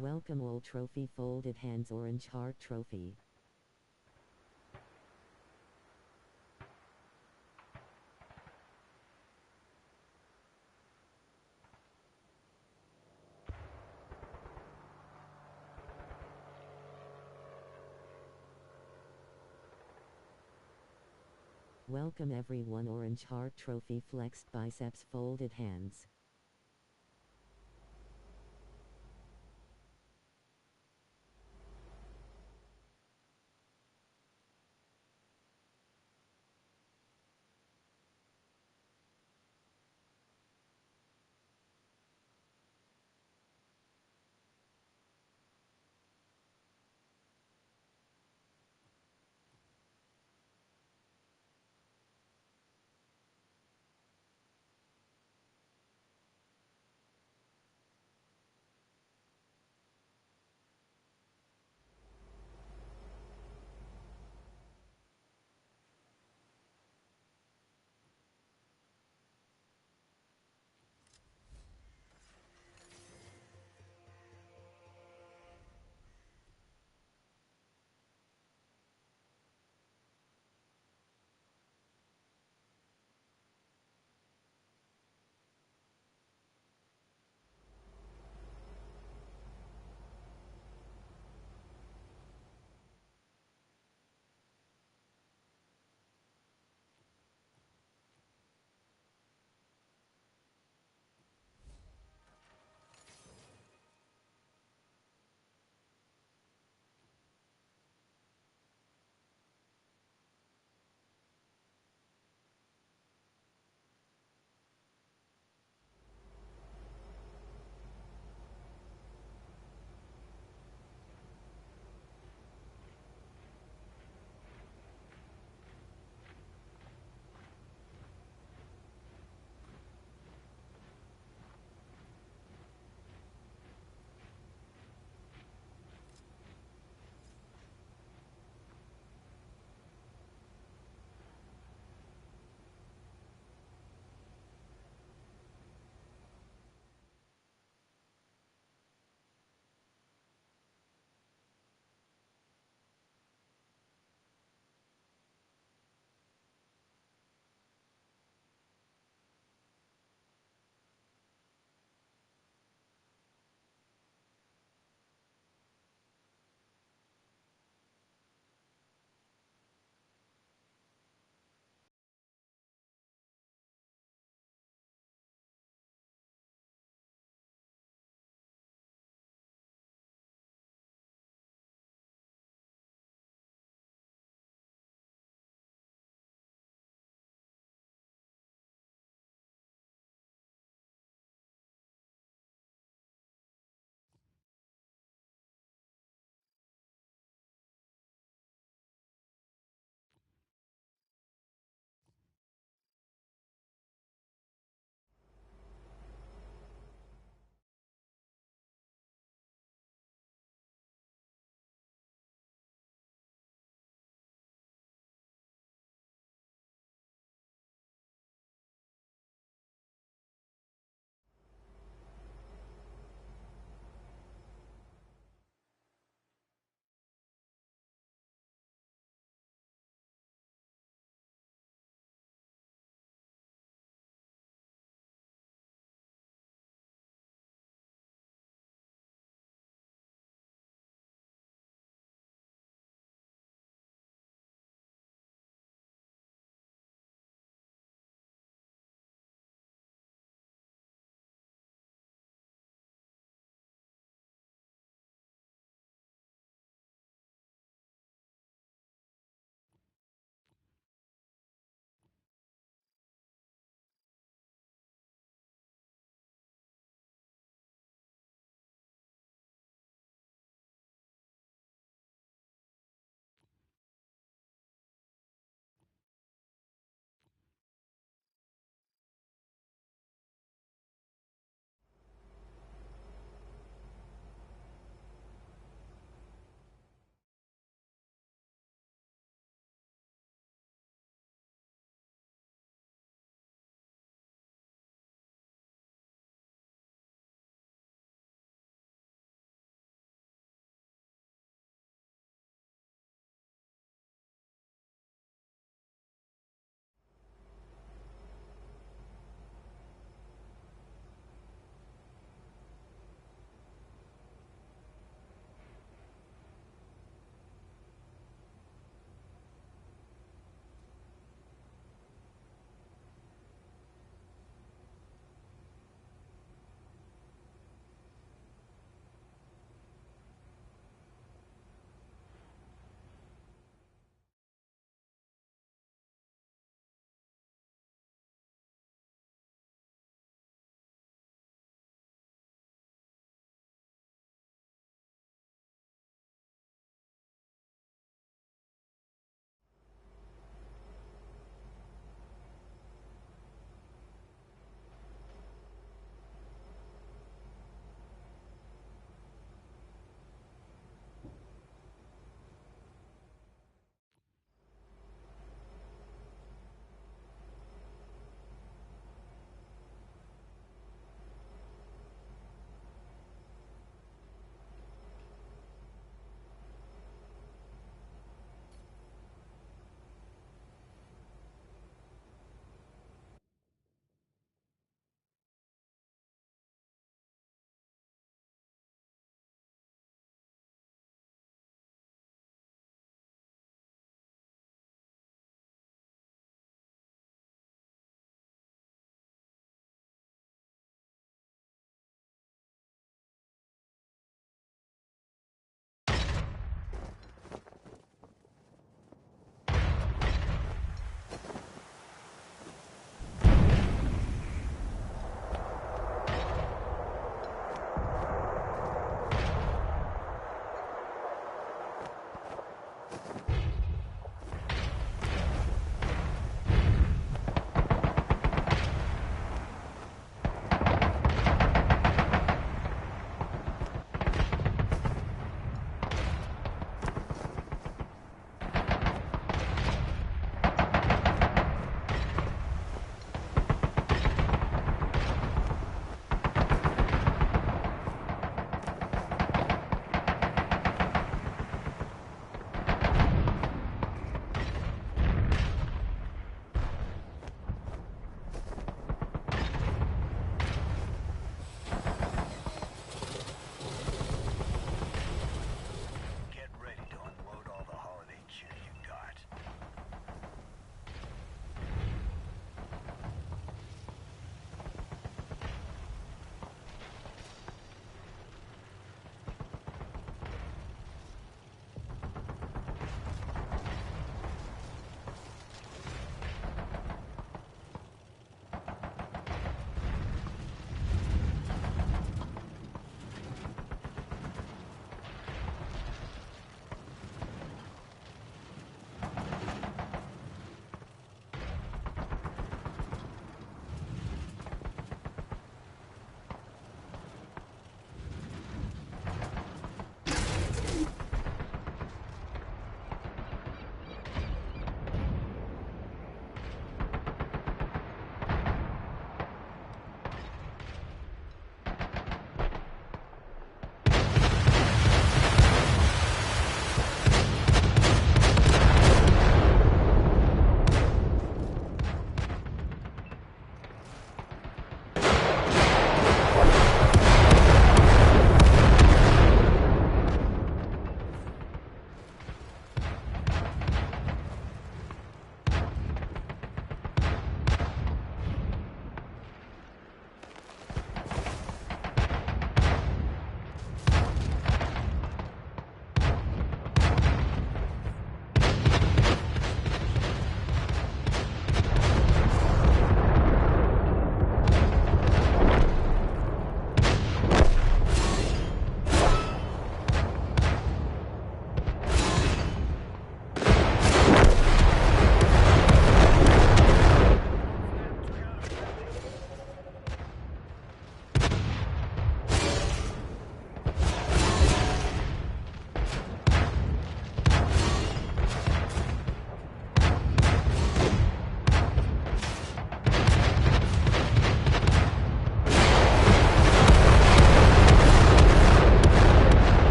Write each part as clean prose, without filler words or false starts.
Welcome all trophy folded hands orange heart trophy. Welcome everyone orange heart trophy flexed biceps folded hands.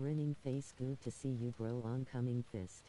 Grinning face, good to see you, bro. Oncoming fist.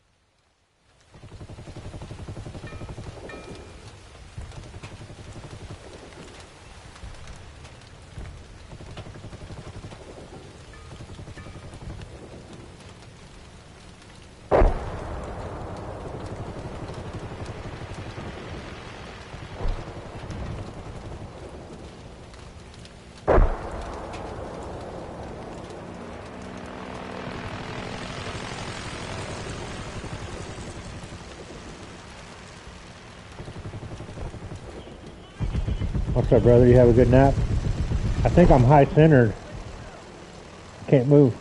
What's up, brother? You have a good nap? I think I'm high centered. Can't move.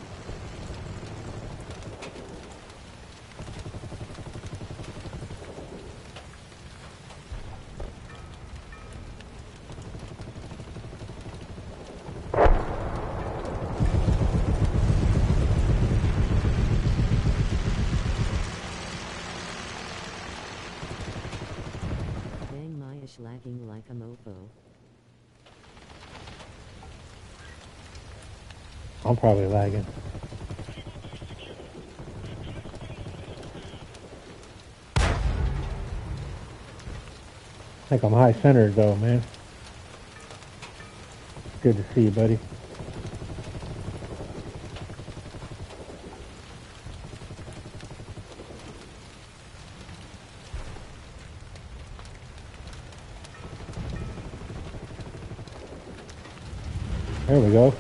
Dang, my ish lagging like a mofo. I'm probably lagging. I think I'm high centered though, man. Good to see you, buddy. There we go.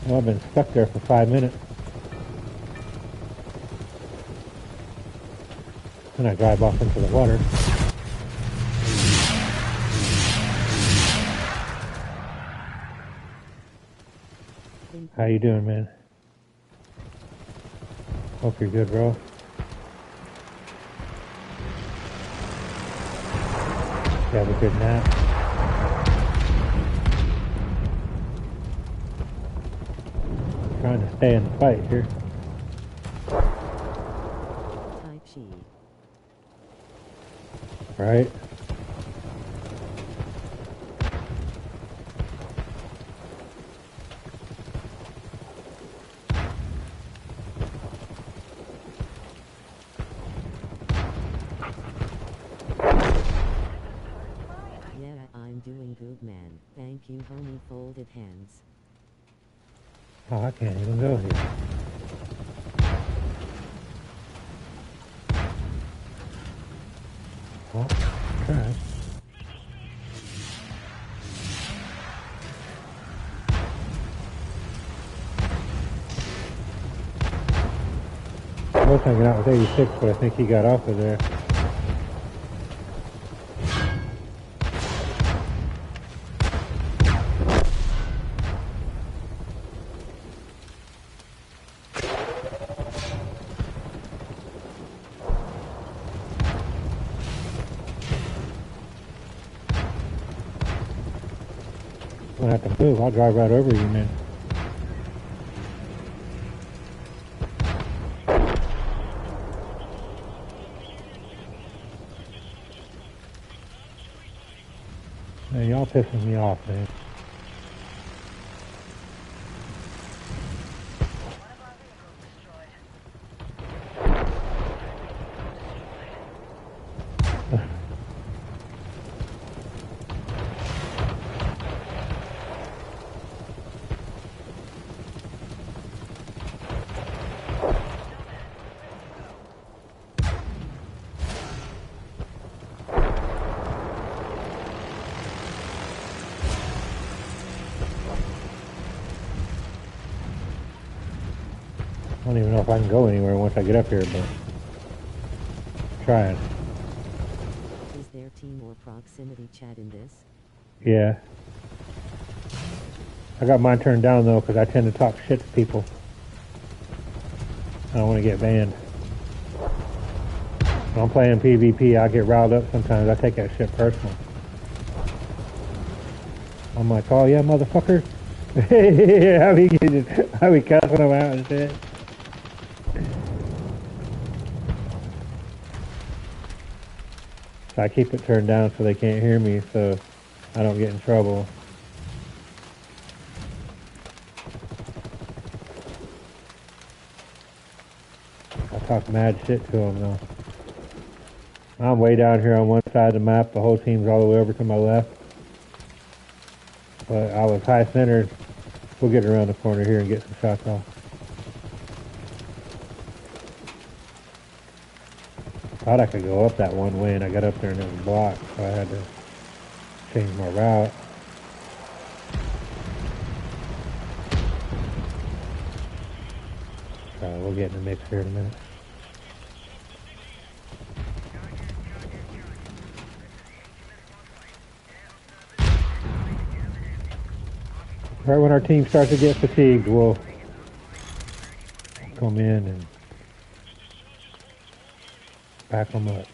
Well, I've been stuck there for 5 minutes. And I drive off into the water. How you doing, man? Hope you're good, bro. You have a good nap. Trying to stay in the fight here. Type she. Right? Yeah, I'm doing good, man. Thank you, homie. Folded hands. Oh, I can't even go here. Well, try. I was hanging out with 86, but I think he got off of there. I'm gonna have to move. I'll drive right over you, man. Man, y'all pissing me off, man. I don't even know if I can go anywhere once I get up here, but trying. Is there team or proximity chat in this? Yeah. I got mine turned down though because I tend to talk shit to people. I don't want to get banned. When I'm playing PvP, I get riled up sometimes. I take that shit personal. I'm like, oh yeah, motherfucker. how we cussing them out and shit. So I keep it turned down so they can't hear me, so I don't get in trouble. talk mad shit to them though. I'm way down here on one side of the map. The whole team's all the way over to my left. But I was high centered. We'll get around the corner here and get some shots off. Thought I could go up that one way, and I got up there and it was blocked, so I had to change my route. So we'll get in the mix here in a minute. Right when our team starts to get fatigued, we'll come in and back them up.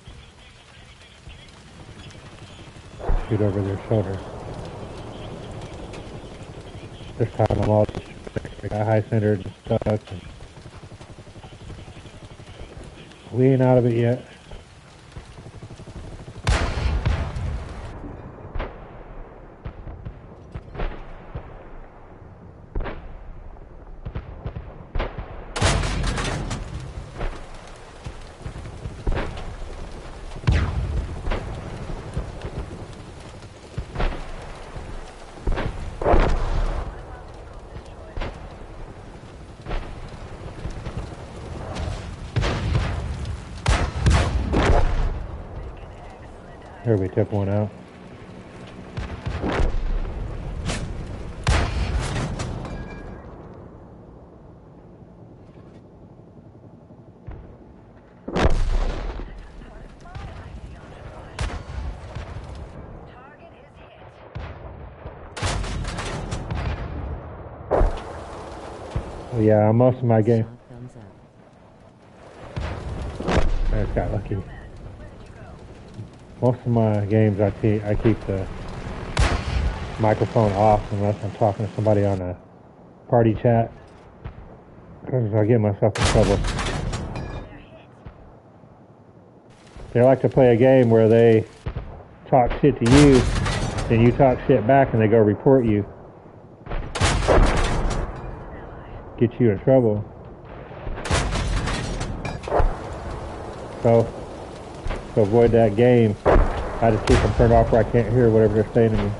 Shoot over their shoulder. This time I'm all high centered and stuck. And we ain't out of it yet. Here, we took one out. Well, yeah, most of my game. I just got lucky. Most of my games I keep the microphone off unless I'm talking to somebody on a party chat, because I get myself in trouble. They like to play a game where they talk shit to you, then you talk shit back and they go report you. Get you in trouble. So, to avoid that game, I just keep them turned off where I can't hear whatever they're saying to me.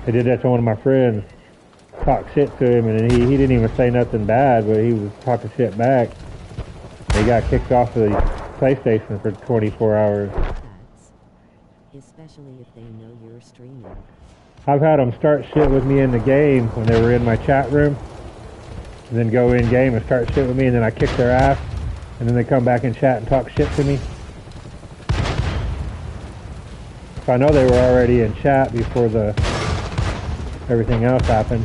I did that to one of my friends. Talked shit to him, and he didn't even say nothing bad, but he was talking shit back. He got kicked off of the PlayStation for 24 hours. Especially if they know you're streaming. I've had them start shit with me in the game when they were in my chat room, and then go in game and start shit with me, and then I kick their ass, and then they come back and chat and talk shit to me. So I know they were already in chat before everything else happened.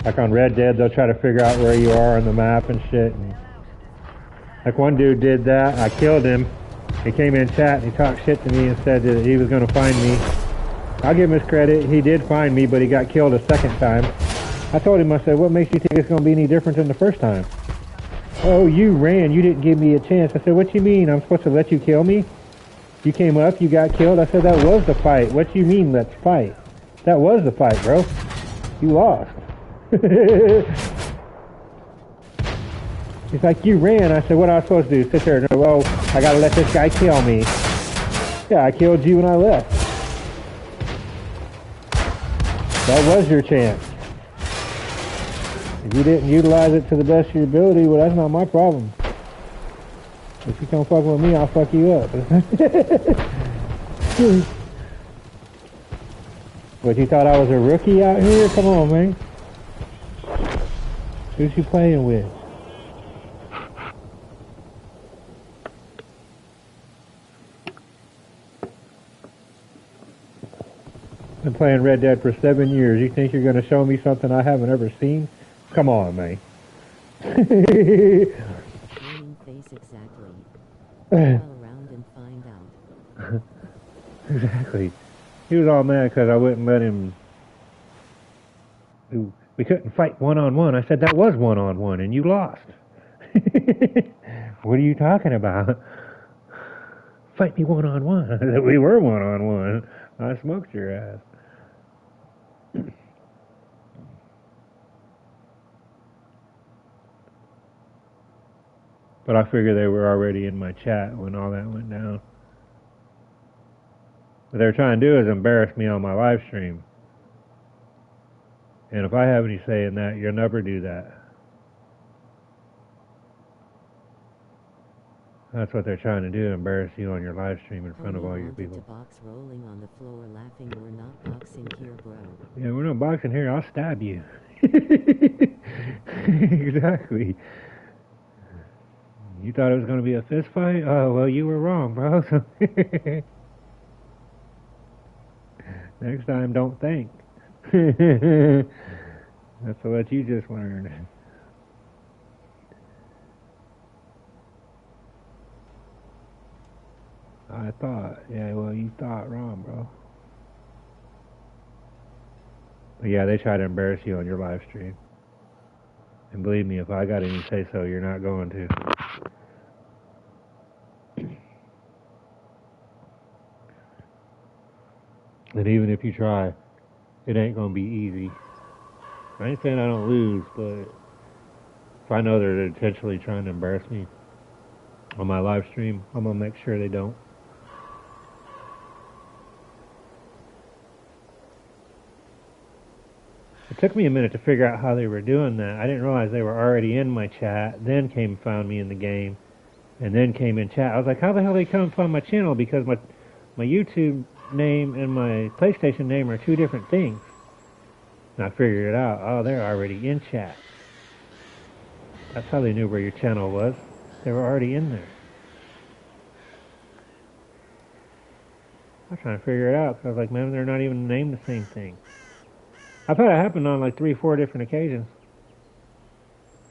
Like on Red Dead, they'll try to figure out where you are on the map and shit. And like one dude did that, I killed him. He came in chat and he talked shit to me and said that he was going to find me. I'll give him his credit, he did find me, but he got killed a second time. I told him, I said, what makes you think it's going to be any different than the first time? Oh, you ran, you didn't give me a chance. I said, what you mean, I'm supposed to let you kill me? You came up, you got killed. I said, that was the fight. What you mean, let's fight? That was the fight, bro. You lost. He's like, you ran. I said, what am I supposed to do? Sit there and go, oh, I gotta let this guy kill me. Yeah, I killed you when I left. That was your chance. If you didn't utilize it to the best of your ability, well, that's not my problem. If you come fuck with me, I'll fuck you up. But you thought I was a rookie out here? Come on, man. Who's you playing with? Been playing Red Dead for 7 years. You think you're going to show me something I haven't ever seen? Come on, man. Face exactly. Go around and find out. Exactly. He was all mad because I wouldn't let him. We couldn't fight one-on-one. I said that was one-on-one, and you lost. What are you talking about? fight me one-on-one. I said, we were one-on-one. I smoked your ass. But I figured they were already in my chat when all that went down. What they're trying to do is embarrass me on my live stream. And if I have any say in that, you'll never do that. That's what they're trying to do, embarrass you on your live stream in front of all your people. Box rolling on the floor laughing. We're not boxing here, bro. Yeah, we're not boxing here. I'll stab you. Exactly. You thought it was going to be a fist fight? Oh, well, you were wrong, bro. Next time, don't think. That's what you just learned. I thought. Yeah, well, you thought wrong, bro. But yeah, they try to embarrass you on your live stream. And believe me, if I got any say so, you're not going to. And even if you try, it ain't going to be easy. I ain't saying I don't lose, but if I know they're intentionally trying to embarrass me on my live stream, I'm going to make sure they don't. It took me a minute to figure out how they were doing that. I didn't realize they were already in my chat, then came and found me in the game, and then came in chat. I was like, how the hell did they come and find my channel? Because my YouTube name and my PlayStation name are two different things. And I figured it out. Oh, they're already in chat. That's how they knew where your channel was. They were already in there. I was trying to figure it out because I was like, man, they're not even named the same thing. I've had it happen on like 3-4 different occasions.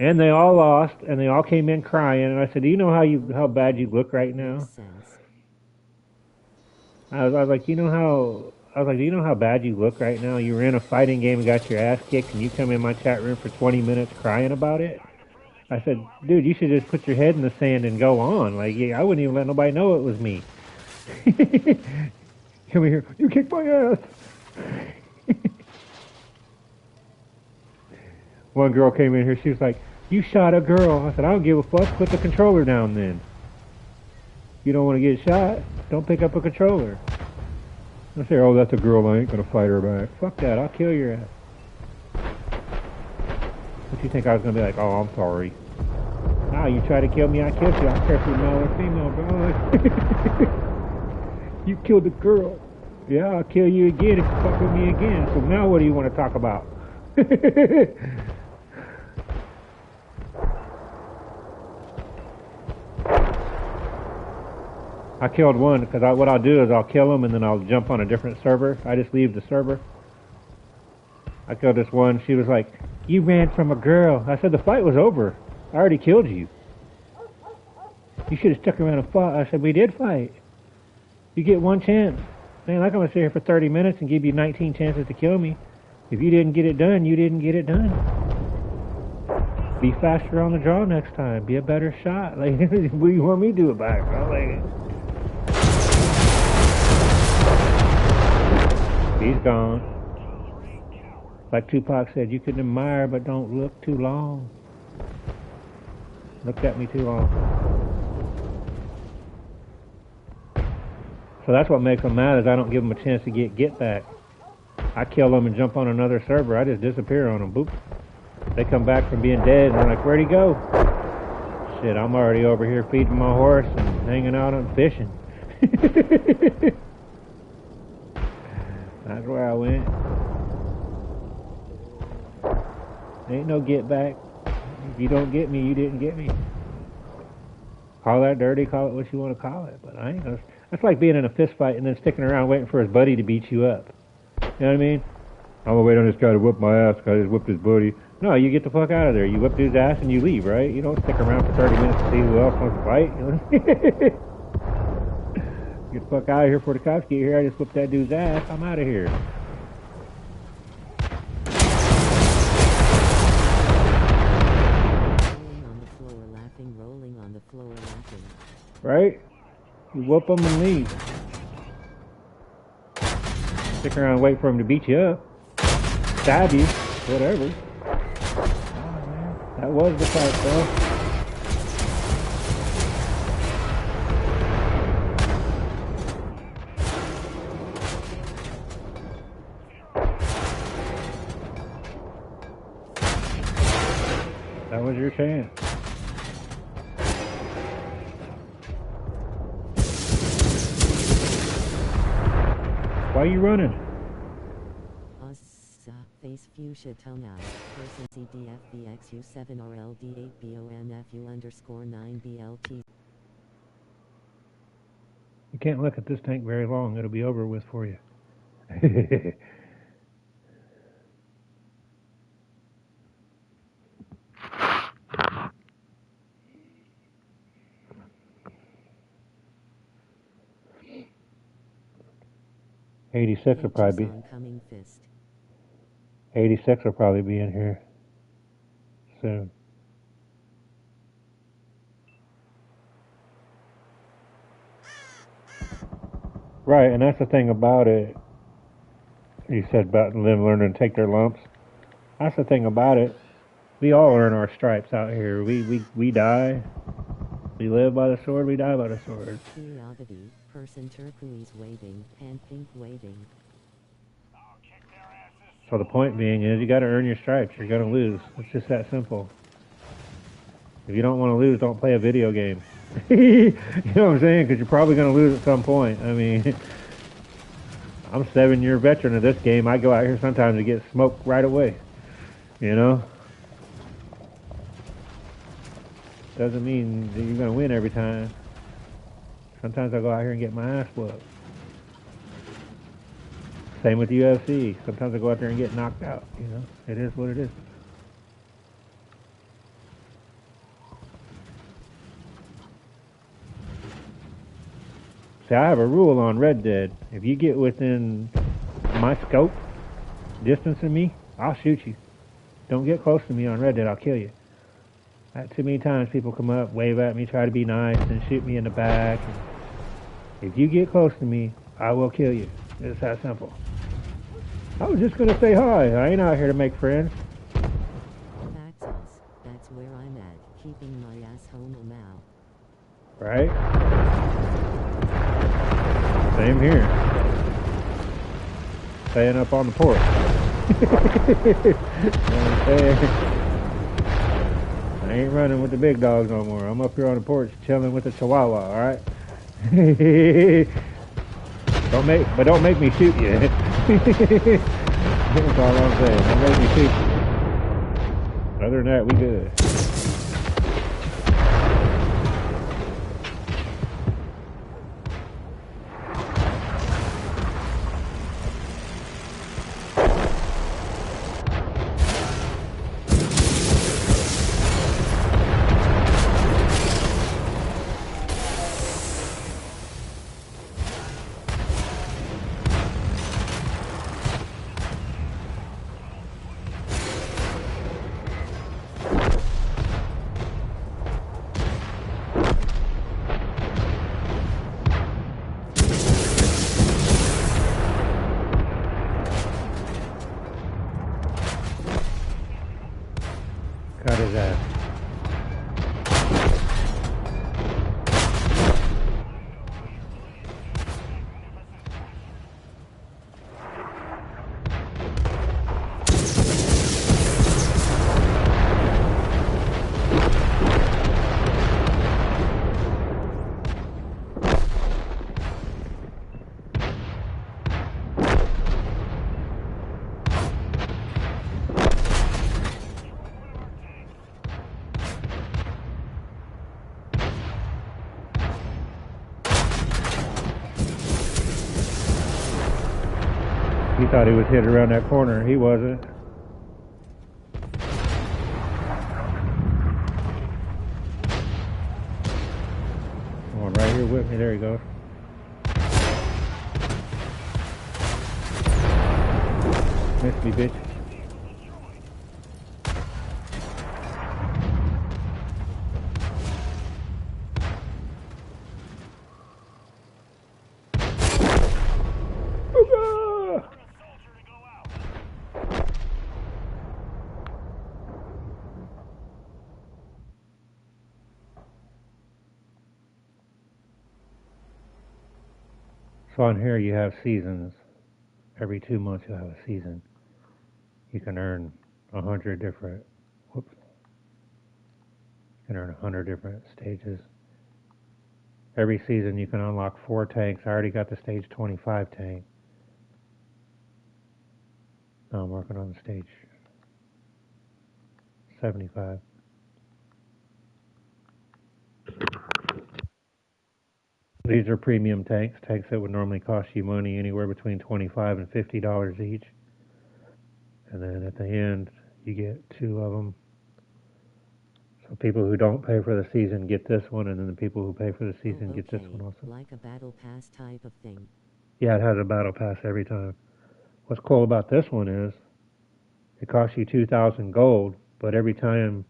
And they all lost, and they all came in crying. And I said, do you know how bad you look right now? I was like, do you know how bad you look right now? You were in a fighting game and got your ass kicked, and you come in my chat room for 20 minutes crying about it? I said, dude, you should just put your head in the sand and go on. Like, yeah, I wouldn't even let nobody know it was me. Come here, you kicked my ass. One girl came in here, she was like, you shot a girl. I said, I don't give a fuck, put the controller down then. You don't want to get shot, don't pick up a controller. I say, oh, that's a girl, I ain't gonna fight her back. Fuck that, I'll kill your ass. What you think I was gonna be like, oh, I'm sorry. Ah, you try to kill me, I killed you. I don't care if you're male or female, bro. You killed the girl. Yeah, I'll kill you again if you fuck with me again. So now what do you want to talk about? I killed one because what I'll do is I'll kill him and then I'll jump on a different server. I just leave the server. I killed this one. She was like, you ran from a girl. I said, the fight was over. I already killed you. You should have stuck around and fought. I said, we did fight. You get one chance. Man, I'm not going to sit here for 30 minutes and give you 19 chances to kill me. If you didn't get it done, you didn't get it done. Be faster on the draw next time. Be a better shot. Like, what do you want me to do about it, bro? Like, he's gone. Like Tupac said, you can admire, but don't look too long. Looked at me too long. So that's what makes them mad, is I don't give them a chance to get back. I kill them and jump on another server. I just disappear on them. Boop. They come back from being dead and they're like, where'd he go? Shit, I'm already over here feeding my horse and hanging out and fishing. That's where I went. Ain't no get back. If you don't get me, you didn't get me. Call that dirty, call it what you want to call it. But I ain't gonna... That's like being in a fist fight and then sticking around waiting for his buddy to beat you up. You know what I mean? I'm gonna wait on this guy to whip my ass because I just whipped his buddy. No, you get the fuck out of there. You whip his ass and you leave, right? You don't stick around for 30 minutes to see who else wants to fight. You know? Get the fuck out of here before the cops get here. I just whipped that dude's ass. I'm out of here. Rolling on the floor laughing, rolling on the floor laughing. Right? You whoop them and leave. Stick around and wait for him to beat you up. Stab you. Whatever. Oh, man. That was the fight, though. That was your chance. Why are you running? Face fuchsia tongue person CDFBXU7RLD8BONFU_9BLT. You can't look at this tank very long. It'll be over with for you. 86 will probably be. 86 will probably be in here soon. Right, and that's the thing about it. You said about them learning to take their lumps. That's the thing about it. We all earn our stripes out here. We die. We live by the sword. We die by the sword. Curiosity, person turquoise waving, and pink waving. So the point being is you got to earn your stripes. You're going to lose. It's just that simple. If you don't want to lose, don't play a video game. You know what I'm saying? Because you're probably going to lose at some point. I mean, I'm a 7-year veteran of this game. I go out here sometimes to get smoked right away. You know? Doesn't mean that you're going to win every time. Sometimes I go out here and get my ass whooped. Same with UFC. Sometimes I go out there and get knocked out. You know? It is what it is. See, I have a rule on Red Dead. If you get within my scope, distance of me, I'll shoot you. Don't get close to me on Red Dead, I'll kill you. Too many times people come up, wave at me, try to be nice, and shoot me in the back. If you get close to me, I will kill you. It's that simple. I was just gonna say hi. I ain't out here to make friends. That's where I'm at, keeping my ass home now. Right? Same here. Staying up on the porch. I ain't running with the big dogs no more. I'm up here on the porch chilling with the chihuahua, alright? Don't make me shoot you. That's all I'm saying. Don't make me shoot you. Other than that, we good. Cut his ass. He thought he was hit around that corner. He wasn't. Come on, right here with me. There he goes. Missed me, bitch. So on here you have seasons. Every 2 months you'll have a season. You can earn 100 different, whoops, you can earn 100 different stages. Every season you can unlock 4 tanks. I already got the stage 25 tank. Now I'm working on the stage 75. These are premium tanks, tanks that would normally cost you money, anywhere between $25 and $50 each. And then at the end, you get 2 of them. So people who don't pay for the season get this one, and then the people who pay for the season get this one also. Like a battle pass type of thing. Yeah, it has a battle pass every time. What's cool about this one is it costs you 2,000 gold, but every time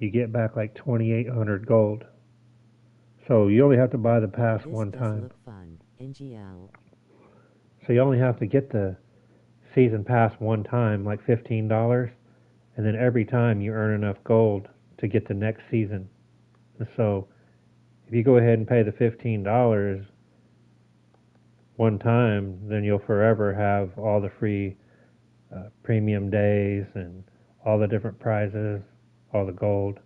you get back like 2,800 gold. So you only have to buy the pass one time. Look fun. NGL. So you only have to get the season pass one time, like $15, and then every time you earn enough gold to get the next season. And so if you go ahead and pay the $15 one time, then you'll forever have all the free premium days and all the different prizes, all the gold.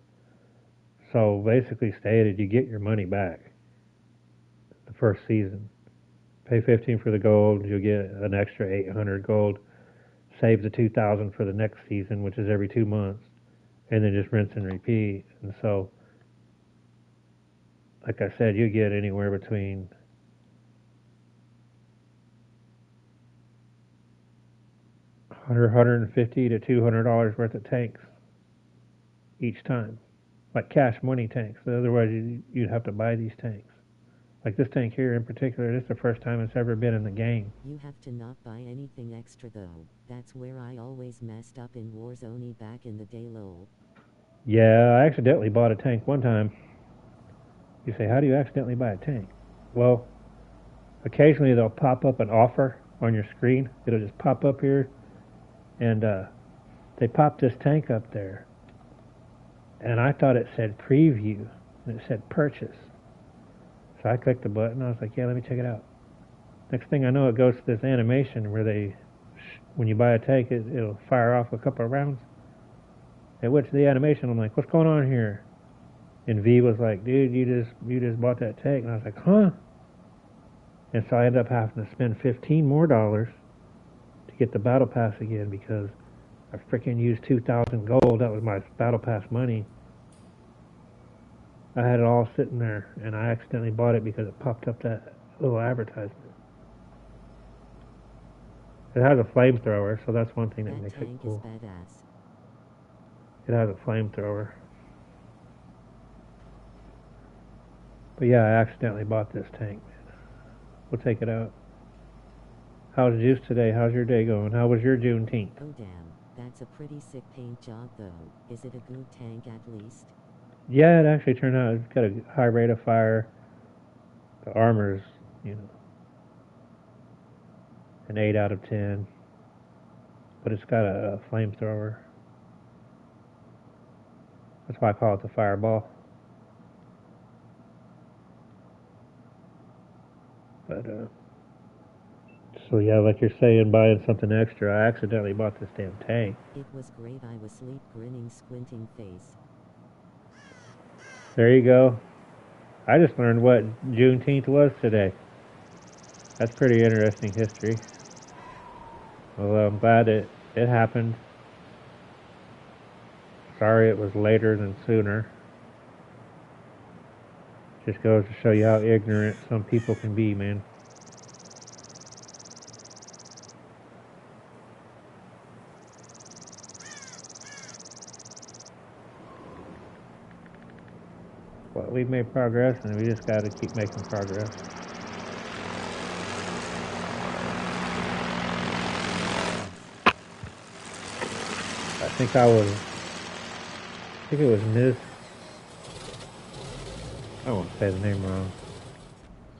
So basically stated, you get your money back the first season. Pay 15 for the gold, you'll get an extra 800 gold. Save the 2,000 for the next season, which is every 2 months, and then just rinse and repeat. And so, like I said, you get anywhere between $150 to $200 worth of tanks each time, like cash money tanks. Otherwise, you'd have to buy these tanks. Like this tank here in particular, this is the first time it's ever been in the game. You have to not buy anything extra though. That's where I always messed up in Warzone back in the day, lol. Yeah, I accidentally bought a tank one time. You say, how do you accidentally buy a tank? Well, occasionally they'll pop up an offer on your screen. It'll just pop up here. And they popped this tank up there. And I thought it said preview. And it said purchase. So I clicked the button. I was like, yeah, let me check it out. Next thing I know, it goes to this animation where when you buy a tank, it'll fire off a couple of rounds. It went to the animation. I'm like, what's going on here? And V was like, dude, you just bought that tank. And I was like, huh? And so I ended up having to spend $15 more to get the battle pass again because I freaking used 2,000 gold. That was my battle pass money. I had it all sitting there, and I accidentally bought it because it popped up that little advertisement. It has a flamethrower, so that's one thing that makes it cool. That tank is badass. It has a flamethrower. But yeah, I accidentally bought this tank. We'll take it out. How's Juice today? How's your day going? How was your Juneteenth? Oh damn, that's a pretty sick paint job though. Is it a good tank at least? Yeah, it actually turned out it's got a high rate of fire. The armor's, an 8 out of 10. But it's got a flamethrower. That's why I call it the fireball. But, so yeah, like you're saying, buying something extra, I accidentally bought this damn tank. It was great. I was sleep grinning, squinting face. There you go. I just learned what Juneteenth was today. That's pretty interesting history. Well, I'm glad it happened. Sorry it was later than sooner. Just goes to show you how ignorant some people can be, man. Well, we've made progress, and we just got to keep making progress. I think it was Ms. I won't say the name wrong.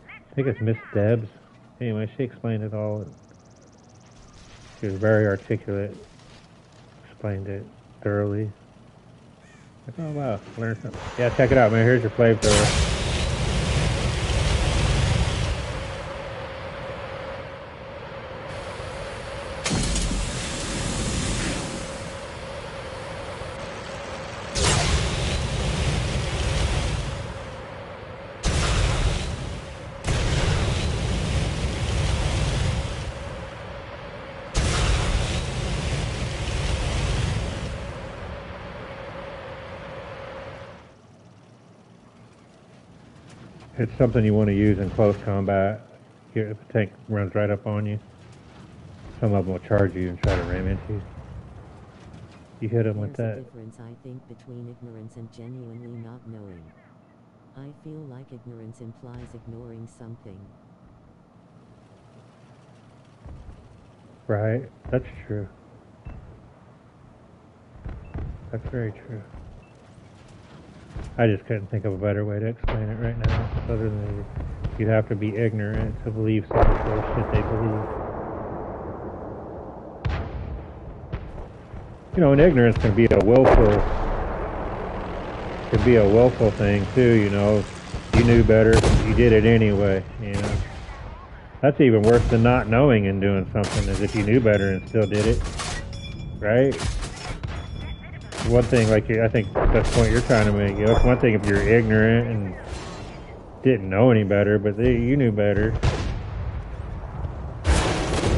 I think it's Miss Debs. Anyway, she explained it all. She was very articulate. Explained it thoroughly. Like, oh wow, learn something. Yeah, check it out, man. Here's your flamethrower. It's something you want to use in close combat. If a tank runs right up on you, some of them will charge you and try to ram into you. You hit them with There's that. a difference, I think, between ignorance and genuinely not knowing. I feel like ignorance implies ignoring something. Right? That's true. That's very true. I just couldn't think of a better way to explain it right now, other than you'd have to be ignorant to believe some of the shit they believe. You know, and ignorance can be a willful thing too. You know, you knew better, you did it anyway. You know, that's even worse than not knowing and doing something, is if you knew better and still did it, right? One thing, like I think that's the point you're trying to make. You know, it's one thing if you're ignorant and didn't know any better, but you knew better.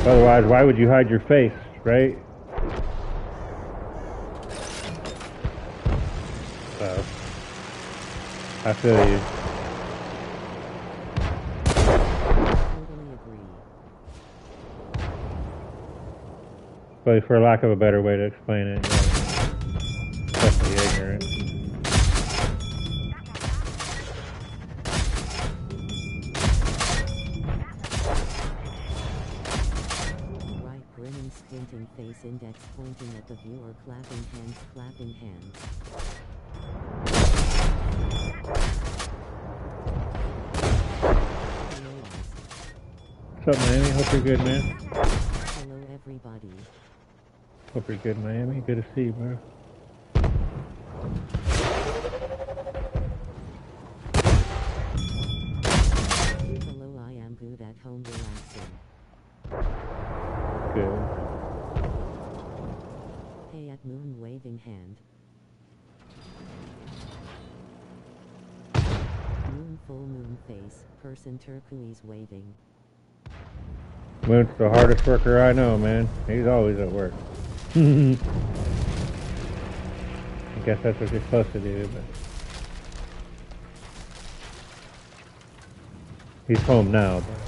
Otherwise, why would you hide your face, right? So, I feel you. Totally agree. But for lack of a better way to explain it, yeah. Definitely ignorant. Right, grinning, squinting face, index pointing at the viewer, clapping hands, clapping hands. Hello, Oz. What's up, Miami? Hope you're good, man. Hello, everybody. Hope you're good, Miami. Good to see you, bro. Hello, I am good at home relaxing. Good. Hey, at moon waving hand. Moon, full moon face, person turquoise waving. Moon's the hardest worker I know, man. He's always at work. I guess that's what you're supposed to do, but he's home now. But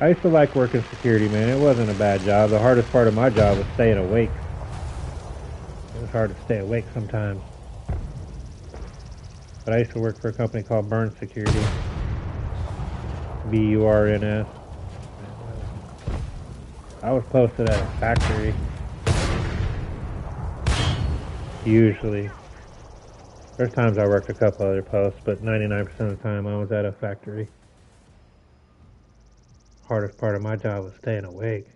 I used to like working security, man. It wasn't a bad job. The hardest part of my job was staying awake. It was hard to stay awake sometimes. But I used to work for a company called Burn Security. BURNS. I was posted at a factory. Usually. There's times I worked a couple other posts, but 99% of the time I was at a factory. Hardest part of my job was staying awake.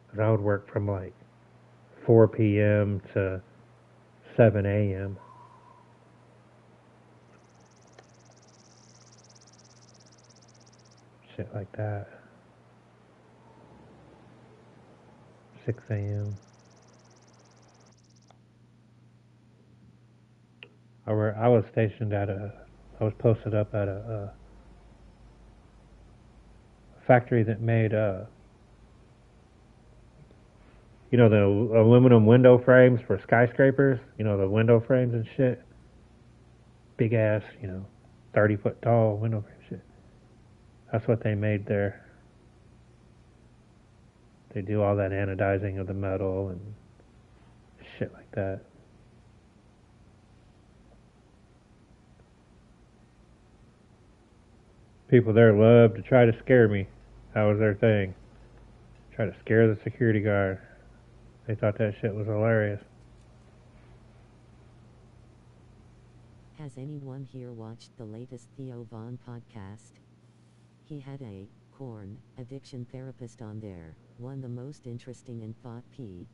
Because I would work from like 4 p.m. to 7 a.m. Shit like that. 6 a.m. I was stationed at I was posted up at a factory that made, you know, the aluminum window frames for skyscrapers. You know, the window frames and shit. Big ass, 30-foot tall window frame shit. That's what they made there. They do all that anodizing of the metal and shit like that. People there love to try to scare me. That was their thing. Try to scare the security guard. They thought that shit was hilarious. Has anyone here watched the latest Theo Von podcast? He had a corn addiction therapist on there, one the most interesting and thought P.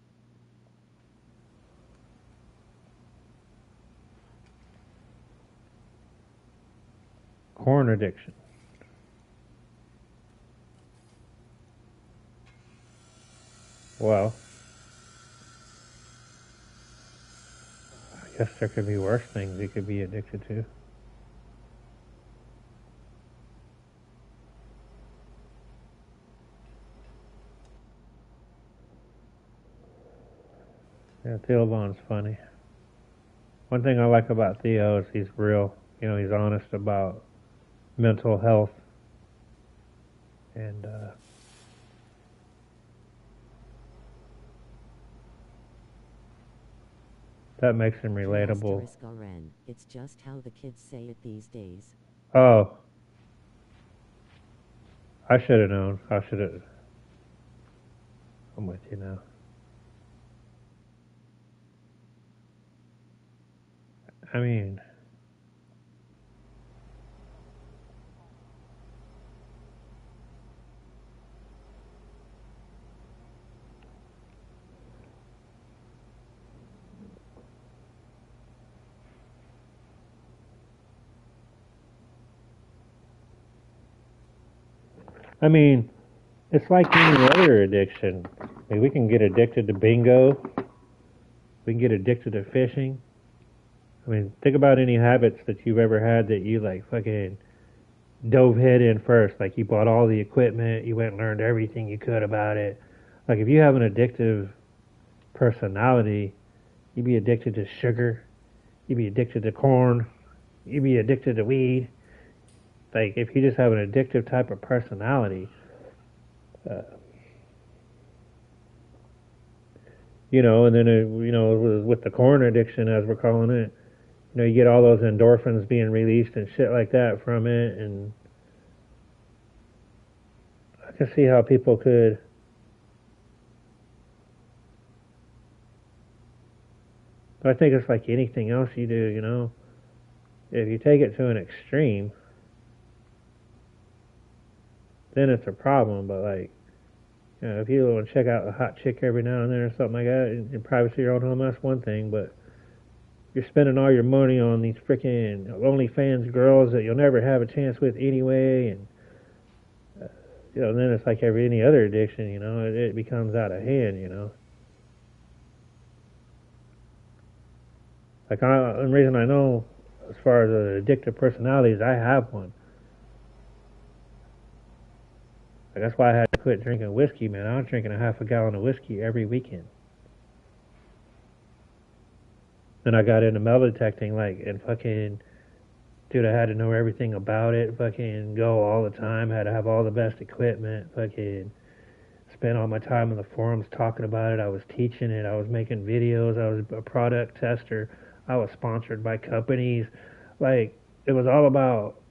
Corn addiction. Well, I guess there could be worse things he could be addicted to. Yeah, Theo Vaughn's funny. One thing I like about Theo is he's real. You know, he's honest about mental health, and that makes him relatable. It's just how the kids say it these days. Oh, I should have known. I should have. I'm with you now. I mean, it's like any other addiction. I mean, we can get addicted to bingo. We can get addicted to fishing. I mean, think about any habits that you've ever had that you like fucking dove head in first. Like you bought all the equipment, you went and learned everything you could about it. Like if you have an addictive personality, you'd be addicted to sugar, you'd be addicted to corn, you'd be addicted to weed. Like if you just have an addictive type of personality, uh, and then with the corn addiction as we're calling it, you get all those endorphins being released and shit like that from it, and I can see how people could. I think it's like anything else you do, if you take it to an extreme, then it's a problem. But like, if you want to check out a hot chick every now and then or something like that in privacy of your own home, that's one thing. But you're spending all your money on these freaking OnlyFans girls that you'll never have a chance with anyway, and then it's like any other addiction, it becomes out of hand. Like the reason I know, as far as addictive personalities, I have one. Like that's why I had to quit drinking whiskey, man. I was drinking a half a gallon of whiskey every weekend. Then I got into metal detecting, and fucking, dude, I had to know everything about it. Fucking go all the time. Had to have all the best equipment. Fucking spent all my time in the forums talking about it. I was teaching it. I was making videos. I was a product tester. I was sponsored by companies. Like it was all about.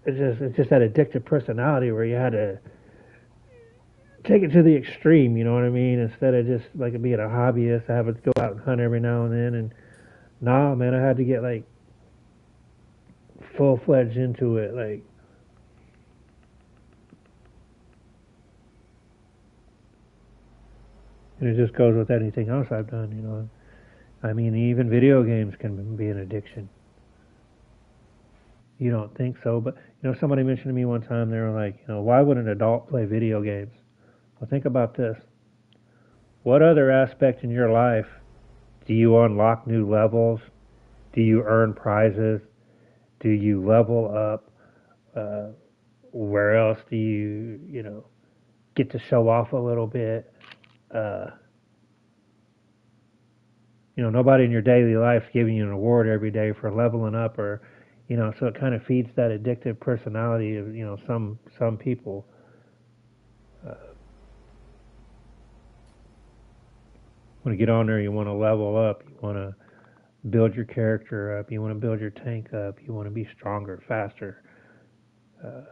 It's just that addictive personality where you had to take it to the extreme. You know what I mean? Instead of just like being a hobbyist, I have to go out and hunt every now and then. And nah, man, I had to get like full fledged into it. Like, and it just goes with anything else I've done. I mean, even video games can be an addiction. You don't think so, but somebody mentioned to me one time, they were like, why would an adult play video games? Well, think about this. What other aspect in your life do you unlock new levels? Do you earn prizes? Do you level up? Where else do you get to show off a little bit? Nobody in your daily life's giving you an award every day for leveling up, or so it kind of feeds that addictive personality of some people. Want to get on there, you want to level up, you want to build your character up, you want to build your tank up, you want to be stronger, faster. And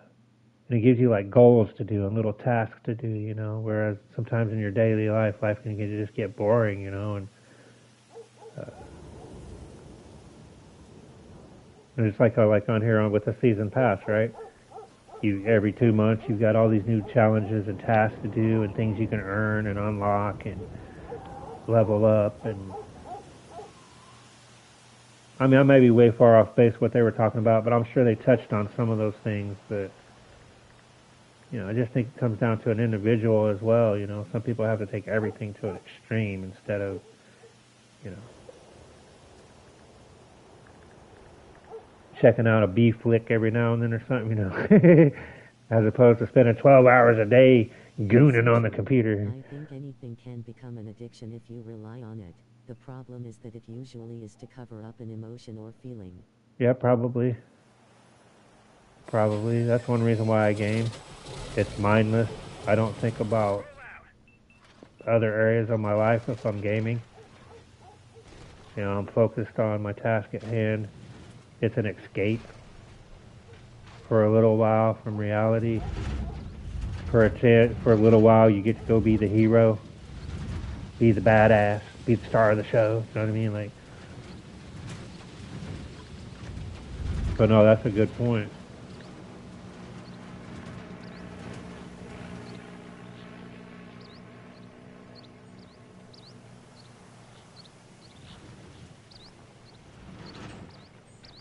it gives you like goals to do and little tasks to do, whereas sometimes in your daily life can just get boring, and it's like on here with the season pass, right? Every 2 months you've got all these new challenges and tasks to do and things you can earn and unlock and level up. And I mean, I may be way far off base what they were talking about, but I'm sure they touched on some of those things. But I just think it comes down to an individual as well. Some people have to take everything to an extreme instead of checking out a B flick every now and then or something, as opposed to spending 12 hours a day, gooning on the computer. I think anything can become an addiction if you rely on it. The problem is that it usually is to cover up an emotion or feeling. Yeah, probably. Probably. That's one reason why I game. It's mindless. I don't think about other areas of my life if I'm gaming. You know, I'm focused on my task at hand. It's an escape for a little while from reality. For a little while, you get to go be the hero, be the badass, be the star of the show. You know what I mean? Like, but no, that's a good point.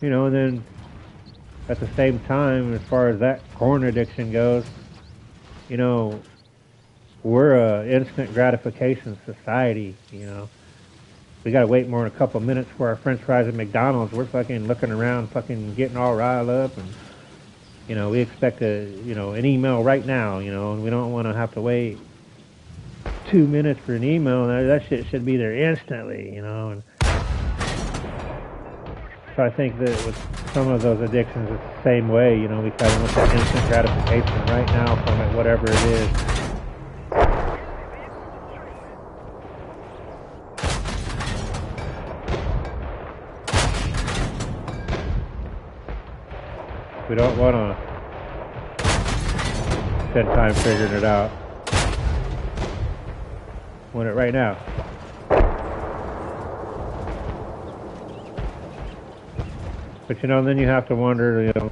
You know, and then at the same time, as far as that porn addiction goes, you know, we're a instant gratification society, you know. We gotta wait more than a couple minutes for our french fries at McDonald's. We're fucking looking around, fucking getting all riled up, and, you know, we expect an email right now, you know, and we don't want to have to wait 2 minutes for an email. That shit should be there instantly, you know. And so I think that with some of those addictions, it's the same way, you know, we kind of want that instant gratification right now from it, whatever it is. We don't want to spend time figuring it out. We want it right now. But you know, then you have to wonder, you know,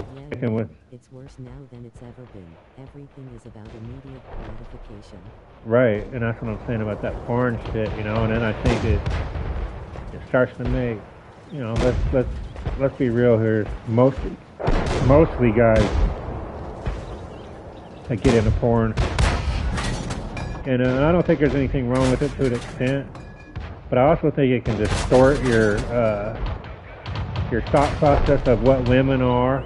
it's worse now than it's ever been. Everything is about immediate gratification. Right, and that's what I'm saying about that porn shit, you know. And then I think it starts to make, you know, let's be real here. Mostly guys that get into porn, and I don't think there's anything wrong with it to an extent. But I also think it can distort your thought process of what women are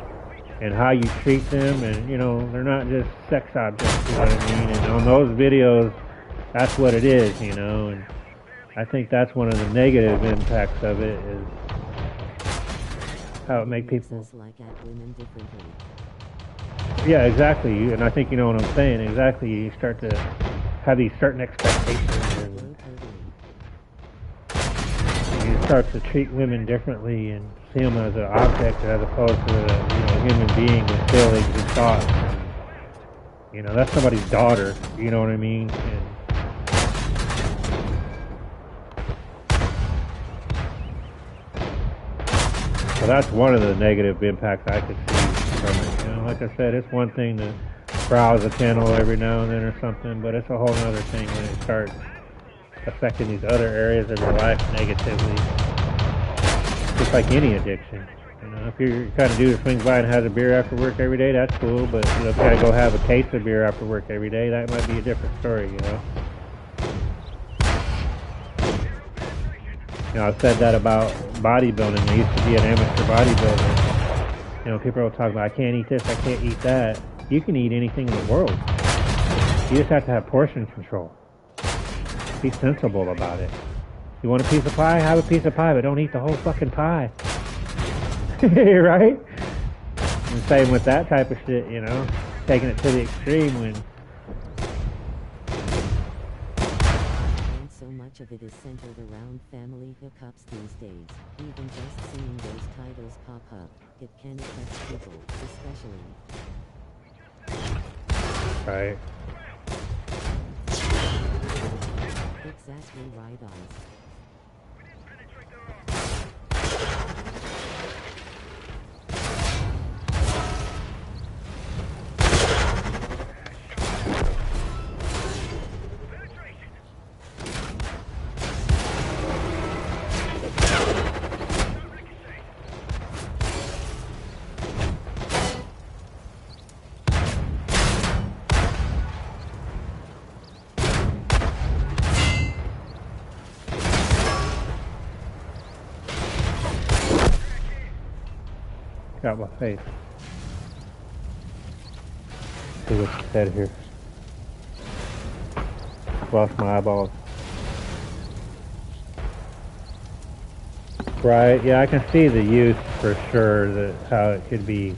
and how you treat them, and you know, they're not just sex objects, you know what I mean? And on those videos, that's what it is, you know. And I think that's one of the negative impacts of it, is how it makes people like at women differently. Yeah, exactly. And I think you know what I'm saying. Exactly. You start to have these certain expectations, and you start to treat women differently and see them as an object as opposed to a human being with feelings and thoughts. And, you know, that's somebody's daughter. You know what I mean? And so that's one of the negative impacts I could see from it. You know, like I said, it's one thing to browse a channel every now and then or something, but it's a whole other thing when it starts affecting these other areas of your life negatively. Just like any addiction. You know, if you're kind of dude that swings by and has a beer after work every day, that's cool. But you know, if you gotta go have a case of beer after work every day, that might be a different story. You know. You know, I've said that about bodybuilding. I used to be an amateur bodybuilder. You know, people will talk about, I can't eat this, I can't eat that. You can eat anything in the world. You just have to have portion control. Be sensible about it. You want a piece of pie? Have a piece of pie, but don't eat the whole fucking pie. Right? And same with that type of shit, you know, taking it to the extreme when. And so much of it is centered around family hookups these days. Even just seeing those titles pop up, it can affect people, especially. Right. Exactly right on. Got my face. See what you said here. Lost my eyeballs. Right, yeah, I can see the use for sure, that how it could be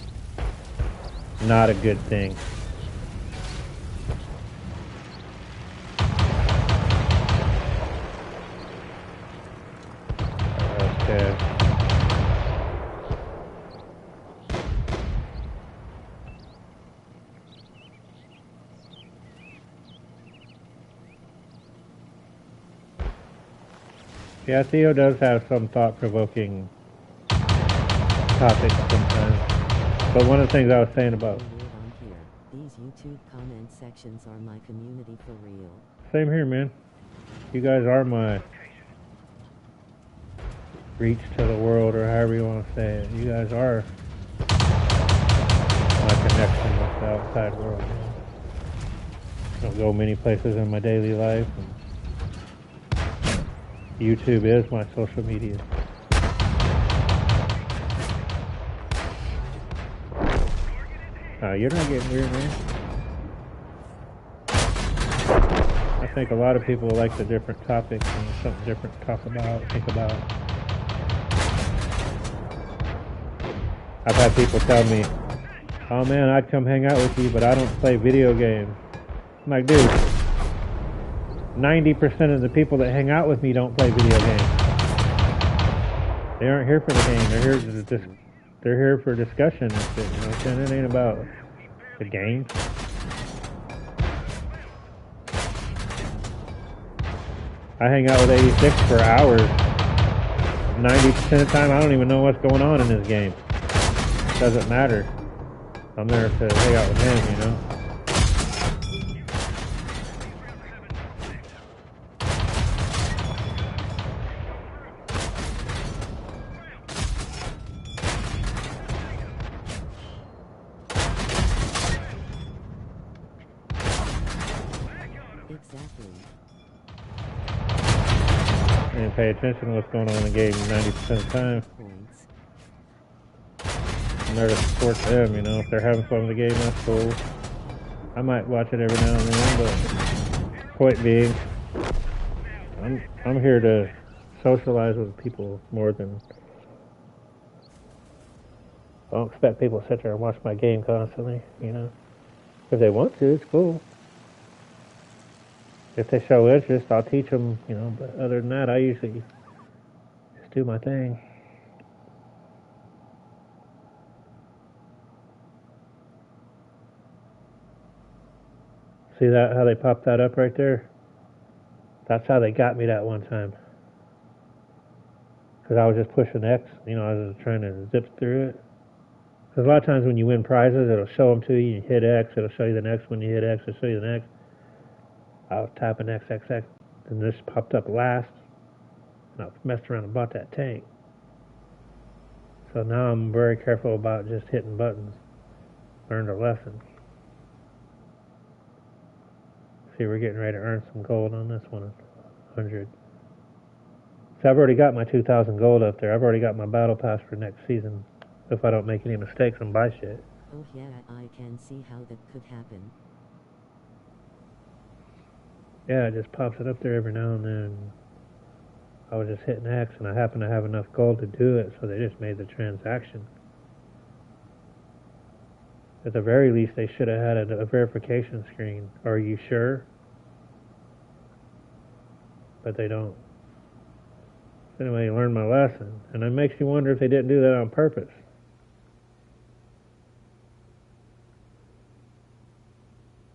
not a good thing. Okay. Yeah, Theo does have some thought-provoking topics sometimes. But one of the things I was saying about... On here. These YouTube comment sections are my community for real. Same here, man. You guys are my reach to the world, or however you want to say it. You guys are my connection with the outside world. I don't go many places in my daily life, and YouTube is my social media. You're not getting weird, man. I think a lot of people like the different topics and something different to talk about, think about. I've had people tell me, oh man, I'd come hang out with you, but I don't play video games. I'm like, dude, 90% of the people that hang out with me don't play video games. They aren't here for the game. They're here for discussion and shit. You know what I'm saying? It ain't about the game. I hang out with 86 for hours. 90% of the time, I don't even know what's going on in this game. Doesn't matter. I'm there to hang out with him, you know. Exactly. And pay attention to what's going on in the game 90% of the time. I'm there to support them, you know. If they're having fun with the game, that's cool. I might watch it every now and then, but point being, I'm here to socialize with people more than... I don't expect people to sit there and watch my game constantly, you know. If they want to, it's cool. If they show interest, I'll teach them, you know, but other than that, I usually just do my thing. See that, how they popped that up right there? That's how they got me that one time. Because I was just pushing X, you know, I was just trying to zip through it. Because a lot of times when you win prizes, it'll show them to you, you hit X, it'll show you the next one, you hit X, it'll show you the next. I was tapping X, and this popped up last, and I messed around and bought that tank. So now I'm very careful about just hitting buttons. Learned a lesson. See, we're getting ready to earn some gold on this one, 100. So I've already got my 2,000 gold up there. I've already got my battle pass for next season. If I don't make any mistakes and buy shit. Oh yeah, I can see how that could happen. Yeah, it just pops it up there every now and then. I was just hitting X, and I happen to have enough gold to do it, so they just made the transaction. At the very least, they should have had a verification screen. Are you sure? But they don't. Anyway, you learned my lesson, and it makes you wonder if they didn't do that on purpose.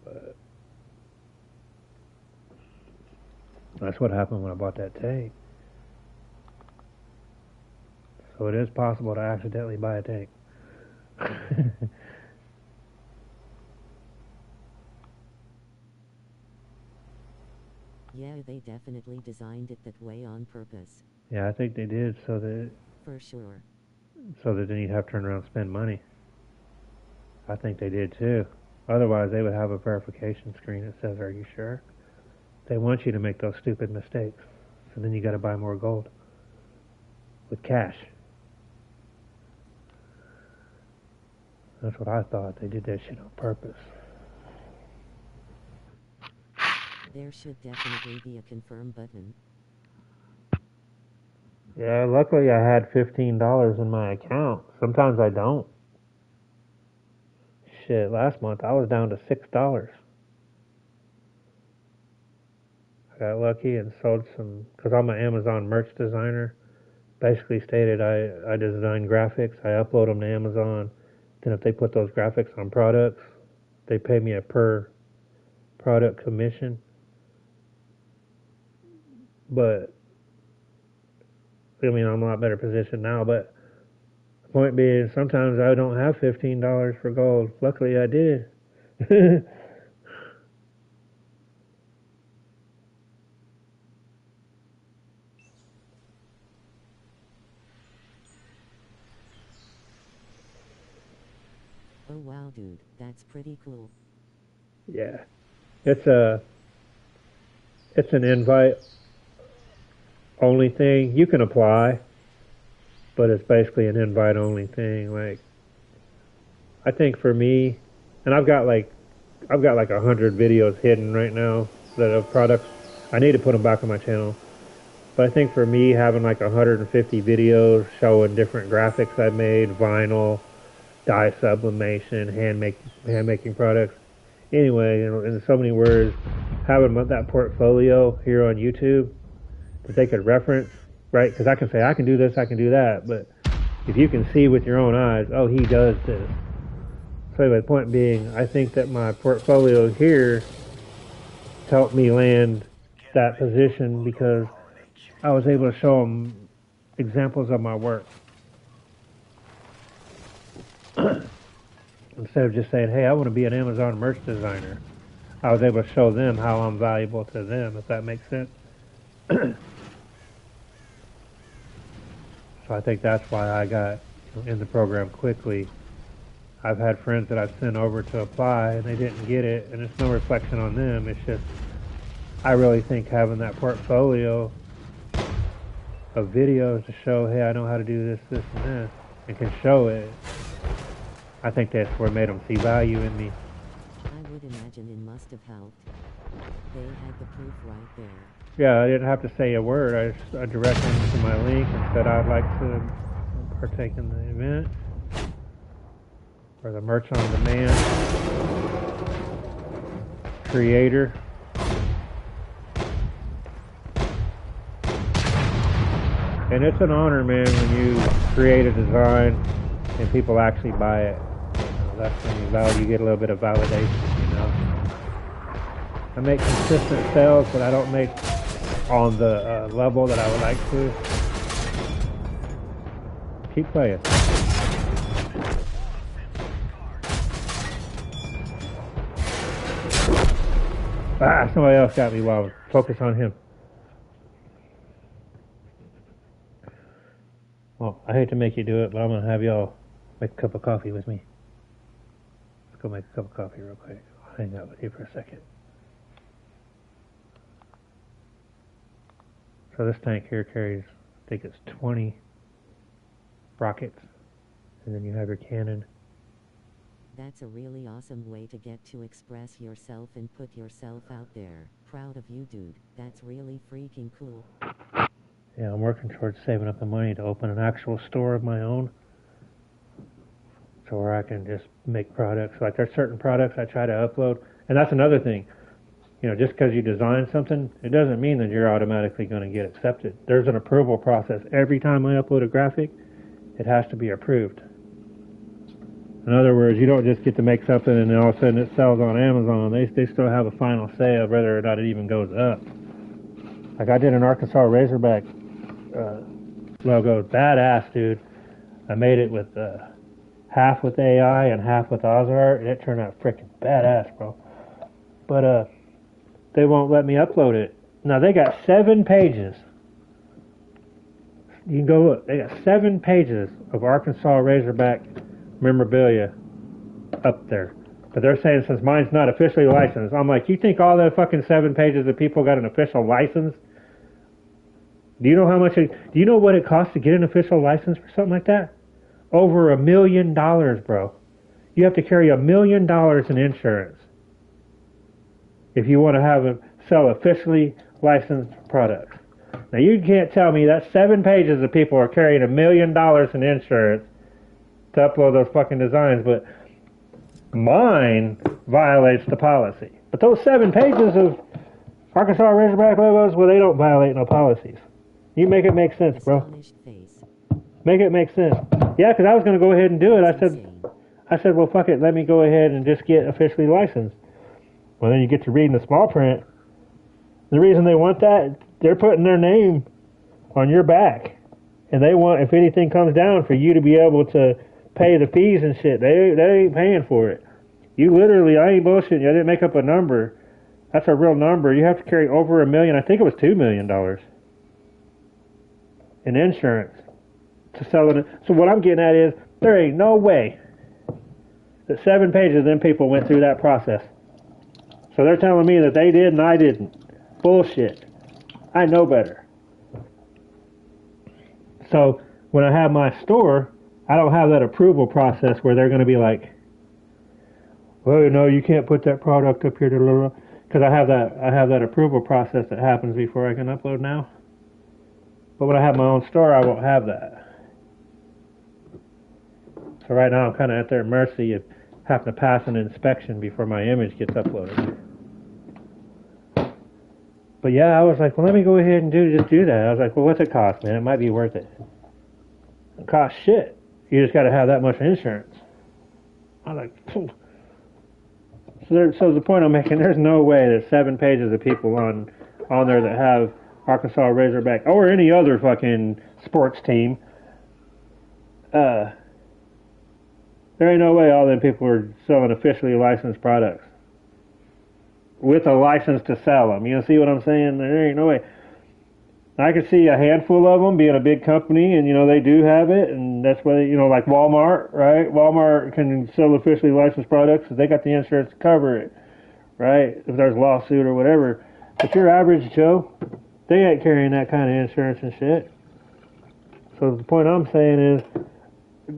But that's what happened when I bought that tank. So it is possible to accidentally buy a tank. Yeah, they definitely designed it that way on purpose. Yeah, I think they did, so that... For sure. So that then you'd have to turn around and spend money. I think they did too. Otherwise, they would have a verification screen that says, "Are you sure?" They want you to make those stupid mistakes. So then you got to buy more gold with cash. That's what I thought. They did that shit on purpose. There should definitely be a confirm button. Yeah, luckily I had $15 in my account. Sometimes I don't. Shit, last month I was down to $6. I got lucky and sold some, because I'm an Amazon merch designer. Basically stated I design graphics, I upload them to Amazon. Then if they put those graphics on products, they pay me a per product commission. But, I mean, I'm in a lot better position now, but the point being, sometimes I don't have $15 for gold. Luckily I did. Oh wow dude, that's pretty cool. Yeah. It's an invite only thing. You can apply, but it's basically an invite only thing. Like, I think for me, and I've got like 100 videos hidden right now that of products. I need to put them back on my channel. But I think for me, having like 150 videos showing different graphics I made, vinyl, dye sublimation, hand making products. Anyway, in so many words, having that portfolio here on YouTube that they could reference, right? Because I can say I can do this, I can do that, but if you can see with your own eyes, oh, he does this. So anyway, the point being, I think that my portfolio here helped me land that position because I was able to show them examples of my work. Instead of just saying, hey, I want to be an Amazon merch designer, I was able to show them how I'm valuable to them, if that makes sense. So I think that's why I got in the program quickly. I've had friends that I've sent over to apply and they didn't get it, and it's no reflection on them. It's just, I really think having that portfolio of videos to show, hey, I know how to do this, this, and this, and can show it, I think that's what made them see value in me. I would imagine it must have helped. They had the proof right there. Yeah, I didn't have to say a word. I directed them to my link and said I'd like to partake in the event, or the merch on demand creator. And it's an honor, man, when you create a design and people actually buy it. That's when you get a little bit of validation, you know. I make consistent sales, but I don't make on the level that I would like to. Keep playing. Somebody else got me while I was focused on him. Well, I hate to make you do it, but I'm going to have y'all make a cup of coffee with me. Let's go make a cup of coffee real quick. I'll hang out with you for a second. So this tank here carries, I think it's 20 rockets, and then you have your cannon. That's a really awesome way to get to express yourself and put yourself out there. Proud of you, dude. That's really freaking cool. Yeah, I'm working towards saving up the money to open an actual store of my own, so where I can just make products. Like, there's certain products I try to upload, and that's another thing. You know, just because you design something, it doesn't mean that you're automatically going to get accepted. There's an approval process. Every time I upload a graphic, it has to be approved. In other words, you don't just get to make something and then all of a sudden it sells on Amazon. They still have a final say of whether or not it even goes up. Like, I did an Arkansas Razorback logo. Badass, dude. I made it with half with AI and half with OzArt, and it turned out freaking badass, bro. But they won't let me upload it. Now, they got 7 pages. You can go look. They got 7 pages of Arkansas Razorback memorabilia up there. But they're saying since mine's not officially licensed, I'm like, you think all the fucking 7 pages of people got an official license? Do you know how much? Do you know what it costs to get an official license for something like that? Over $1 million, bro. You have to carry $1 million in insurance if you want to have a sell officially licensed products. Now you can't tell me that 7 pages of people are carrying $1 million in insurance to upload those fucking designs, but mine violates the policy. But those 7 pages of Arkansas Razorback logos, well, they don't violate no policies. You make it make sense, bro. Make it make sense. Yeah, because I was going to go ahead and do it. I said, well, fuck it. Let me go ahead and just get officially licensed. Well, then you get to reading the small print. The reason they want that, they're putting their name on your back. And they want, if anything comes down, for you to be able to pay the fees and shit. They ain't paying for it. You literally, I ain't bullshitting you. I didn't make up a number. That's a real number. You have to carry over $1 million. I think it was $2 million in insurance to sell it. So what I'm getting at is, there ain't no way that 7 pages of them people went through that process. So they're telling me that they did and I didn't. Bullshit. I know better. So when I have my store, I don't have that approval process where they're going to be like, well, no, you can't put that product up here, because I have that approval process that happens before I can upload now. But when I have my own store, I won't have that. So right now I'm kind of at their mercy of having to pass an inspection before my image gets uploaded. But yeah, I was like, well, let me go ahead and just do that. I was like, well, what's it cost, man? It might be worth it. It costs shit. You just got to have that much insurance. I was like, phew. So the point I'm making, there's no way there's 7 pages of people on there that have Arkansas Razorback or any other fucking sports team. There ain't no way all them people are selling officially licensed products with a license to sell them. You see what I'm saying? There ain't no way. I could see a handful of them being a big company, and they do have it, and that's why like Walmart, right? Walmart can sell officially licensed products because they got the insurance to cover it, right? If there's a lawsuit or whatever. But your average Joe, they ain't carrying that kind of insurance and shit. So the point I'm saying is,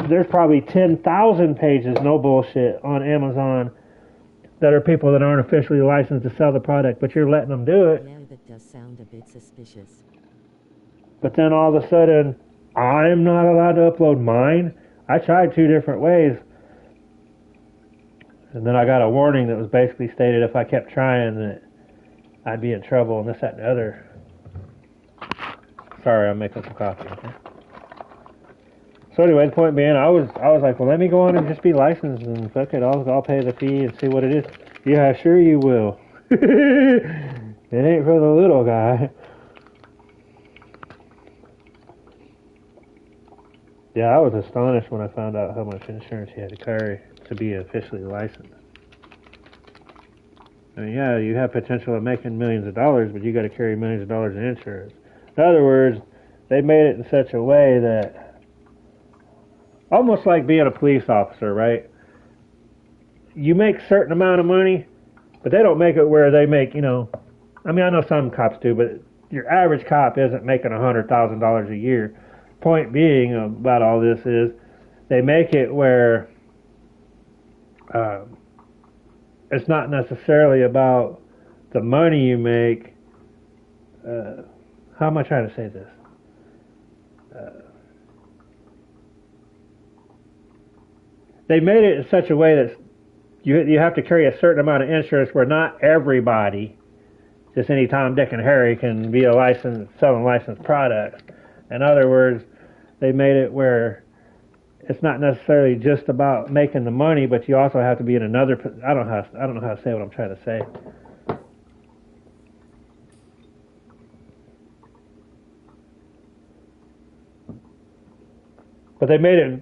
there's probably 10,000 pages, no bullshit, on Amazon that are people that aren't officially licensed to sell the product, but you're letting them do it. Yeah, that does sound a bit suspicious. But then all of a sudden, I'm not allowed to upload mine. I tried 2 different ways. And then I got a warning that was basically stated if I kept trying that I'd be in trouble and this, that, and the other. Sorry, I'm making some coffee. Okay? So anyway, the point being, I was like, well, let me go on and just be licensed and fuck it, I'll pay the fee and see what it is. Yeah, sure you will. It ain't for the little guy. Yeah, I was astonished when I found out how much insurance you had to carry to be officially licensed. I mean, yeah, you have potential of making millions of dollars, but you got to carry millions of dollars in insurance. In other words, they made it in such a way that, almost like being a police officer, right? You make a certain amount of money, but they don't make it where they make, I mean, I know some cops do, but your average cop isn't making $100,000 a year. Point being about all this is they make it where it's not necessarily about the money you make. How am I trying to say this? They made it in such a way that you have to carry a certain amount of insurance where not everybody, just any Tom, Dick, and Harry, can be selling licensed products. In other words, they made it where it's not necessarily just about making the money, but you also have to be in another. I don't know how to say what I'm trying to say. But they made it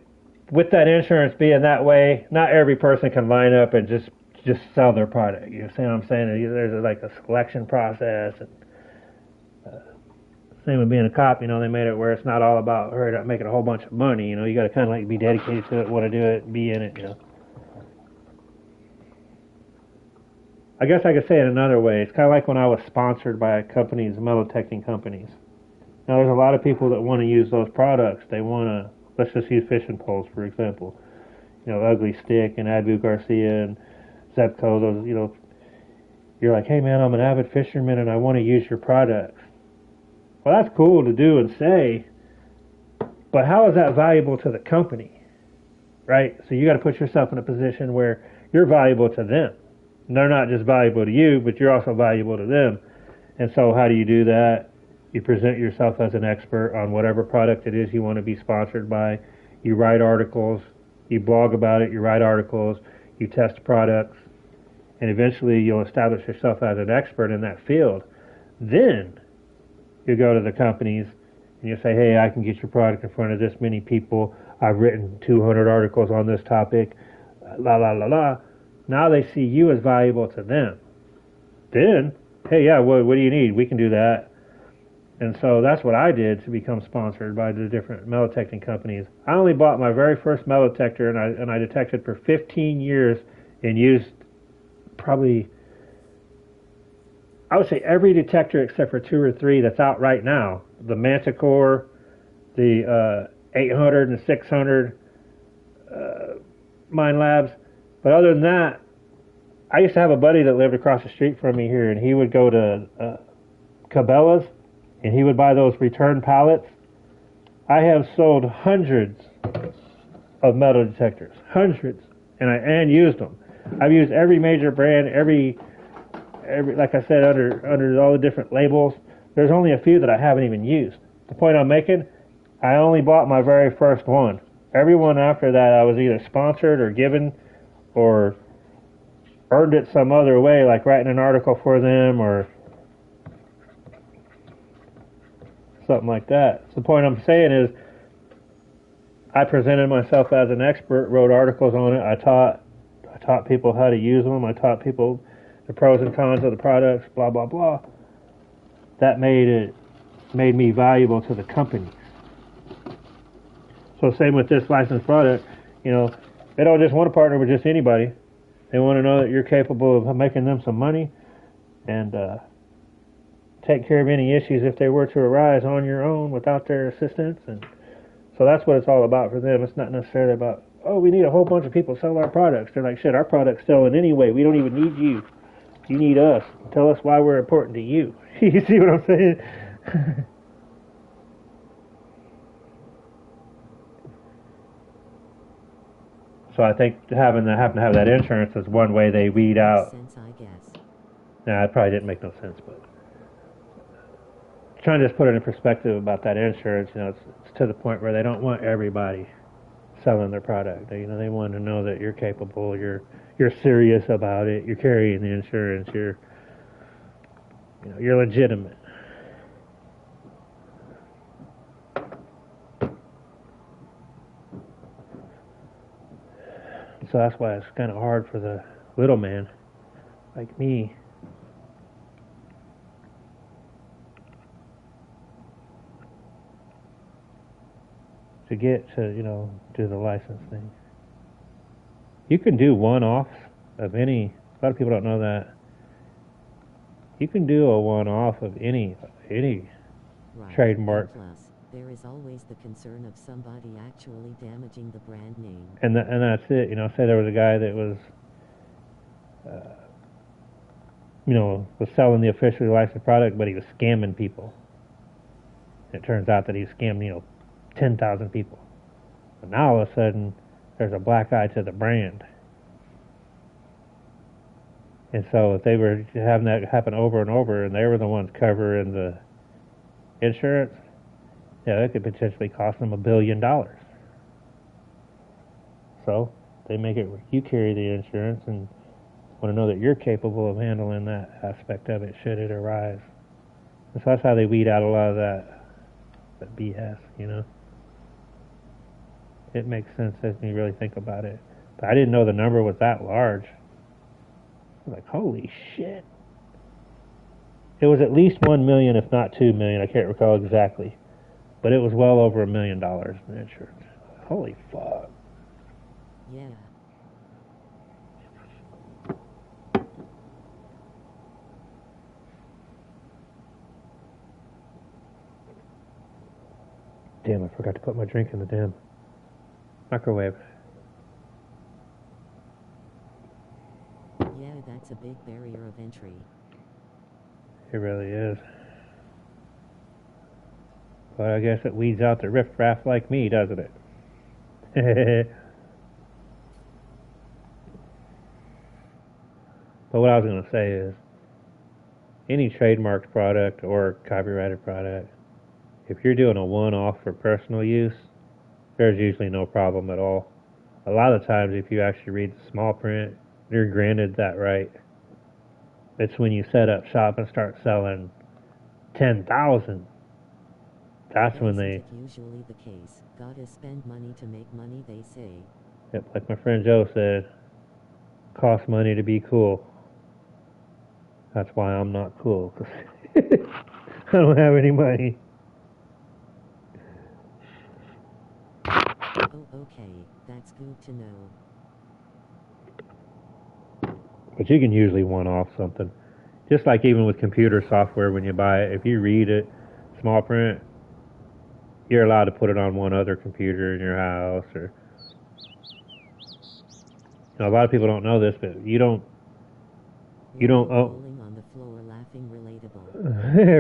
with that insurance being that way. Not every person can line up and just sell their product. You see what I'm saying? There's like a selection process. And, same with being a cop, they made it where it's not all about hurry up making a whole bunch of money. You got to kind of like be dedicated to it, want to do it, be in it. I guess I could say it another way. It's kind of like when I was sponsored by companies, metal detecting companies. Now there's a lot of people that want to use those products. They want to, let's just use fishing poles for example. Ugly Stick and Abu Garcia and Zepco. Those, You're like, hey man, I'm an avid fisherman and I want to use your products. Well, that's cool to do and say, but how is that valuable to the company? Right? So you got to put yourself in a position where you're valuable to them. And they're not just valuable to you, but you're also valuable to them. And so how do you do that? You present yourself as an expert on whatever product it is you want to be sponsored by. You write articles, you blog about it, you write articles, you test products, and eventually you'll establish yourself as an expert in that field. Then you go to the companies and you say, hey, I can get your product in front of this many people. I've written 200 articles on this topic, la la la la. Now they see you as valuable to them. Then, hey, yeah, what do you need? We can do that. And so that's what I did to become sponsored by the different metal detecting companies. I only bought my very first metal detector, and I detected for 15 years and used probably, I would say every detector except for 2 or 3 that's out right now. The Manticore, the 800 and 600 Mine Labs. But other than that, I used to have a buddy that lived across the street from me here, and he would go to Cabela's, and he would buy those return pallets. I have sold hundreds of metal detectors, hundreds, and used them. I've used every major brand, every like I said, under all the different labels. There's only a few that I haven't even used. The point I'm making, I only bought my very first one. Everyone after that, I was either sponsored or given or earned it some other way, like writing an article for them or something like that. So the point I'm saying is I presented myself as an expert, wrote articles on it. I taught people how to use them. I taught people the pros and cons of the products, blah, blah, blah. That made me valuable to the companies. So same with this licensed product, you know, they don't just want to partner with just anybody. They want to know that you're capable of making them some money and take care of any issues if they were to arise on your own without their assistance. And so that's what it's all about for them. It's not necessarily about, oh, we need a whole bunch of people to sell our products. They're like, shit, our product's selling anyway. We don't even need you. You need us. Tell us why we're important to you. You see what I'm saying? So I think having to have that insurance is one way they weed out. Sense, I guess. Nah, it probably didn't make no sense, but trying to just put it in perspective about that insurance, you know, it's to the point where they don't want everybody selling their product. They want to know that you're capable, you're serious about it, you're carrying the insurance, you're legitimate. So that's why it's kind of hard for the little man like me to get to, do the license thing. You can do one-offs of any, a lot of people don't know that. You can do a one-off of any Right. trademark. Plus, there is always the concern of somebody actually damaging the brand name. And that's it. Say there was a guy that was, was selling the officially licensed product, but he was scamming people. It turns out that he scammed, 10,000 people. But now all of a sudden, there's a black eye to the brand. And so if they were having that happen over and over, and they were the ones covering the insurance, it could potentially cost them $1 billion. So they make it where you carry the insurance and want to know that you're capable of handling that aspect of it should it arise. And so that's how they weed out a lot of that BS, It makes sense as you really think about it. But I didn't know the number was that large. I was like, holy shit. It was at least 1 million, if not 2 million. I can't recall exactly. But it was well over $1 million in insurance. Holy fuck. Yeah. Damn, I forgot to put my drink in the damn microwave. Yeah, that's It's a big barrier of entry. It really is. But I guess it weeds out the riffraff like me, doesn't it? But what I was going to say is, any trademarked product or copyrighted product, if you're doing a one-off for personal use, there's usually no problem at all. A lot of times, if you actually read the small print, you're granted that right. It's when you set up shop and start selling 10,000. That's when they... usually the case. Gotta spend money to make money, they say. Yep, like my friend Joe said, costs money to be cool. That's why I'm not cool, 'cause I don't have any money. Oh, okay, that's good to know. But you can usually one-off something. Just like even with computer software, when you buy it, if you read it, small print, you're allowed to put it on one other computer in your house. Or, you know, a lot of people don't know this, but you don't Rolling on the floor laughing, relatable.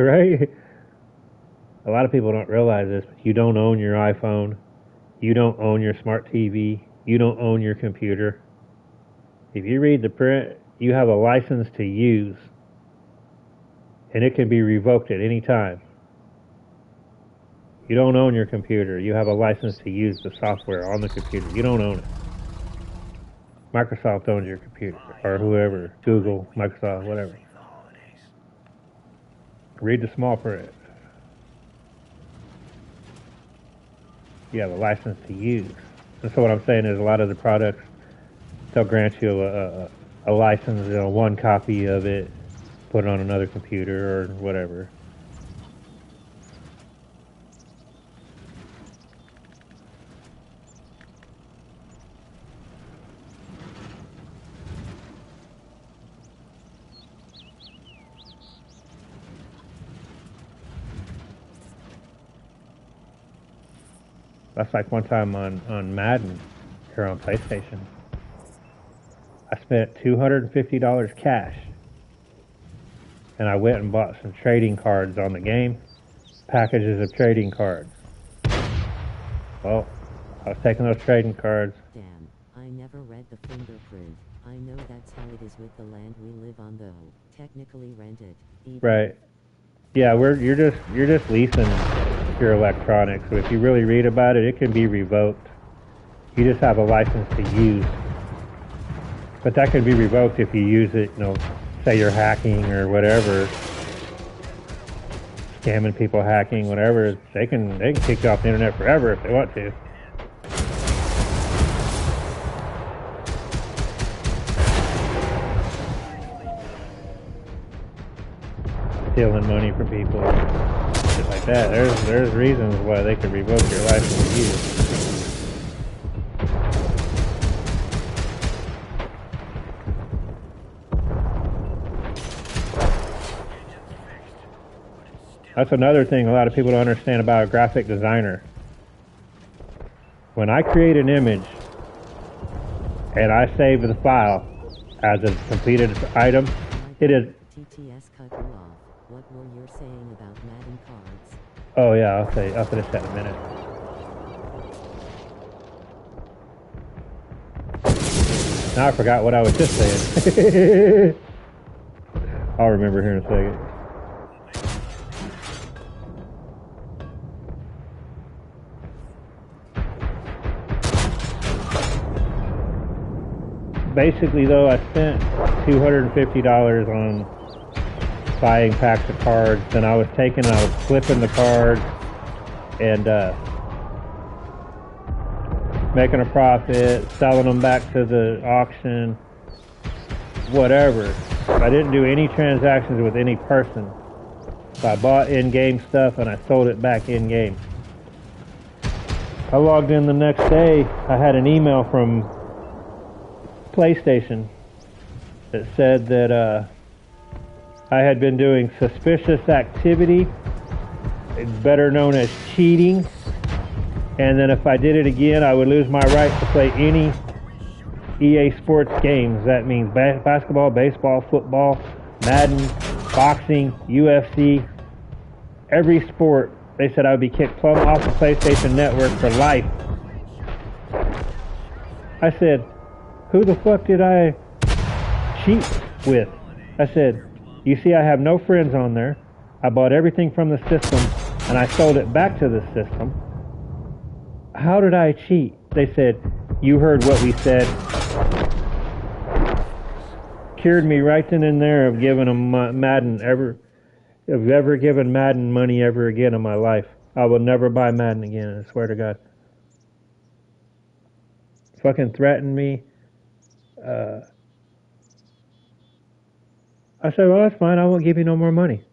right? A lot of people don't realize this, but you don't own your iPhone. You don't own your smart TV. You don't own your computer. If you read the print, you have a license to use, and it can be revoked at any time. You don't own your computer. You have a license to use the software on the computer. You don't own it. Microsoft owns your computer, or whoever, Google, Microsoft, whatever. Read the small print. You have a license to use. And so what I'm saying is a lot of the products, they'll grant you a license, you know, one copy of it, put it on another computer or whatever. That's like one time on Madden here on PlayStation. I spent $250 cash. And I went and bought some trading cards on the game. Packages of trading cards. Well, I was taking those trading cards. Damn, I never read the fingerprint. I know that's how it is with the land we live on though. Technically rented. Right. Yeah, you're just leasing your electronics. So if you really read about it, it can be revoked. You just have a license to use. But that can be revoked if you use it, you know, say you're hacking or whatever. Scamming people, hacking, whatever. They can kick you off the internet forever if they want to. Stealing money from people, shit like that. There's reasons why they could revoke your license to use. That's another thing a lot of people don't understand about a graphic designer. When I create an image and I save the file as a completed item, it is... TTS cut you off. What were you saying about Madden cards? Oh yeah, I'll finish that in a minute. Now I forgot what I was just saying. I'll remember here in a second. Basically though, I spent $250 on buying packs of cards, and I was flipping the cards and making a profit, selling them back to the auction, whatever. I didn't do any transactions with any person. So I bought in-game stuff and I sold it back in-game. I logged in the next day. I had an email from PlayStation that said that I had been doing suspicious activity, better known as cheating, and then if I did it again I would lose my right to play any EA Sports games. That means basketball, baseball, football, Madden, boxing, UFC, every sport. They said I would be kicked plumb off the PlayStation Network for life. I said, who the fuck did I cheat with? I said, you see, I have no friends on there. I bought everything from the system and I sold it back to the system. How did I cheat? They said, you heard what we said. Cured me right then and there of giving them Madden ever given Madden money ever again in my life. I will never buy Madden again, I swear to God. Fucking threatened me. I said, well, that's fine. I won't give you no more money.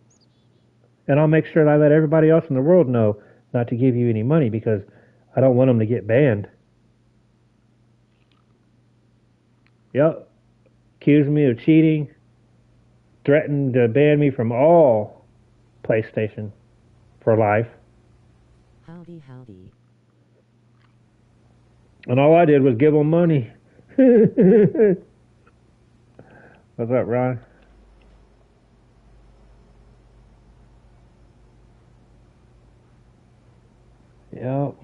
And I'll make sure that I let everybody else in the world know not to give you any money because I don't want them to get banned. Yep. Accused me of cheating. Threatened to ban me from all PlayStation for life. Howdy, howdy. And all I did was give them money. What's up, Ron? Yep.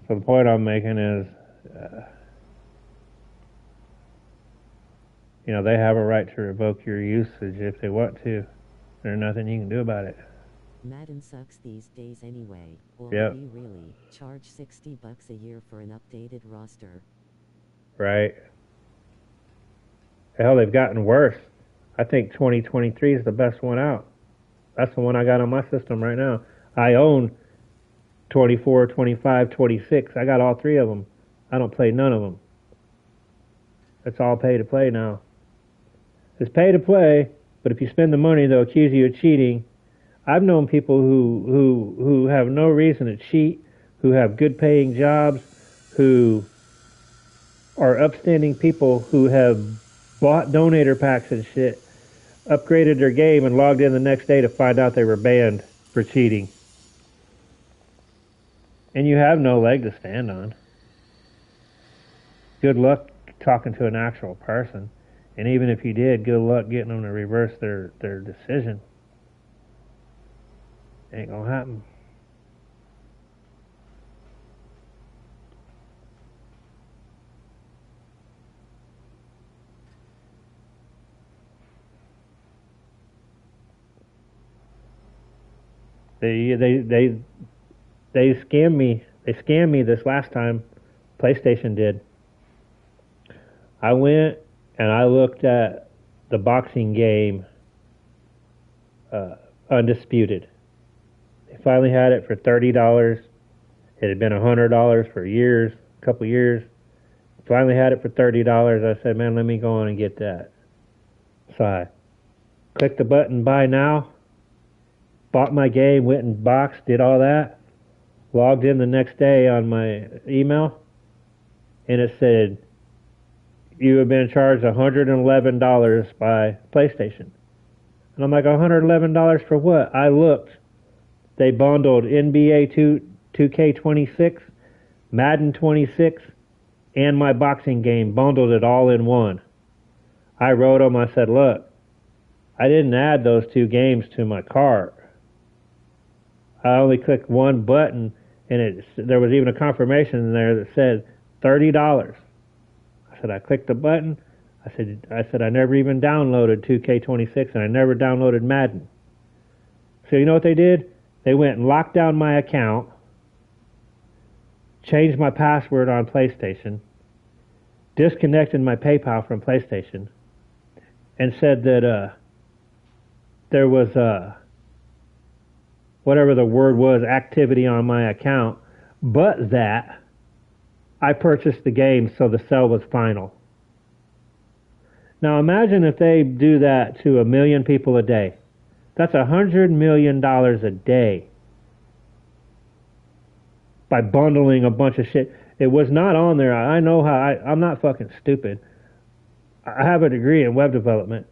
So the point I'm making is, they have a right to revoke your usage if they want to. There's nothing you can do about it. Madden sucks these days anyway. Or Yep. do you really charge $60 a year for an updated roster? Right. Hell, they've gotten worse. I think 2023 is the best one out. That's the one I got on my system right now. I own 24, 25, 26. I got all three of them. I don't play none of them. It's all pay to play now. It's pay to play, but if you spend the money, they'll accuse you of cheating. I've known people who have no reason to cheat, who have good paying jobs, who are upstanding people who have bought donator packs and shit, upgraded their game and logged in the next day to find out they were banned for cheating. And you have no leg to stand on. Good luck talking to an actual person. And even if you did, good luck getting them to reverse their decision. Ain't gonna happen. They scammed me. They scammed me this last time. PlayStation did. I went and I looked at the boxing game, Undisputed. They finally had it for $30. It had been $100 for years, a couple years. Finally had it for $30. I said, man, let me go on and get that. So I clicked the button, buy now. Bought my game, went and boxed, did all that. Logged in the next day on my email, and it said, you have been charged $111 by PlayStation. And I'm like, $111 for what? I looked. They bundled NBA 2K26, Madden 26, and my boxing game, bundled it all in one. I wrote them, I said, look, I didn't add those two games to my cart. I only clicked one button, and there was even a confirmation in there that said $30. I said, I clicked the button. I said I never even downloaded 2K26, and I never downloaded Madden. So you know what they did? They went and locked down my account, changed my password on PlayStation, disconnected my PayPal from PlayStation, and said that there was whatever the word was, activity on my account, but that I purchased the game, so the sale was final. Now imagine if they do that to 1 million people a day. That's $100 million a day by bundling a bunch of shit. It was not on there. I know how. I'm not fucking stupid. I have a degree in web development,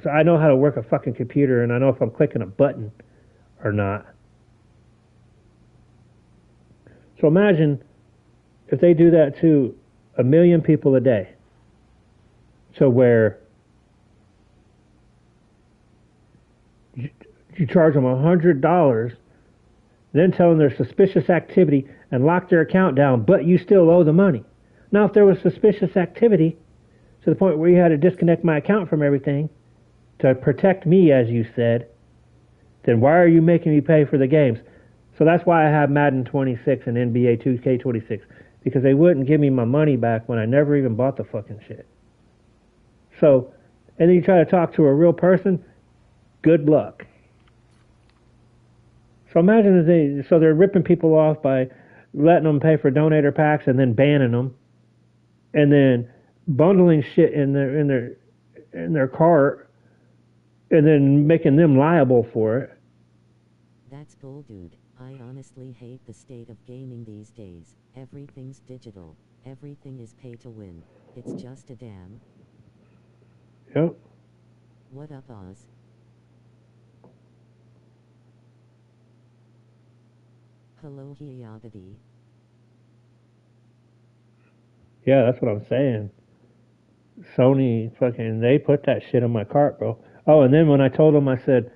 so I know how to work a fucking computer, and I know if I'm clicking a button or not. So imagine if they do that to 1 million people a day. So where you charge them $100, then tell them there's suspicious activity and lock their account down, but you still owe the money. Now, if there was suspicious activity to the point where you had to disconnect my account from everything to protect me, as you said, then why are you making me pay for the games? So that's why I have Madden 26 and NBA 2K26, because they wouldn't give me my money back when I never even bought the fucking shit. So, and then you try to talk to a real person, good luck. So imagine that they're ripping people off by letting them pay for donator packs and then banning them, and then bundling shit in their cart, and then making them liable for it. That's bull, dude. I honestly hate the state of gaming these days. Everything's digital. Everything is pay to win. It's just a damn. Yep. What up, Oz? Hello, Hiabadi. Yeah, that's what I'm saying. Sony they put that shit on my cart, bro. Oh, and then when I told them, I said,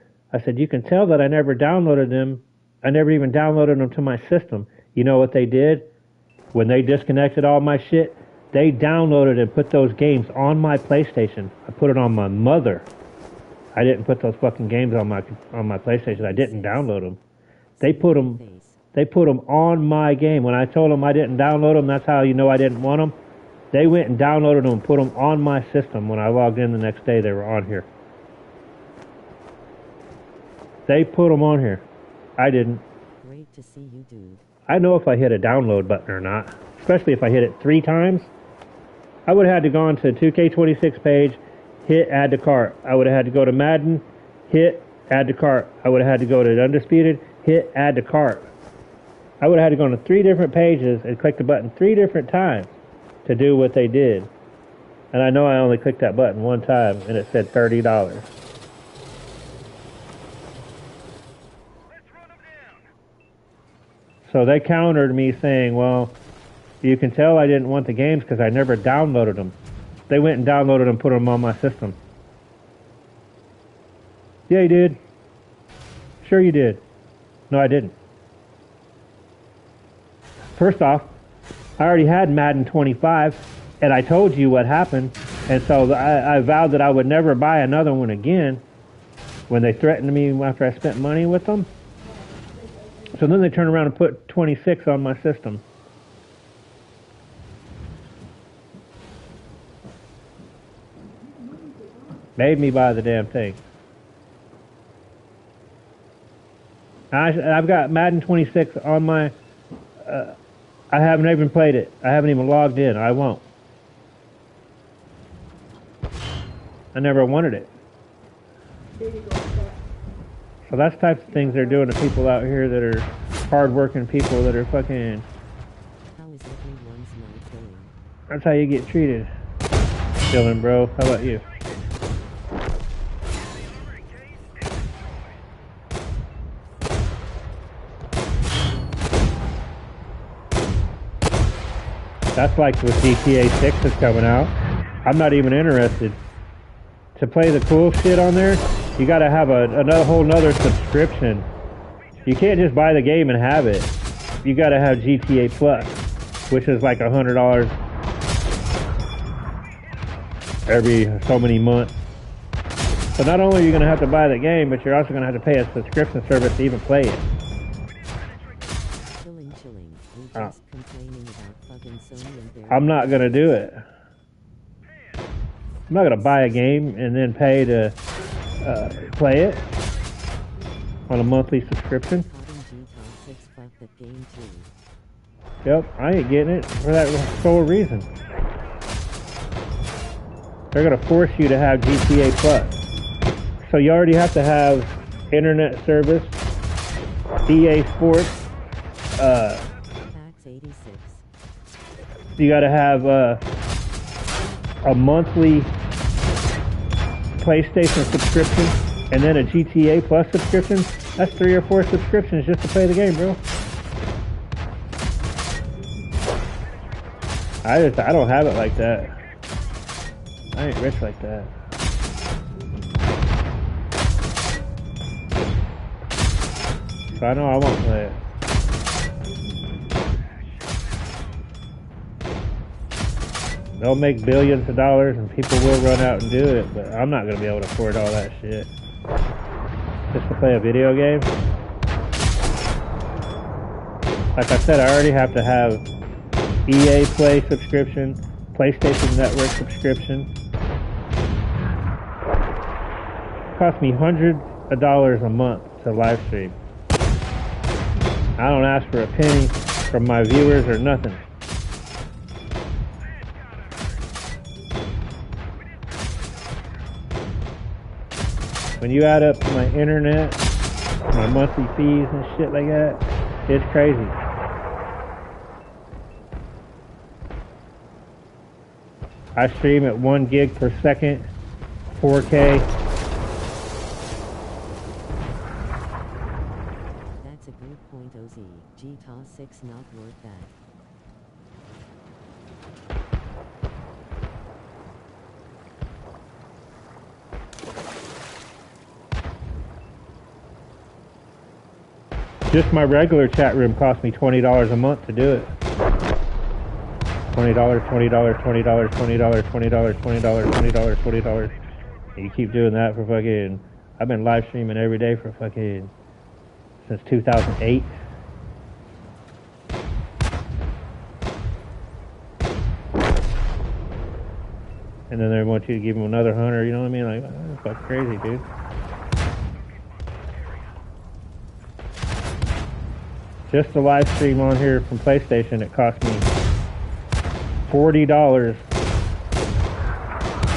you can tell that I never downloaded them. I never even downloaded them to my system. You know what they did? When they disconnected all my shit, they downloaded and put those games on my PlayStation. I put it on my mother. I didn't put those fucking games on my PlayStation. I didn't download them. They put them on my game. When I told them I didn't download them, that's how you know I didn't want them. They went and downloaded them and put them on my system. When I logged in the next day, they were on here. They put them on here. I didn't. Great to see you, dude. I know if I hit a download button or not, especially if I hit it 3 times. I would have had to go into the 2K26 page, hit add to cart. I would have had to go to Madden, hit add to cart. I would have had to go to Undisputed, hit add to cart. I would have had to go to 3 different pages and click the button 3 different times to do what they did. And I know I only clicked that button 1 time and it said $30. So they countered me saying, well, you can tell I didn't want the games because I never downloaded them. They went and downloaded them and put them on my system. Yeah, you did. Sure you did. No, I didn't. First off, I already had Madden 25, and I told you what happened, and so I vowed that I would never buy another one again when they threatened me after I spent money with them. So then they turn around and put 26 on my system. Made me buy the damn thing. I've got Madden 26 on my... I haven't even played it. I haven't even logged in. I won't. I never wanted it. So that's the types of things they're doing to people out here that are hard-working people that are fucking... How is everyone's night going? That's how you get treated. Chillin, bro. How about you? That's like with GTA 6 that's coming out. I'm not even interested. To play the cool shit on there, you gotta have a whole nother subscription. You can't just buy the game and have it. You gotta have GTA Plus, which is like $100 every so many months. So not only are you gonna have to buy the game, but you're also gonna have to pay a subscription service to even play it. Chillin. We're just complaining about fucking Sony and their... I'm not gonna do it. I'm not gonna buy a game and then pay to play it on a monthly subscription. Yep, I ain't getting it for that sole reason. They're gonna force you to have GTA Plus. So you already have to have internet service, EA Sports, you gotta have a monthly PlayStation subscription and then a GTA Plus subscription. That's 3 or 4 subscriptions just to play the game, bro. I don't have it like that. I ain't rich like that. So I know I won't play it. They'll make billions of dollars and people will run out and do it, but I'm not going to be able to afford all that shit. Just to play a video game? Like I said, I already have to have EA Play subscription, PlayStation Network subscription. It costs me hundreds of dollars a month to live stream. I don't ask for a penny from my viewers or nothing. When you add up my internet, my monthly fees and shit like that, it's crazy. I stream at 1 gig per second, 4K. That's a good point, OZ. GTA 6 not worth that. Just my regular chat room cost me $20 a month to do it. $20, $20, $20, $20, $20, $20, $20, $20. And you keep doing that for fucking... I've been live streaming every day for fucking... since 2008. And then they want you to give them another 100, you know what I mean? Like, that's fucking crazy, dude. Just the live stream on here from PlayStation, it cost me $40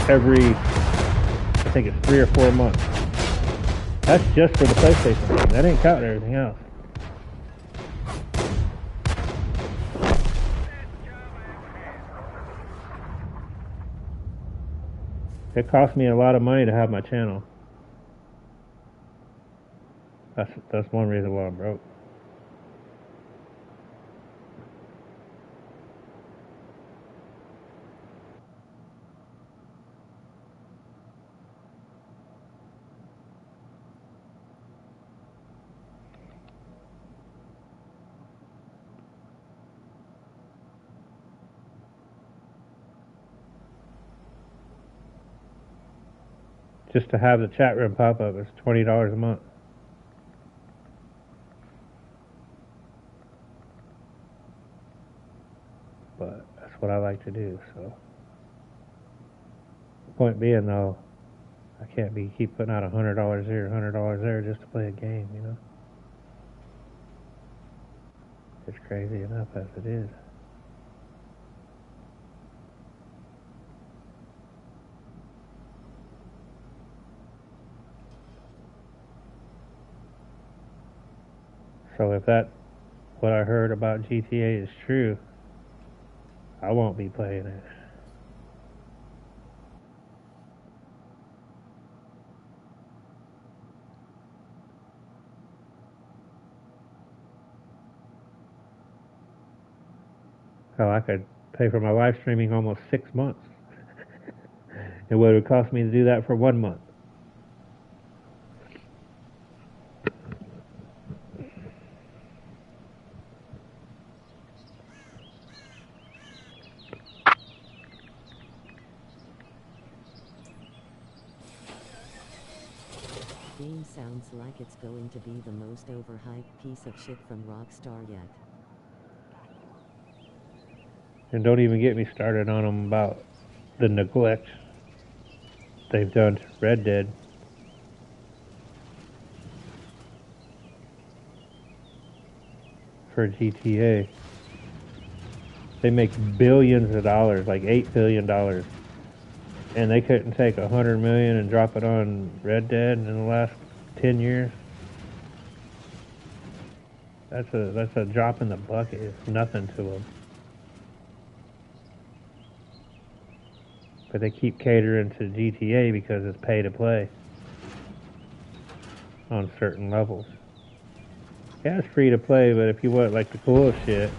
every, I think it's 3 or 4 months. That's just for the PlayStation game. That ain't counting everything else. It cost me a lot of money to have my channel. That's one reason why I'm broke. Just to have the chat room pop up is $20 a month. But that's what I like to do, so. The point being though, I can't keep putting out $100 here, $100 there just to play a game, you know? It's crazy enough as it is. So if what I heard about GTA is true, I won't be playing it. So I could pay for my live streaming almost 6 months. And what it would cost me to do that for 1 month. Game sounds like it's going to be the most overhyped piece of shit from Rockstar yet. And don't even get me started on them about the neglect they've done to Red Dead. For GTA. They make billions of dollars, like $8 billion. And they couldn't take $100 million and drop it on Red Dead in the last 10 years. That's a drop in the bucket. It's nothing to them. But they keep catering to GTA because it's pay to play on certain levels. Yeah, it's free to play, but if you want like the coolest shit,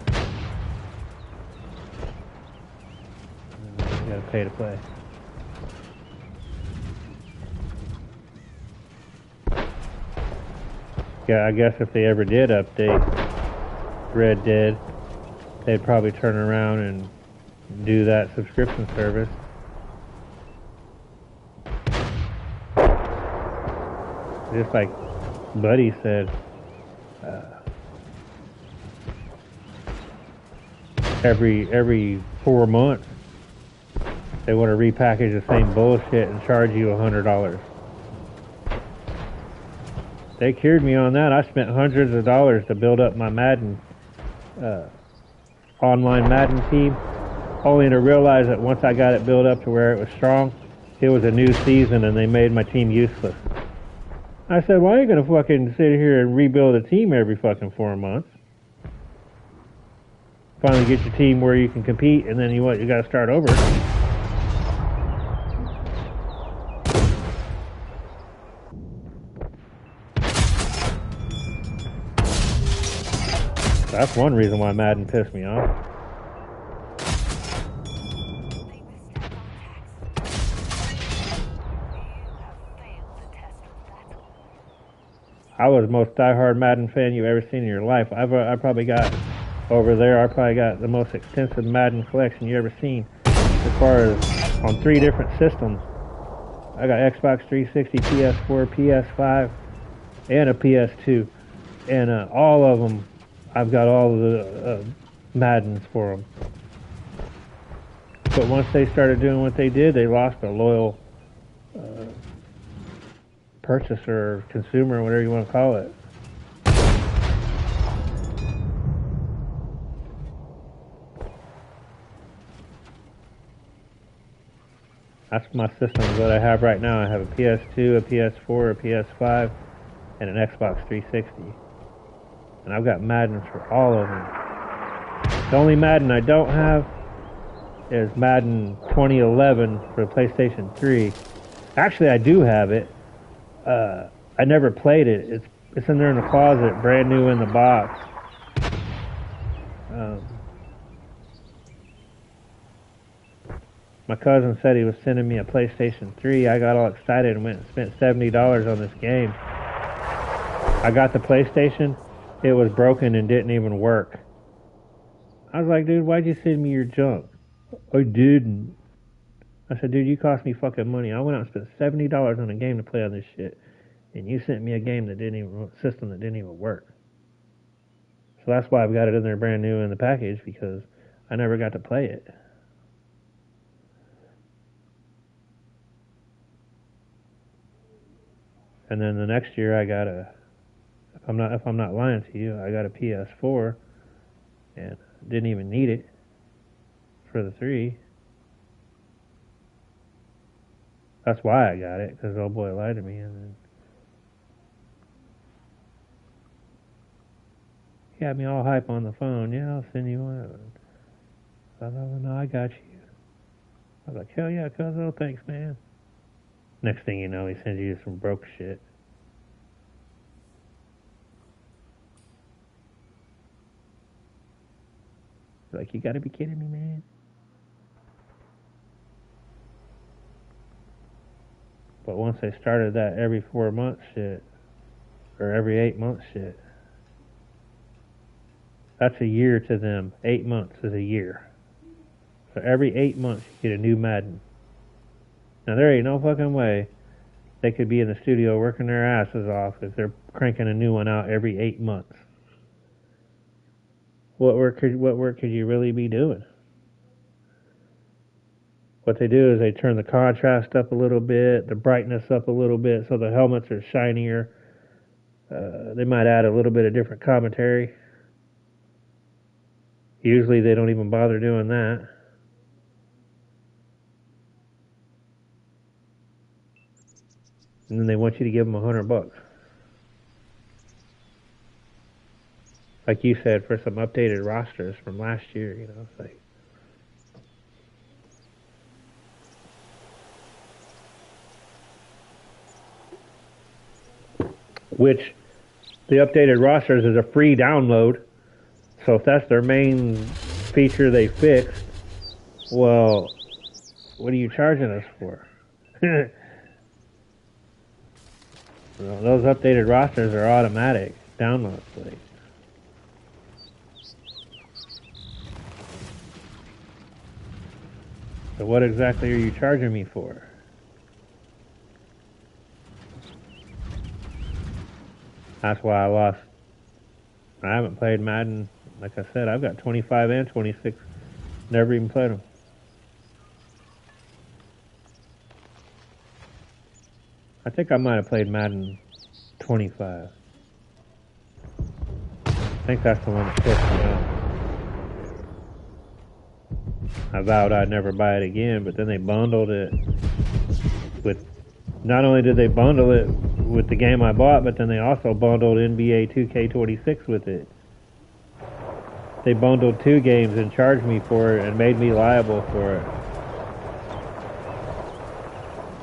pay to play. Yeah, I guess if they ever did update Red Dead, they'd probably turn around and do that subscription service. Just like Buddy said, every 4 months they want to repackage the same bullshit and charge you $100. They cured me on that. I spent hundreds of dollars to build up my Madden online Madden team, only to realize that once I got it built up to where it was strong, it was a new season and they made my team useless. I said, why are you going to fucking sit here and rebuild a team every fucking 4 months? Finally get your team where you can compete, and then you got to start over. That's one reason why Madden pissed me off. I was the most diehard Madden fan you've ever seen in your life. I probably got over there. I probably got the most extensive Madden collection you ever seen. As far as on 3 different systems, I got Xbox 360, PS4, PS5, and a PS2, and all of them. I've got all of the Maddens for them. But once they started doing what they did, they lost a loyal purchaser, consumer, whatever you want to call it. That's my systems that I have right now. I have a PS2, a PS4, a PS5, and an Xbox 360. And I've got Madden for all of them. The only Madden I don't have is Madden 2011 for the PlayStation 3. Actually, I do have it. I never played it. It's in there in the closet, brand new in the box. My cousin said he was sending me a PlayStation 3. I got all excited and went and spent $70 on this game. I got the PlayStation. It was broken and didn't even work. I was like, dude, why'd you send me your junk? I didn't. I said, dude, you cost me fucking money. I went out and spent $70 on a game to play on this shit, and you sent me a game that system that didn't even work. So that's why I've got it in there brand new in the package, because I never got to play it. And then the next year I got if I'm not lying to you, I got a PS4 and didn't even need it for the 3. That's why I got it, because old boy lied to me, and then he had me all hype on the phone. Yeah, I'll send you one. I thought, no, I got you. I was like, hell yeah, cuz, oh, thanks, man. Next thing you know, he sends you some broke shit. Like, you gotta be kidding me, man. But once they started that every 4 months shit, or every 8 months shit, that's a year to them. 8 months is a year. So every 8 months you get a new Madden. Now there ain't no fucking way they could be in the studio working their asses off if they're cranking a new one out every 8 months. What work could you really be doing? What they do is they turn the contrast up a little bit, the brightness up a little bit, so the helmets are shinier. They might add a little bit of different commentary. Usually they don't even bother doing that. And then they want you to give them $100. Like you said, for some updated rosters from last year, you know, it's like. Which, the updated rosters is a free download. So if that's their main feature they fixed, well, what are you charging us for? Those updated rosters are automatic downloads, like. So what exactly are you charging me for? That's why I lost. I haven't played Madden. Like I said, I've got 25 and 26. Never even played them. I think I might have played Madden 25. I think that's the one that pissed me off. I vowed I'd never buy it again, but then they bundled it with. Not only did they bundle it with the game I bought, but then they also bundled NBA 2K26 with it. They bundled 2 games and charged me for it and made me liable for it.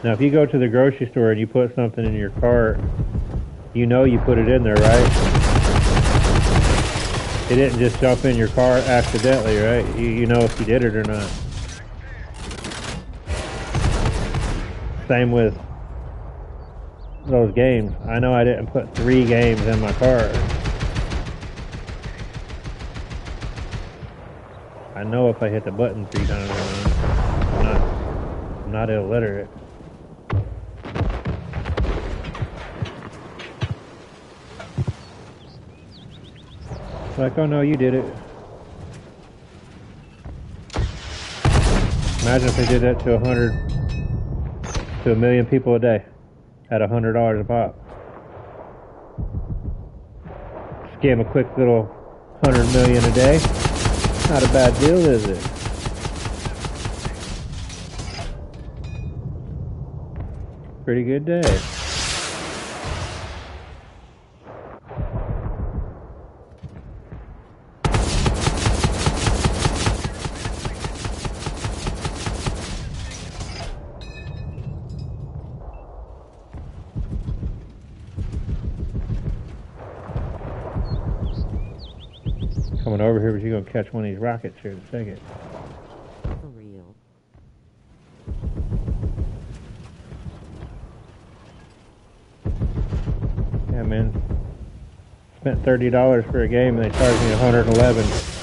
Now, if you go to the grocery store and you put something in your cart, you know you put it in there, right? It didn't just jump in your cart accidentally, right? You know if you did it or not. Same with those games. I know I didn't put 3 games in my cart. I know if I hit the button 3 times, I'm not illiterate. Like, oh no, you did it. Imagine if they did that to 1 million people a day at $100 a pop. Scam a quick little 100 million a day. Not a bad deal, is it? Pretty good day. Coming over here, but you're gonna catch one of these rockets here in a second. For real. Yeah, man. Spent $30 for a game and they charged me $111.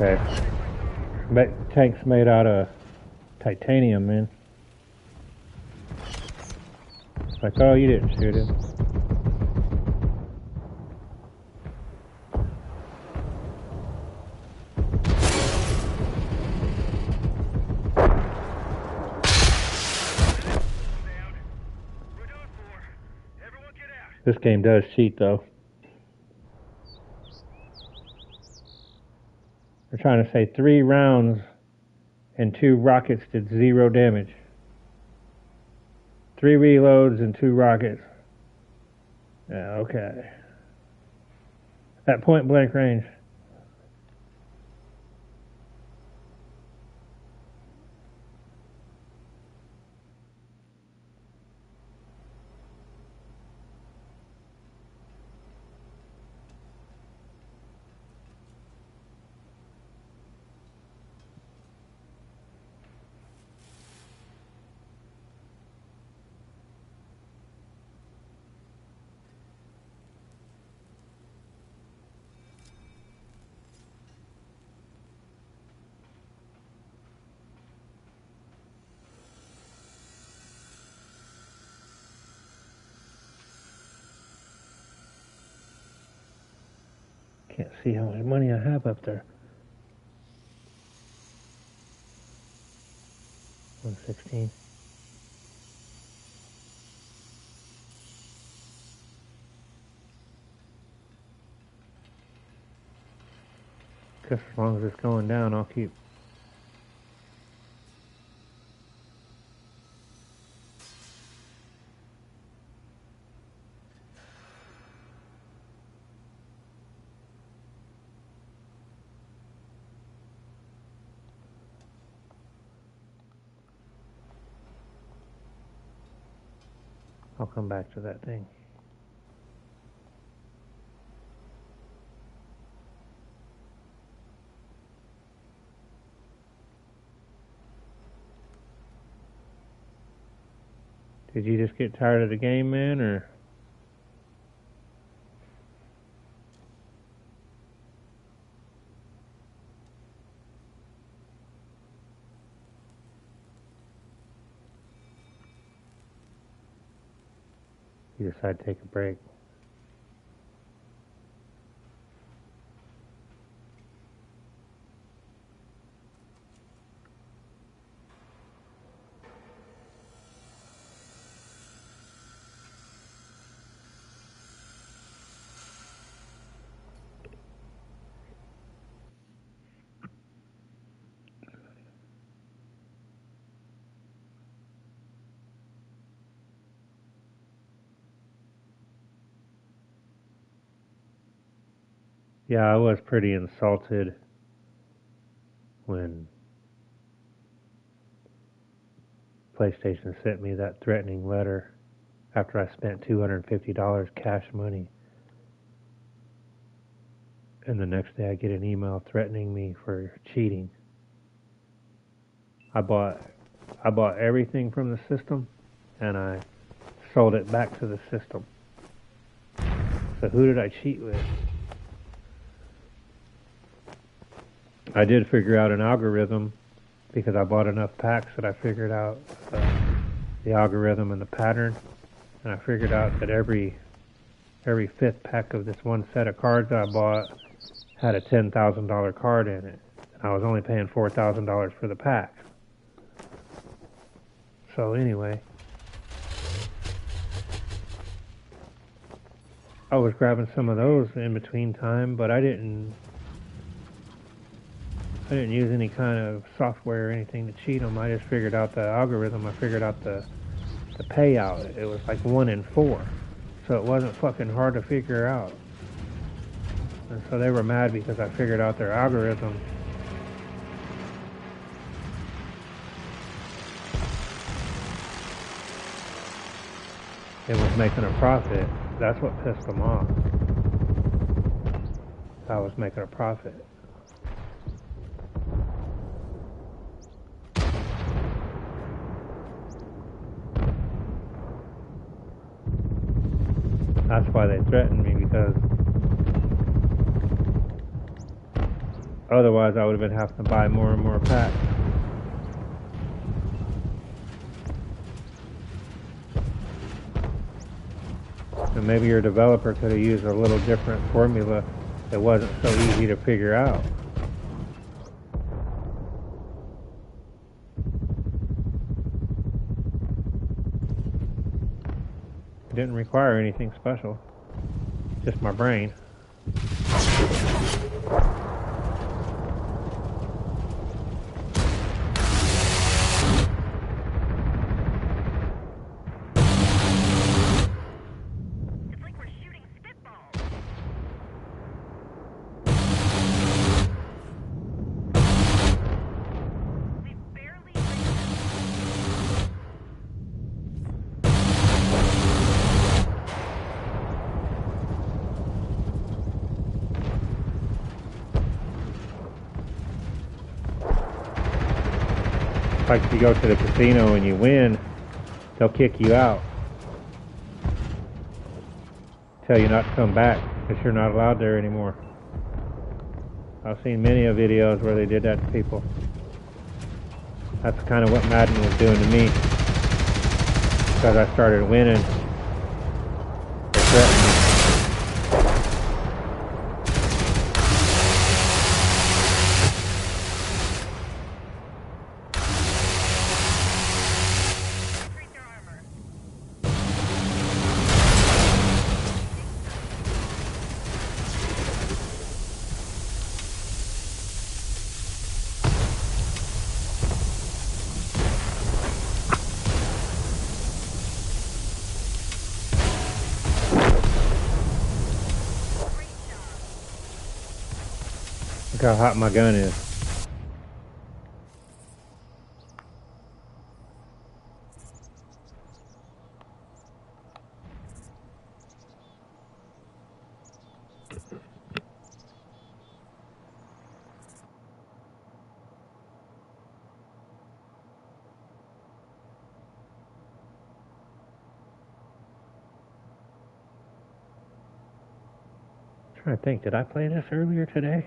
Okay. But tank's made out of titanium, man. It's like, oh, you didn't shoot him. This game does cheat, though. They're trying to say 3 rounds and 2 rockets did 0 damage. 3 reloads and 2 rockets. Yeah, okay. At point blank range. Can't see how much money I have up there. 116. Just as long as it's going down, I'll keep. I'll come back to that thing. Did you just get tired of the game, man, or? You decide to take a break? Yeah, I was pretty insulted when PlayStation sent me that threatening letter after I spent $250 cash money. And the next day I get an email threatening me for cheating. I bought everything from the system and I sold it back to the system. So who did I cheat with? I did figure out an algorithm because I bought enough packs that I figured out the algorithm and the pattern, and I figured out that every fifth pack of this one set of cards that I bought had a $10,000 card in it, and I was only paying $4,000 for the pack. So anyway, I was grabbing some of those in between time, but I didn't use any kind of software or anything to cheat them. I just figured out the algorithm. I figured out the payout. It was like 1 in 4. So it wasn't fucking hard to figure out. And so they were mad because I figured out their algorithm. It was making a profit. That's what pissed them off. I was making a profit. That's why they threatened me, because otherwise I would have been having to buy more and more packs. And maybe your developer could have used a little different formula that wasn't so easy to figure out. It didn't require anything special, just my brain. Like if you go to the casino and you win, they'll kick you out. Tell you not to come back because you're not allowed there anymore. I've seen many of videos where they did that to people. That's kind of what Madden was doing to me. Because I started winning, they threatened me. Look how hot my gun is. I'm trying to think, did I play this earlier today?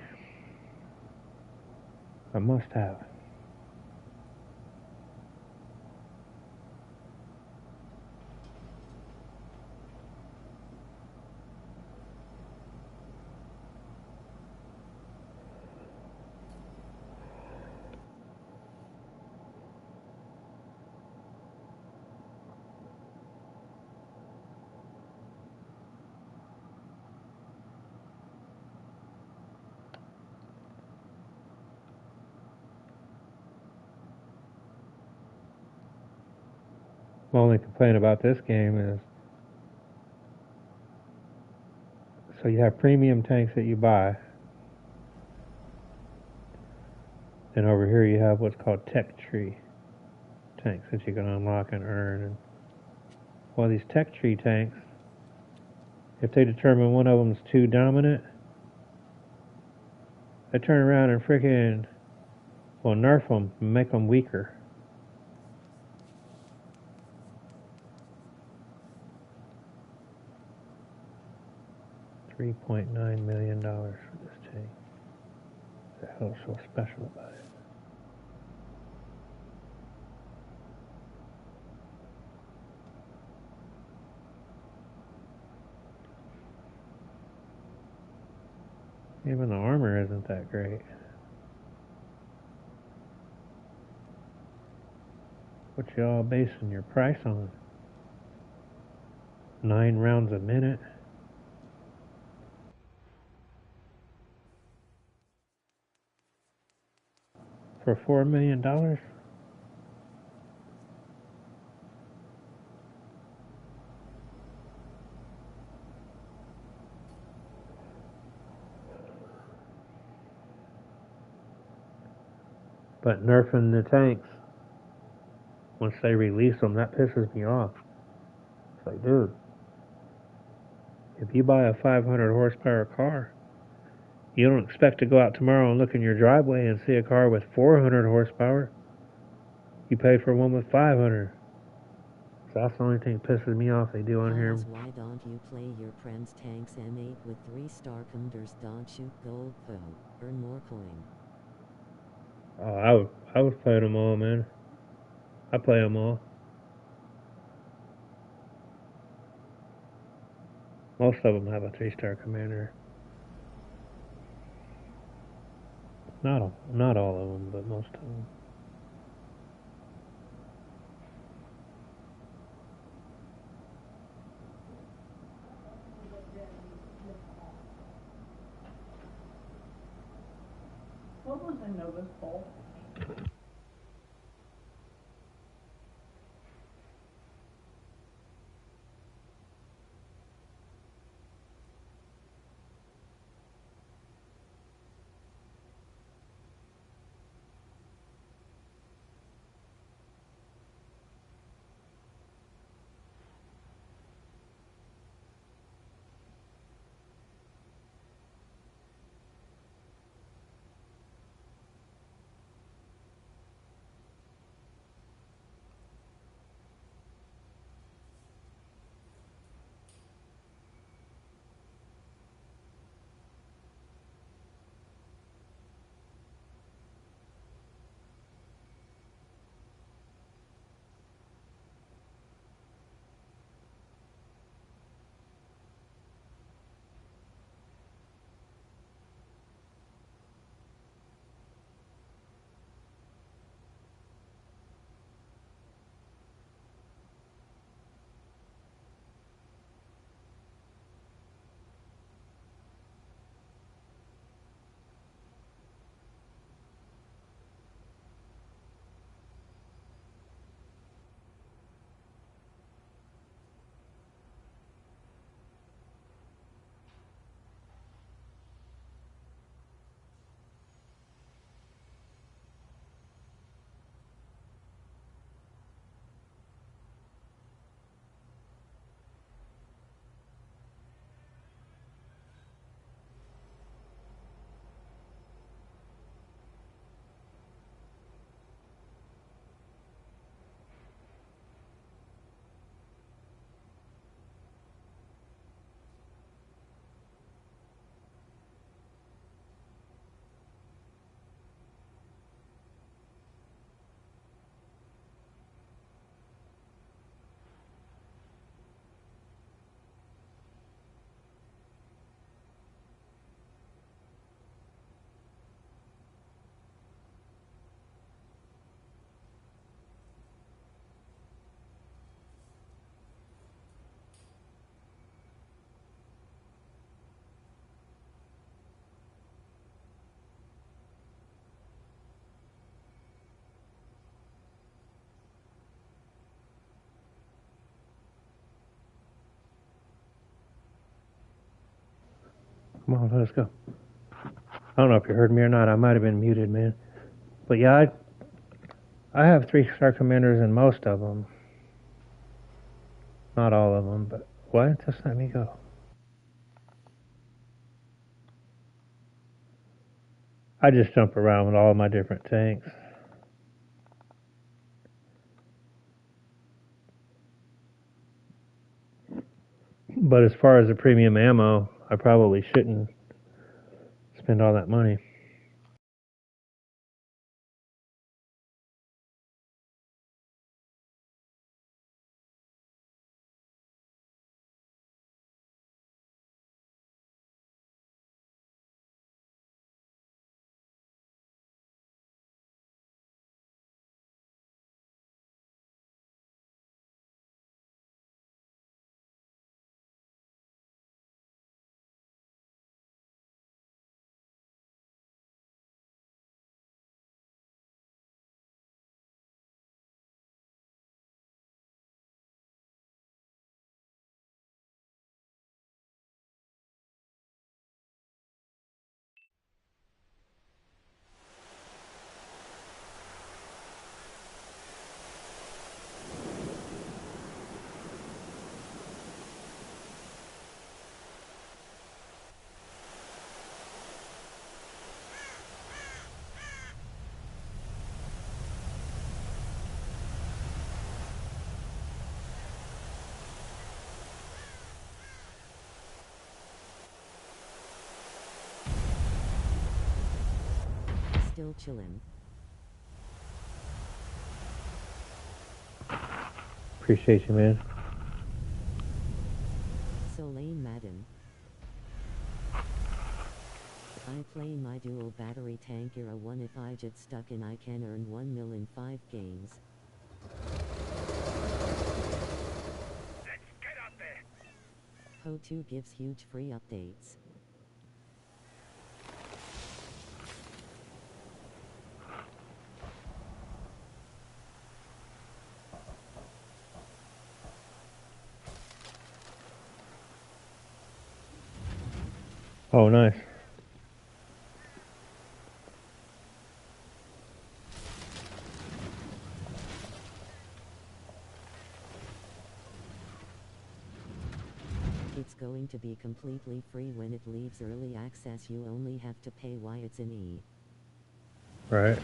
I must have. My only complaint about this game is, so you have premium tanks that you buy, and over here you have what's called tech tree tanks that you can unlock and earn. And well, these tech tree tanks, if they determine one of them's too dominant, they turn around and freaking, well, nerf them and make them weaker. $3.9 million for this tank. What the hell's so special about it? Even the armor isn't that great. What y'all basing your price on? 9 rounds a minute? For $4 million? But nerfing the tanks, once they release them, that pisses me off. It's like, dude, if you buy a 500 horsepower car, you don't expect to go out tomorrow and look in your driveway and see a car with 400 horsepower. You pay for one with 500. So that's the only thing that pisses me off they do on here. Why don't you play your friend's tanks M8 with 3-star commanders? Don't shoot gold though. Earn more coin. Oh, I would play them all, man. I play them all. Most of them have a 3-star commander. Not all of them, but most of them. What was in Nova's bowl? Come on, let us go. I don't know if you heard me or not. I might have been muted, man. But yeah, I have 3-star commanders in most of them. Not all of them, but what? Just let me go. I just jump around with all my different tanks. But as far as the premium ammo, I probably shouldn't spend all that money. Still chillin'. Appreciate you, man. So lame Madden. I play my dual battery tank era 1. If I get stuck in, I can earn 1 mil in 5 games. Let's get out there. Ho 2 gives huge free updates. Oh, nice. It's going to be completely free when it leaves early access. You only have to pay why it's in E. Right.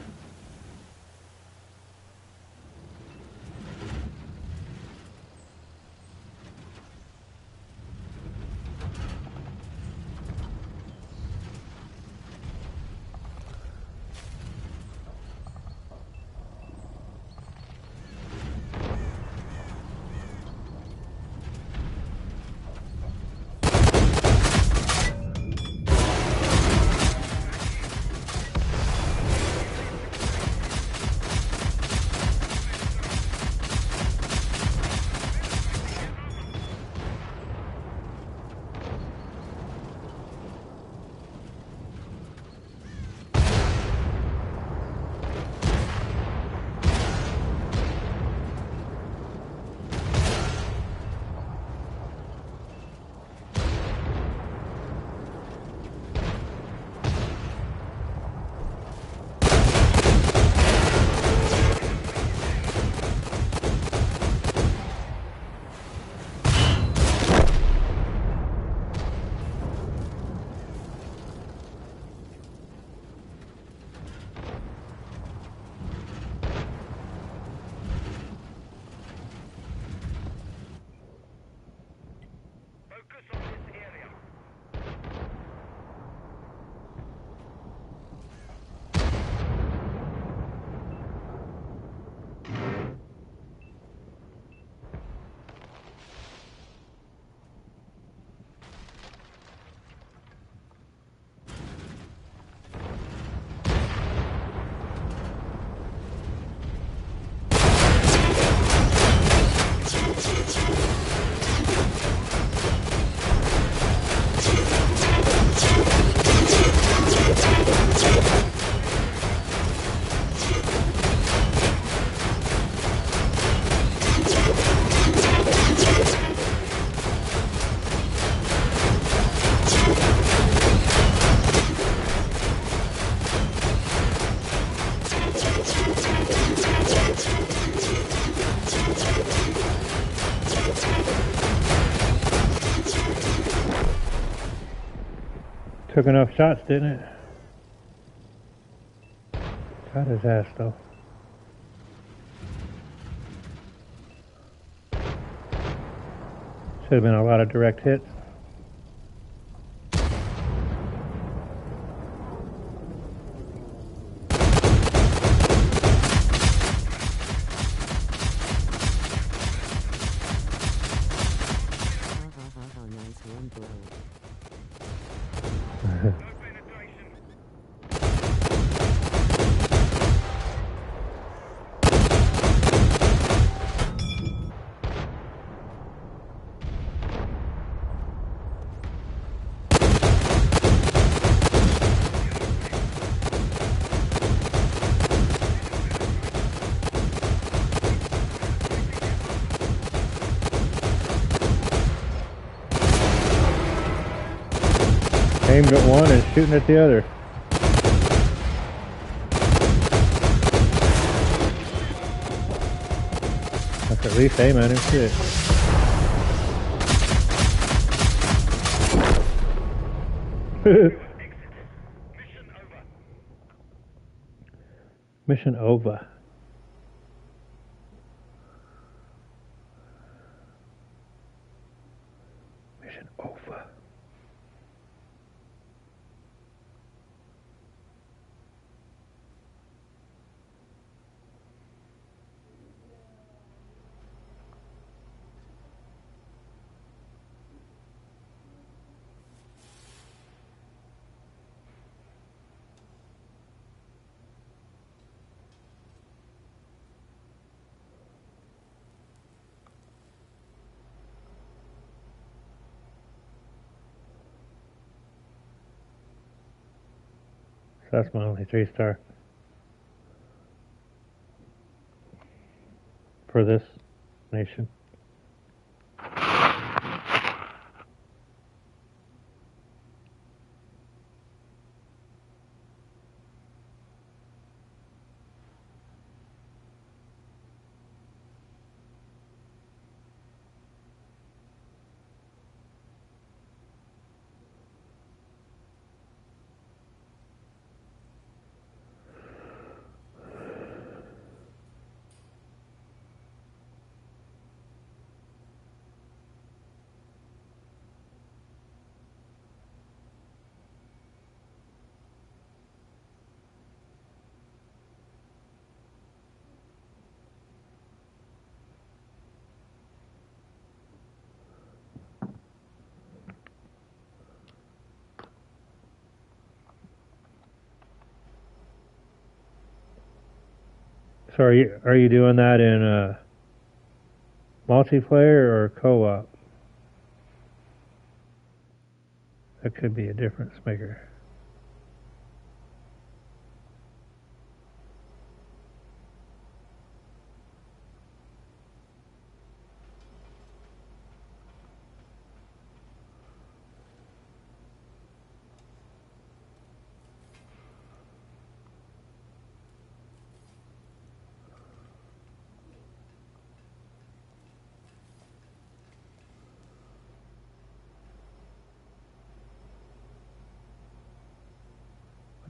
Took enough shots, didn't it? Got his ass though. Should have been a lot of direct hits. Nice one, bro. Aimed at one and shooting at the other. That's at least aim at him, shit. Mission over. Mission over. So that's my only 3-star for this nation. So are you doing that in multiplayer or co-op? That could be a difference maker.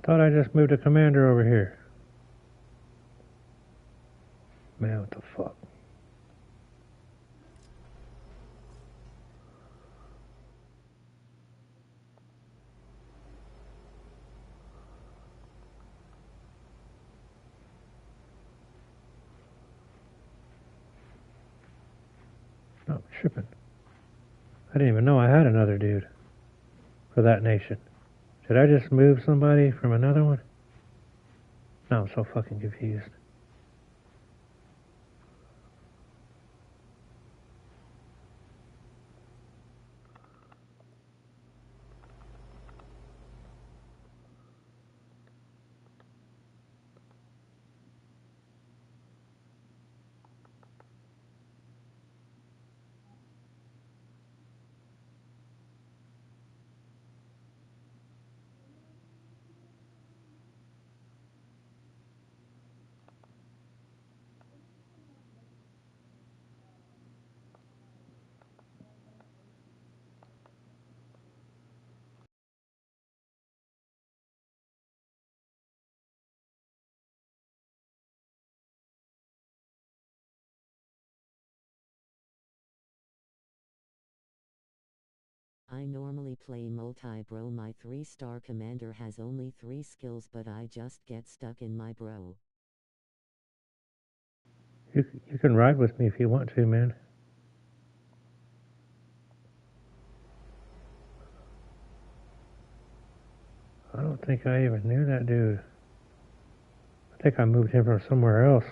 I thought I just moved a commander over here. Man, what the fuck? No, I'm tripping. I didn't even know I had another dude for that nation. Did I just move somebody from another one? No, I'm so fucking confused. I normally play multi bro. My 3-star commander has only 3 skills, but I just get stuck in my bro. You can ride with me if you want to, man. I don't think I even knew that dude. I think I moved him from somewhere else.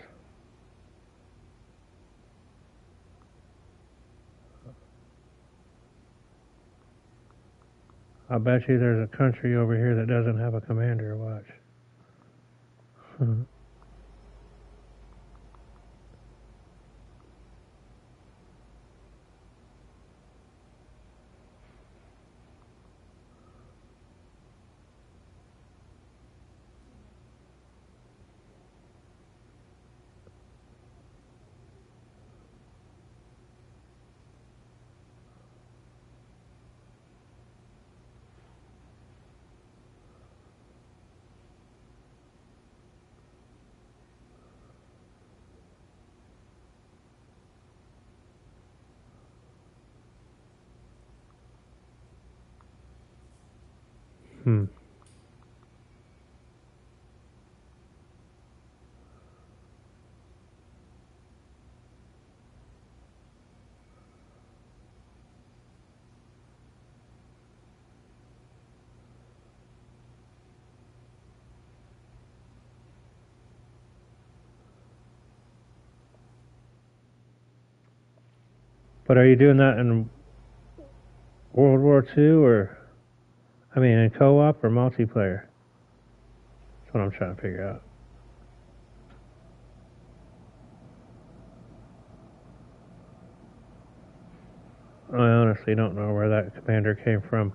I bet you there's a country over here that doesn't have a commander. Watch. But are you doing that in World War II in co-op or multiplayer? That's what I'm trying to figure out. I honestly don't know where that commander came from.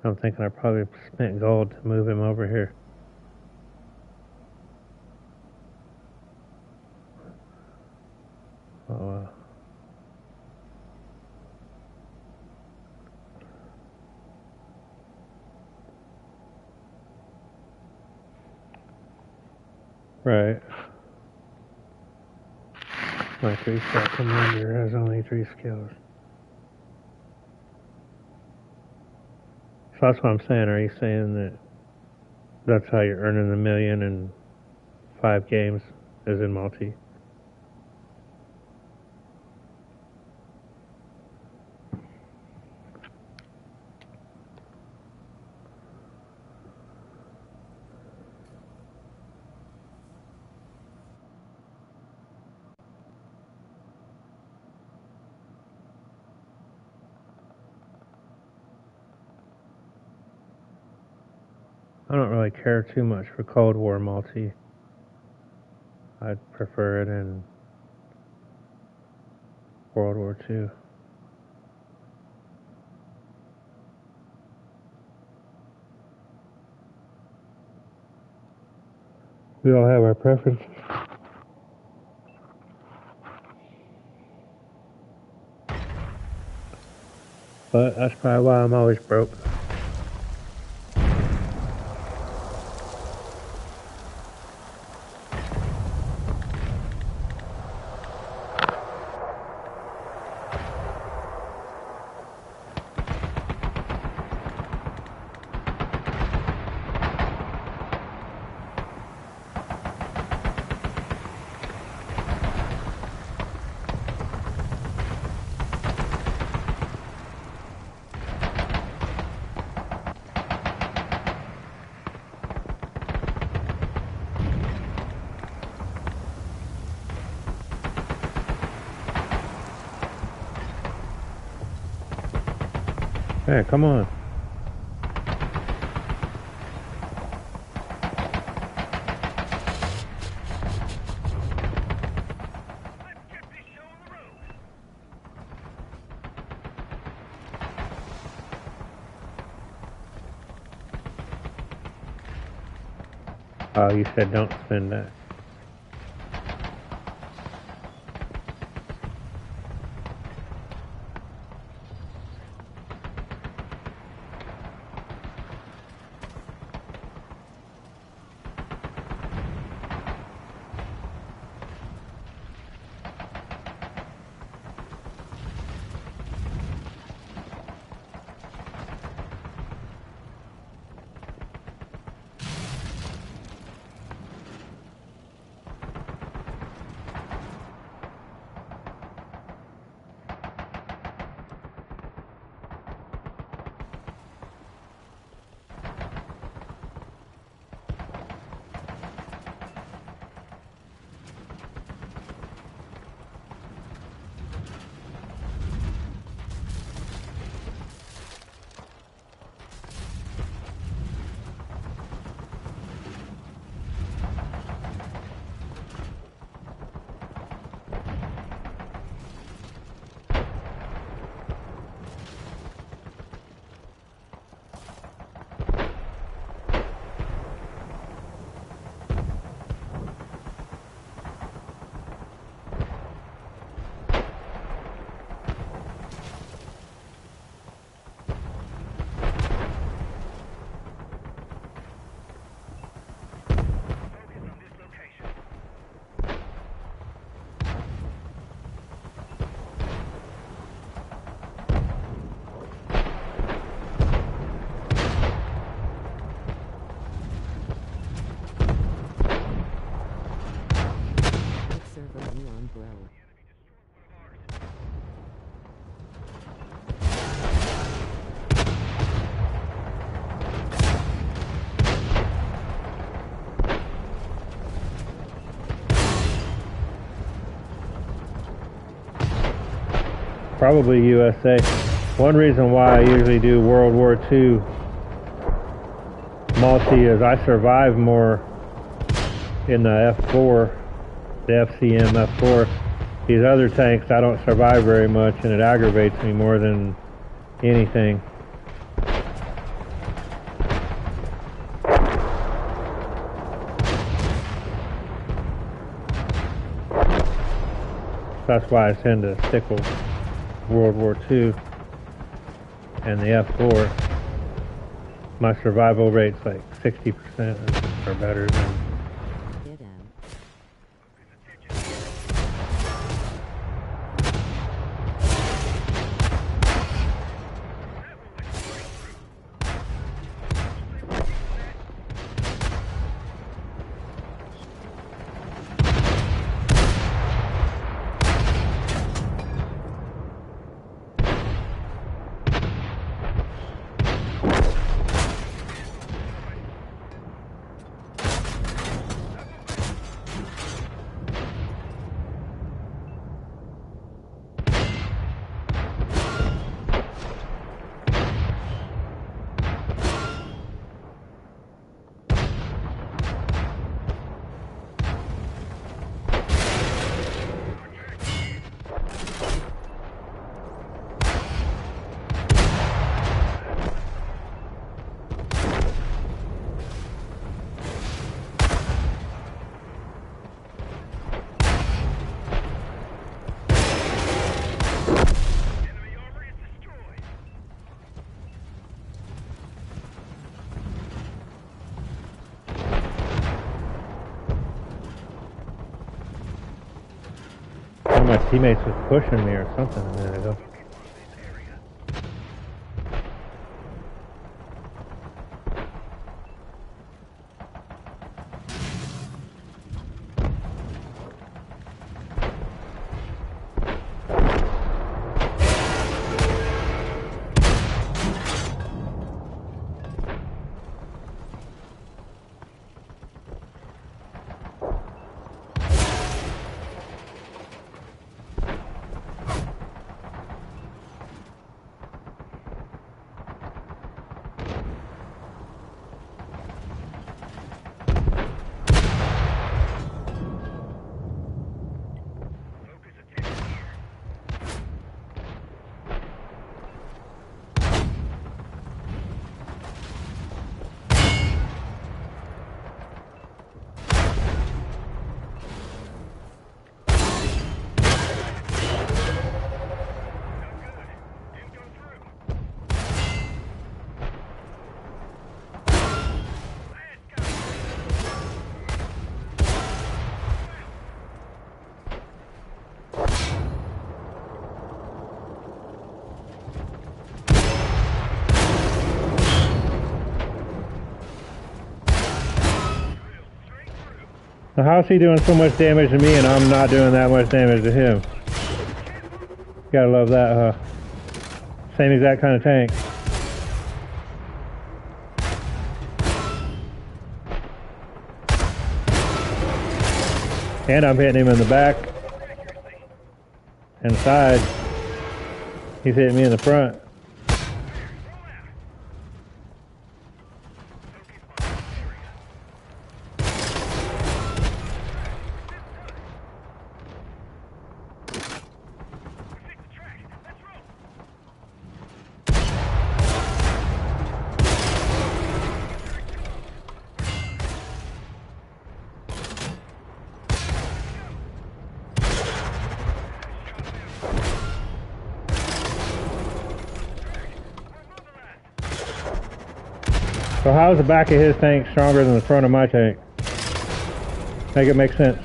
I'm thinking I probably spent gold to move him over here. Oh, right. My 3-star commander has only 3 skills. So that's what I'm saying. Are you saying that that's how you're earning $1 million in 5 games, as in multi? I don't really care too much for Cold War multi. I'd prefer it in World War II. We all have our preferences. But that's probably why I'm always broke. Hey, come on. Let's get this show on the road. Oh, you said don't spend that. Probably USA. One reason why I usually do World War II multi is I survive more in the F4, the FCM F4. These other tanks I don't survive very much, and it aggravates me more than anything. That's why I tend to stick with World War II and the F4. My survival rate's like 60% or better than. Get out. My teammates was pushing me or something a minute ago. So how's he doing so much damage to me and I'm not doing that much damage to him? Gotta love that, huh? Same exact kind of tank. And I'm hitting him in the back and side. He's hitting me in the front. So how is the back of his tank stronger than the front of my tank? Make it make sense.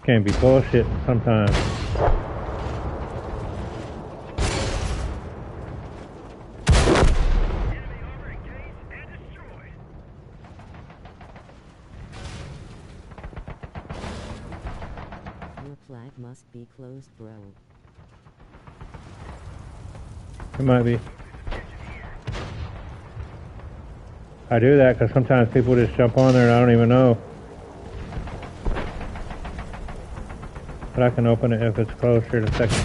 Can be bullshit sometimes. Your flag must be closed, bro. It might be. I do that because sometimes people just jump on there and I don't even know. But I can open it if it's closed here in a second.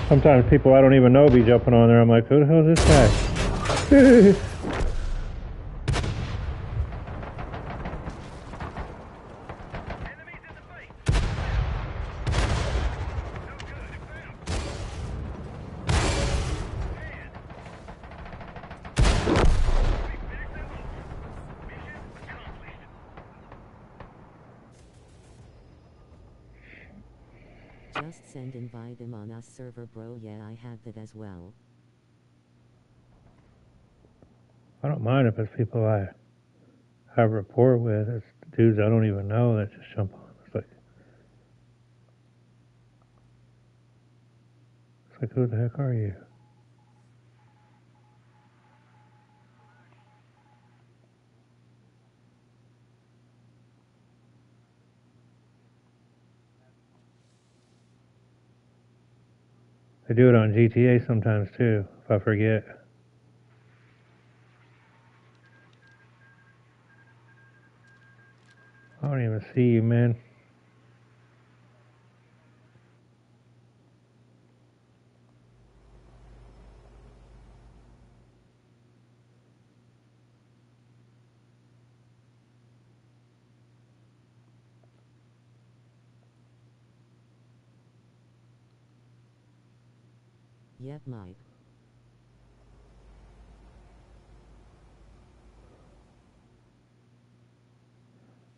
Sometimes people I don't even know be jumping on there. I'm like, who the hell is this guy? Just send invite him on us server, bro. Yeah, I have that as well. I don't mind if it's people I have rapport with. It's dudes I don't even know that just jump on. It's like, who the heck are you? They do it on GTA sometimes too, if I forget. I don't even see you, man. Yep, Mike.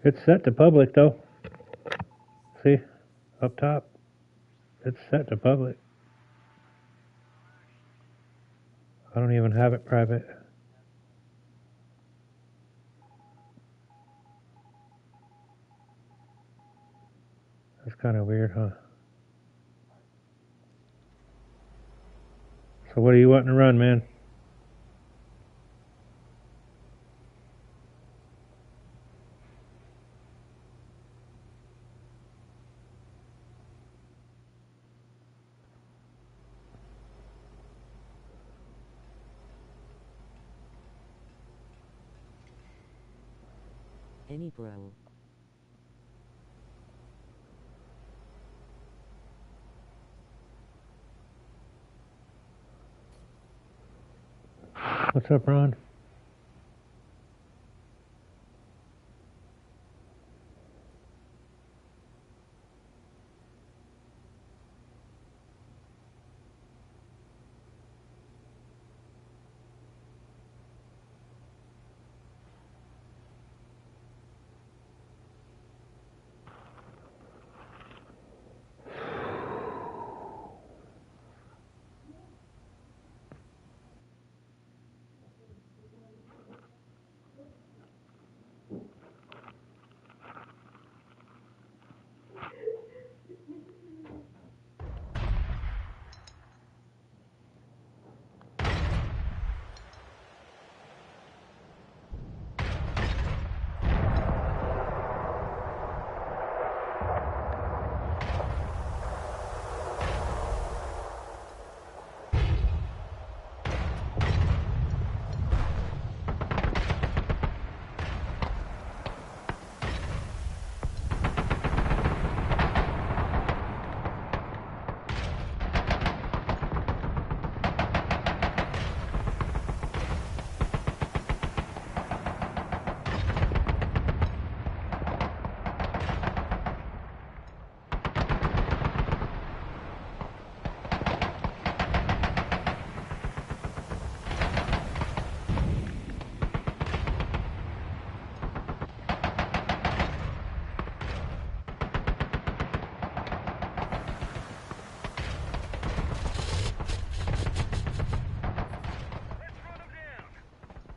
It's set to public though. See? Up top. It's set to public. I don't even have it private. That's kind of weird, huh? So what are you wanting to run, man? Any bro. What's up, Ron?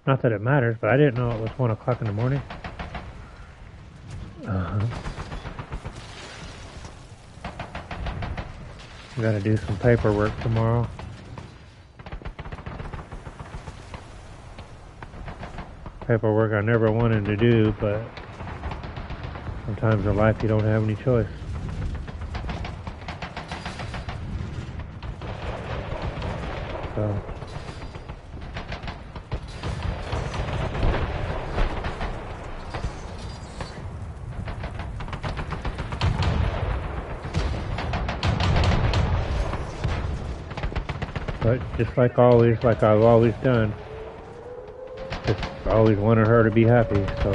Not that it matters, but I didn't know it was 1 o'clock in the morning. We gotta do some paperwork tomorrow. Paperwork I never wanted to do, but sometimes in life you don't have any choice. So but just like always, like I've always done, just always wanted her to be happy. So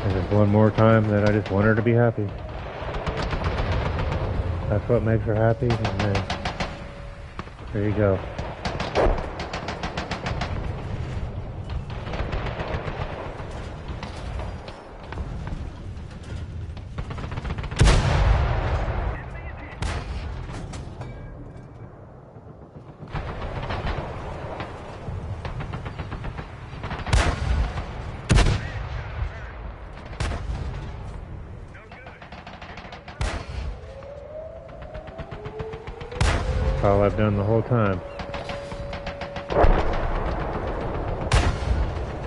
and just one more time that I just want her to be happy. That's what makes her happy, and then there you go. That's all I've done the whole time.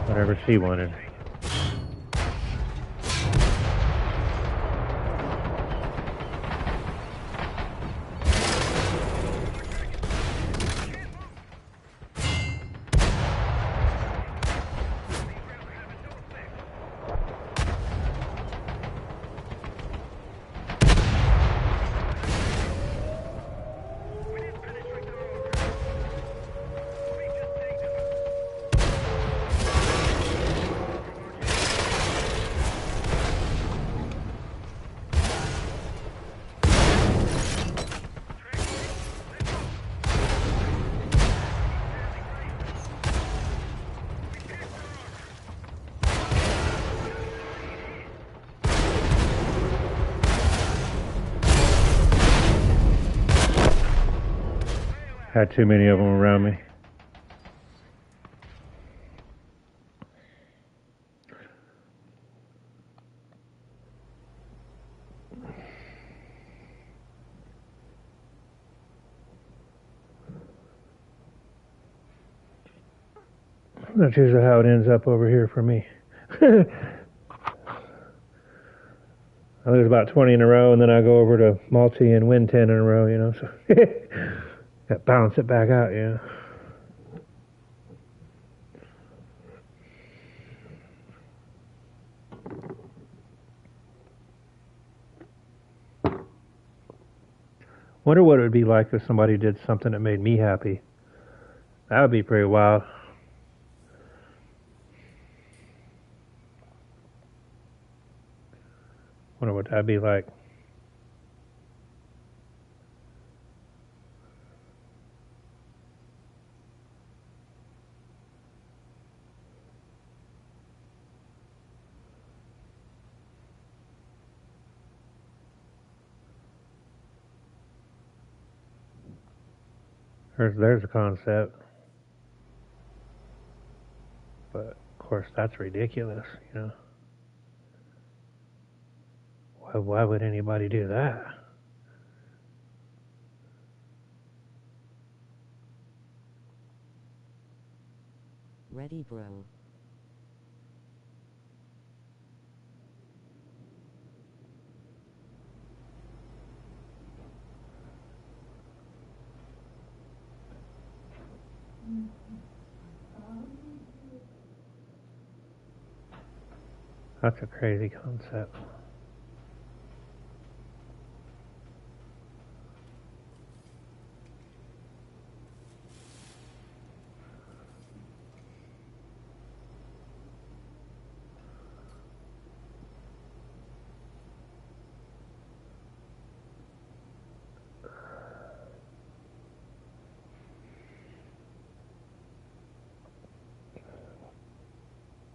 Whatever she wanted. Had too many of them around me. That's usually how it ends up over here for me. I lose about 20 in a row, and then I go over to multi and win 10 in a row, you know. So got to balance it back out, you know. Wonder what it would be like if somebody did something that made me happy. That would be pretty wild. Wonder what that'd be like. There's a concept. But, of course, that's ridiculous, you know. Why would anybody do that? Ready, bro. That's a crazy concept.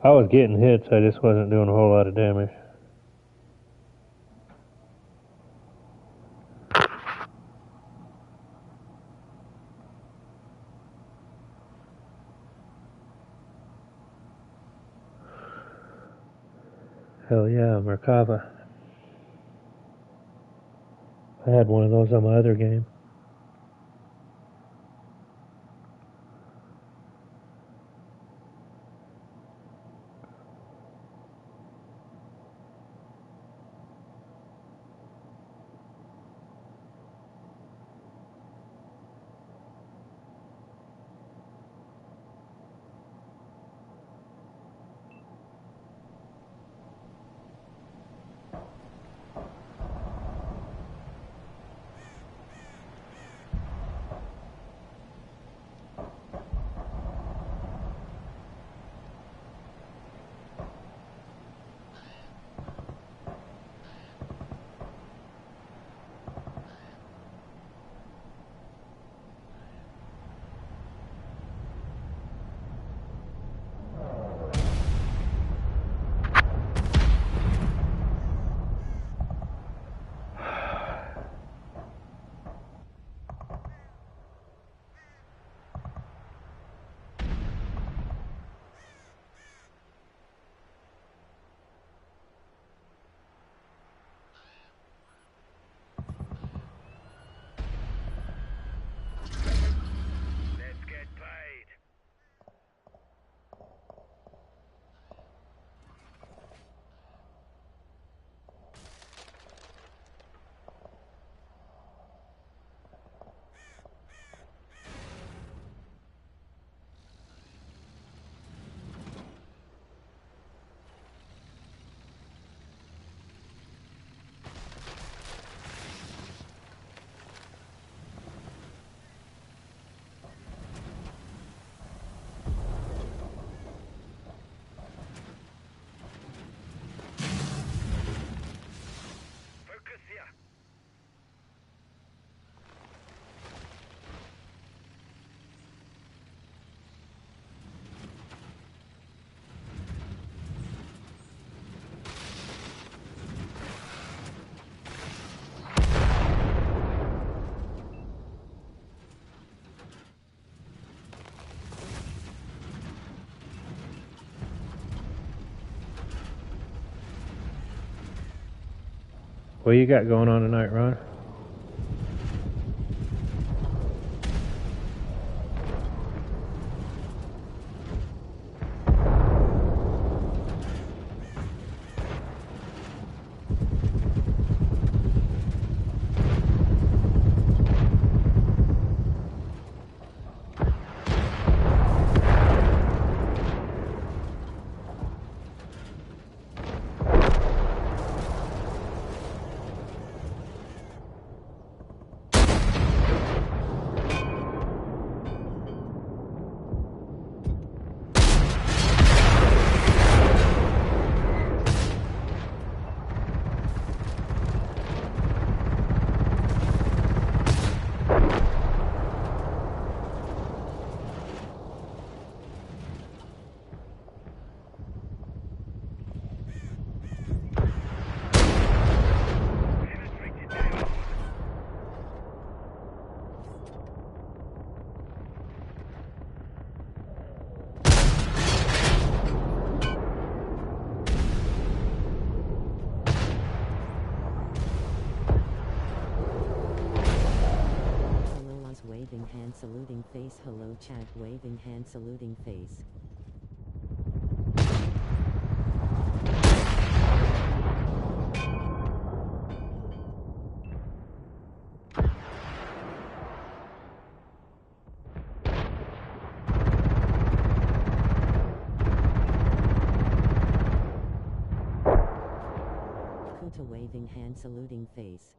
I was getting hits, I just wasn't doing a whole lot of damage. Hell yeah, Merkava. I had one of those on my other game. Let's get paid. Focus here. What you got going on tonight, Ron? Waving hand saluting face. Hello chat waving hand saluting face. Kuta waving hand saluting face.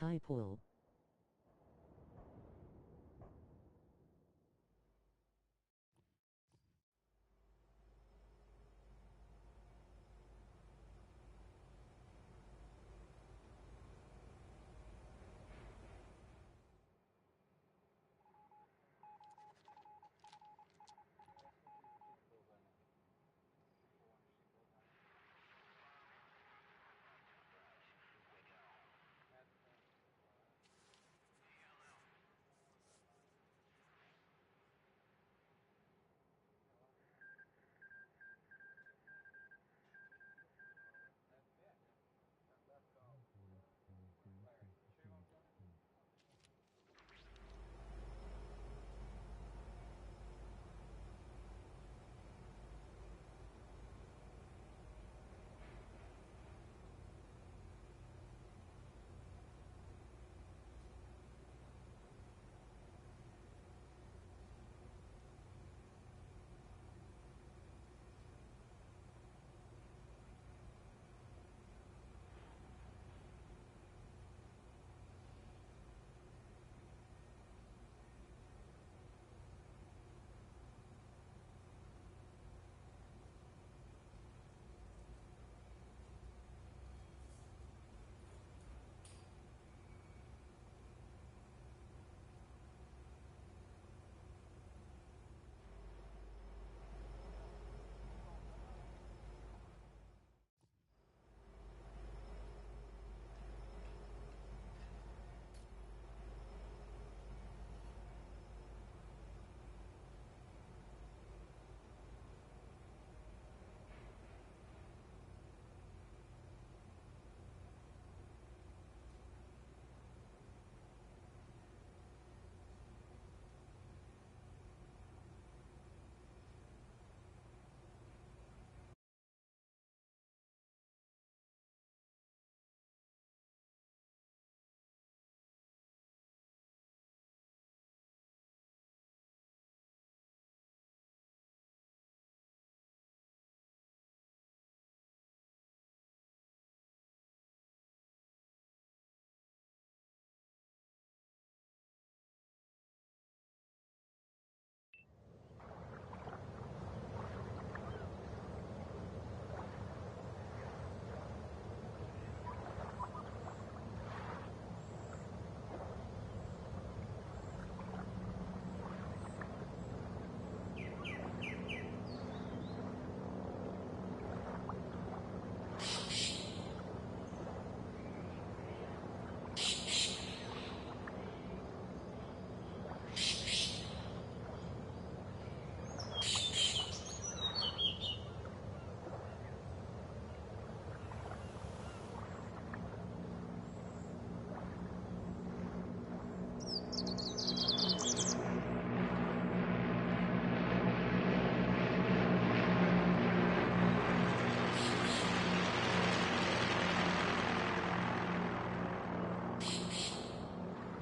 Hi pool.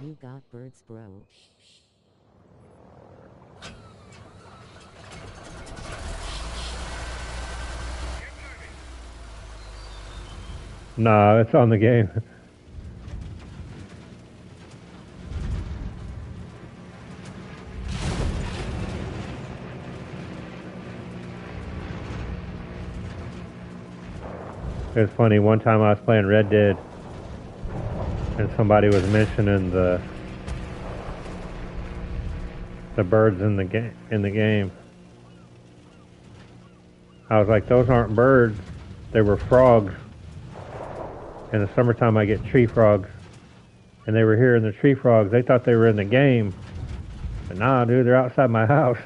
You got birds, bro. Nah, it's on the game. It's funny, one time I was playing Red Dead and somebody was mentioning the birds in the game. I was like, those aren't birds, they were frogs. In the summertime I get tree frogs. And they were hearing the tree frogs, they thought they were in the game. But nah, dude, they're outside my house.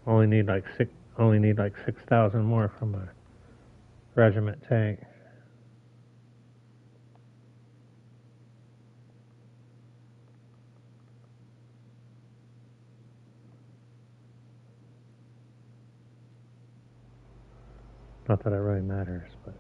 Only need like 6,000 more from my regiment tank. Not that it really matters, but.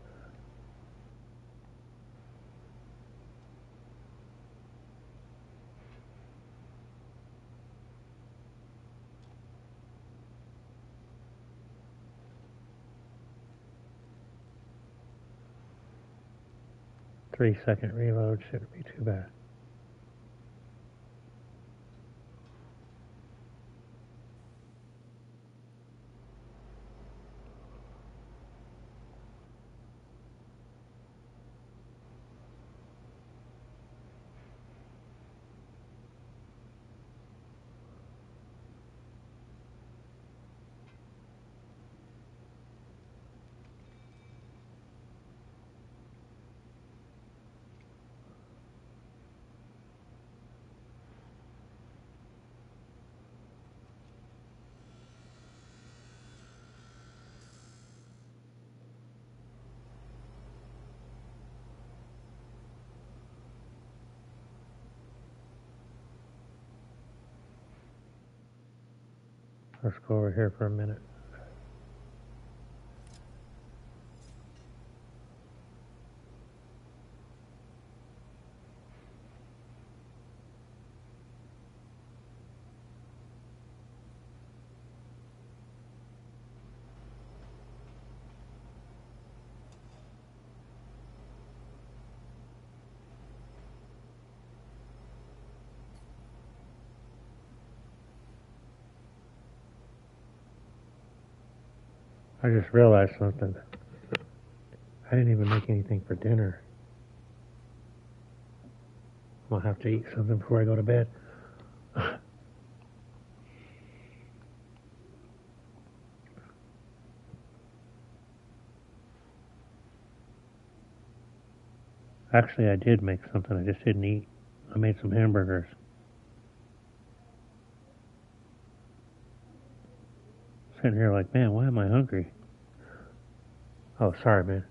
Three-second reload shouldn't be too bad. Let's go over here for a minute. I just realized something. I didn't even make anything for dinner. I'm gonna have to eat something before I go to bed. Actually, I did make something. I just didn't eat. I made some hamburgers. Sitting here like, man, why am I hungry? Oh, sorry, man.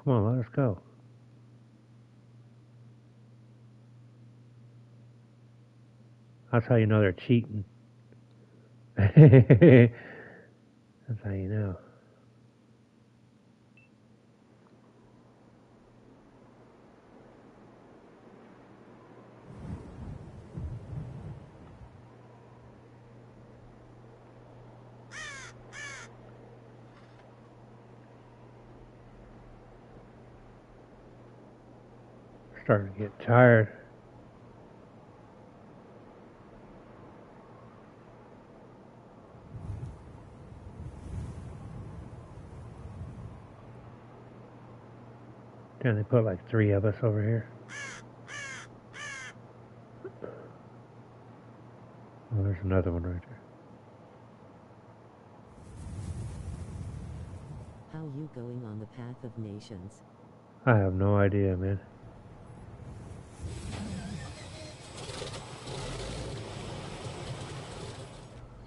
Come on, let us go. That's how you know they're cheating. That's how you know. Starting to get tired. Damn, they put like 3 of us over here. Oh, there's another one right there. How you going on the path of nations? I have no idea, man.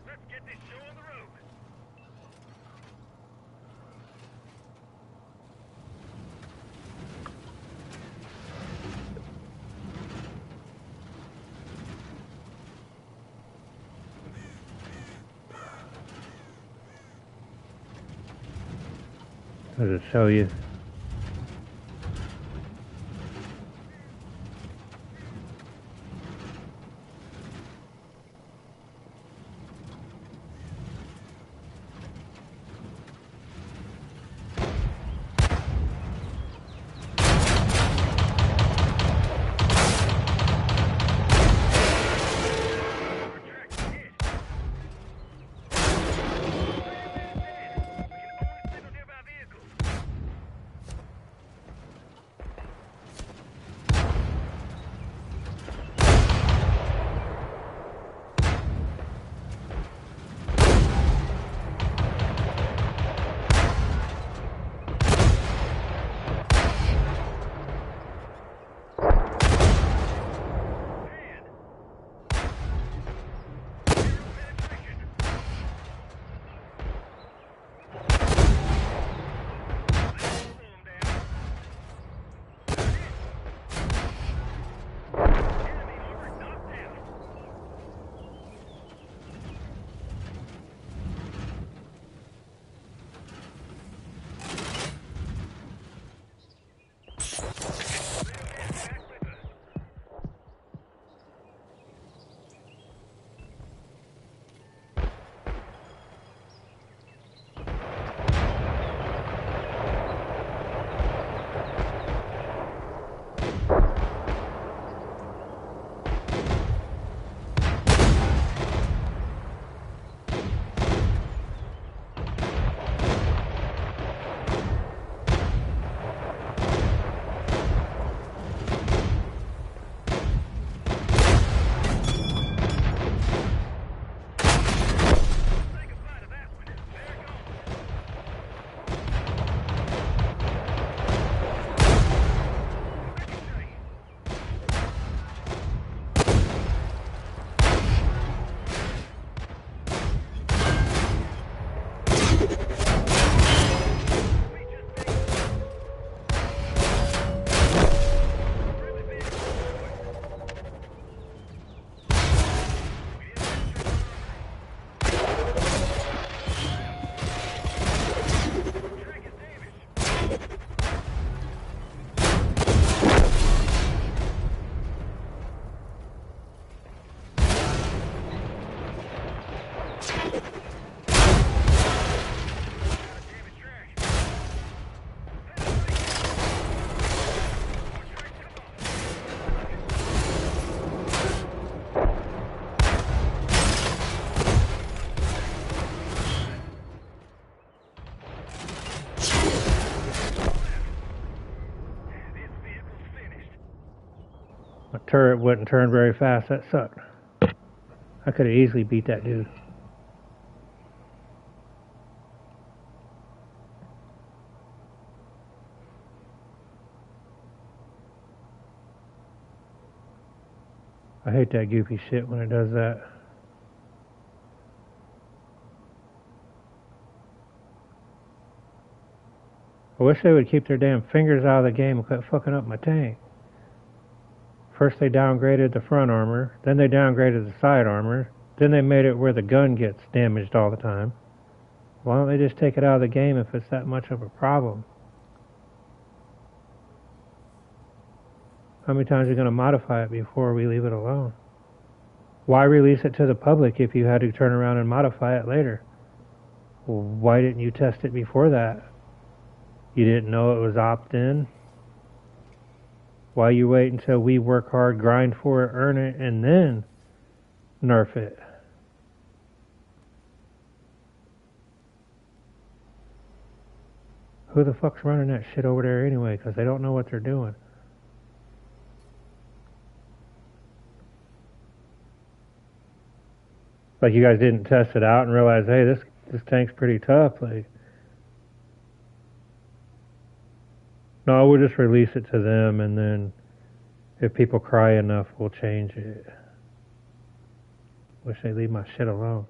Let's get this show on the road. Does it show you? turret wouldn't turn very fast. That sucked. I could have easily beat that dude. I hate that goofy shit when it does that. I wish they would keep their damn fingers out of the game and quit fucking up my tank. First they downgraded the front armor, then they downgraded the side armor, then they made it where the gun gets damaged all the time. Why don't they just take it out of the game if it's that much of a problem? How many times are you going to modify it before we leave it alone? Why release it to the public if you had to turn around and modify it later? Well, why didn't you test it before that? You didn't know it was opt-in? Why you wait until we work hard, grind for it, earn it, and then nerf it? Who the fuck's running that shit over there anyway? Because they don't know what they're doing. Like you guys didn't test it out and realize, hey, this tank's pretty tough. Like, no, we'll just release it to them, and then if people cry enough, we'll change it. Wish they'd leave my shit alone.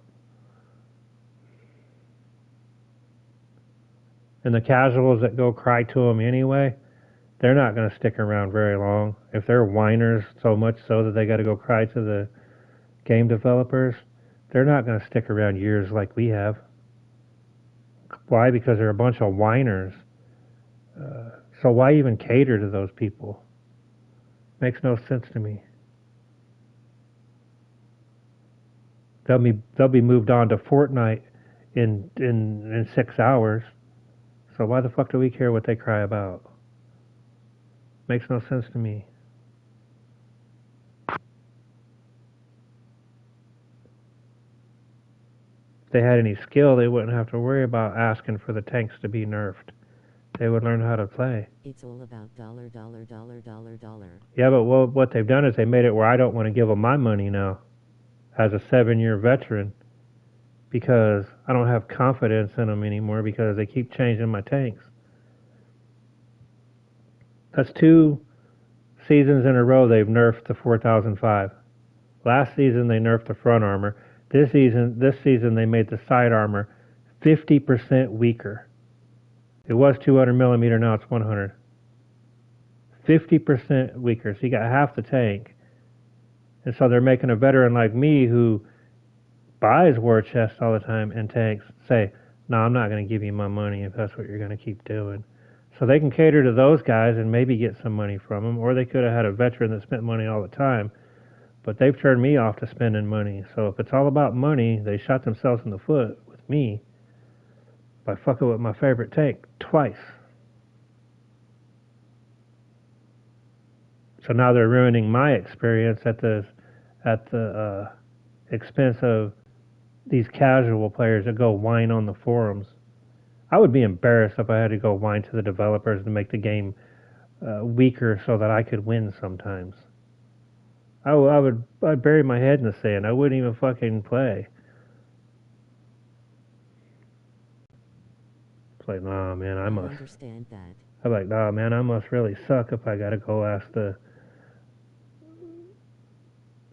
And the casuals that go cry to them anyway, they're not going to stick around very long. If they're whiners so much so that they got to go cry to the game developers, they're not going to stick around years like we have. Why? Because they're a bunch of whiners. So why even cater to those people? Makes no sense to me. They'll be moved on to Fortnite in 6 hours. So why the fuck do we care what they cry about? Makes no sense to me. If they had any skill, they wouldn't have to worry about asking for the tanks to be nerfed. They would learn how to play. It's all about dollar. Yeah, but what they've done is they made it where I don't want to give them my money now as a 7-year veteran because I don't have confidence in them anymore because they keep changing my tanks. That's 2 seasons in a row they've nerfed the 4005. Last season they nerfed the front armor. This season they made the side armor 50% weaker. It was 200 millimeter, now it's 100. 50% weaker, so you got half the tank. And so they're making a veteran like me who buys war chests all the time and tanks say, no, I'm not going to give you my money if that's what you're going to keep doing. So they can cater to those guys and maybe get some money from them, or they could have had a veteran that spent money all the time. But they've turned me off to spending money. So if it's all about money, they shot themselves in the foot with me by fucking with my favorite tank twice. So now they're ruining my experience at the expense of these casual players that go whine on the forums. I would be embarrassed if I had to go whine to the developers to make the game weaker so that I could win sometimes. I'd bury my head in the sand. I wouldn't even fucking play. It's like, nah, man, I must. Understand that. I'm like, nah, man, I must really suck if I gotta go ask the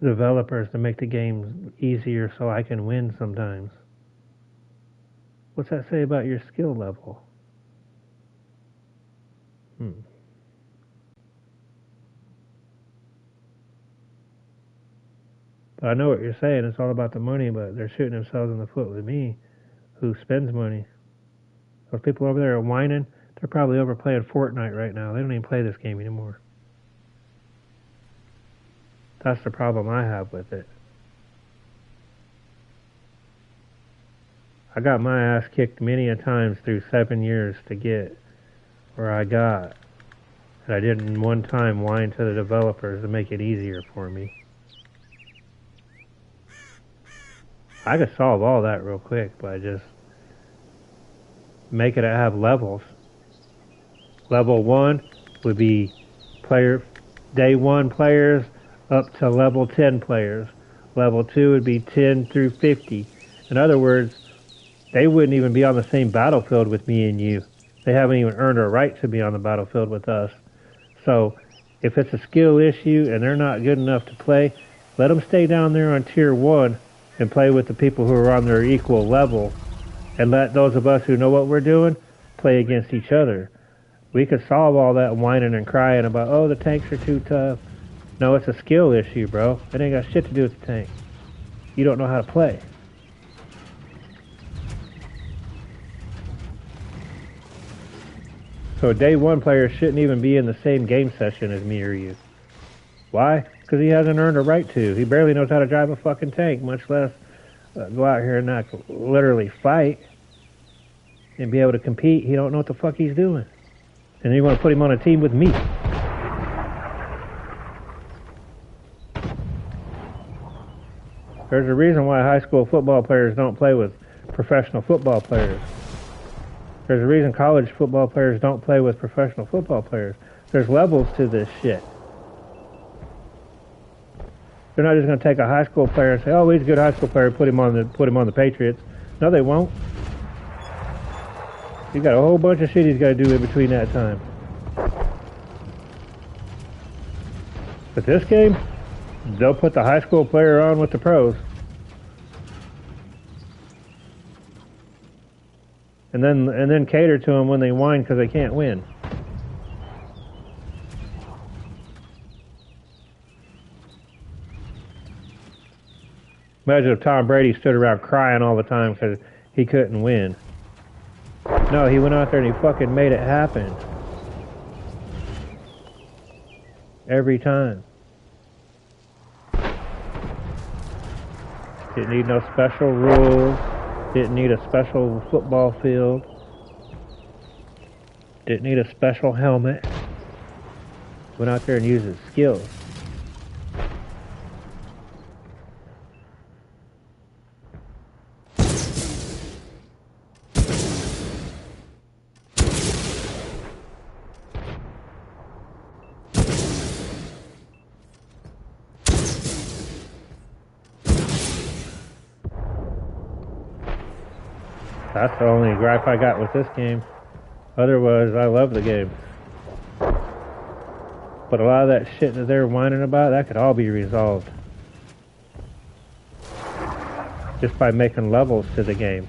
developers to make the game easier so I can win sometimes. What's that say about your skill level? But I know what you're saying. It's all about the money, but they're shooting themselves in the foot with me, who spends money. Those people over there are whining. They're probably over playing Fortnite right now. They don't even play this game anymore. That's the problem I have with it. I got my ass kicked many a times through 7 years to get where I got. And I didn't one time whine to the developers to make it easier for me. I could solve all that real quick by just making it have levels. Level 1 would be day 1 players up to level 10 players. Level 2 would be 10 through 50. In other words, they wouldn't even be on the same battlefield with me and you. They haven't even earned a right to be on the battlefield with us. So if it's a skill issue and they're not good enough to play, let them stay down there on tier 1 and play with the people who are on their equal level, and let those of us who know what we're doing play against each other. We could solve all that whining and crying about, oh, the tanks are too tough. No, it's a skill issue, bro. It ain't got shit to do with the tank. You don't know how to play. So day 1 player shouldn't even be in the same game session as me or you. Why? Because he hasn't earned a right to. He barely knows how to drive a fucking tank, much less go out here and not literally fight and be able to compete. He don't know what the fuck he's doing. And you want to put him on a team with me. There's a reason why high school football players don't play with professional football players. There's a reason college football players don't play with professional football players. There's levels to this shit. They're not just going to take a high school player and say, "Oh, he's a good high school player. Put him on the Patriots." No, they won't. He's got a whole bunch of shit he's got to do in between that time. But this game, they'll put the high school player on with the pros, and then cater to them when they whine because they can't win. Imagine if Tom Brady stood around crying all the time because he couldn't win. No, he went out there and he fucking made it happen. Every time. Didn't need no special rules. Didn't need a special football field. Didn't need a special helmet. Went out there and used his skills. That's the only gripe I got with this game. Otherwise, I love the game. But a lot of that shit that they're whining about, that could all be resolved just by making levels to the game.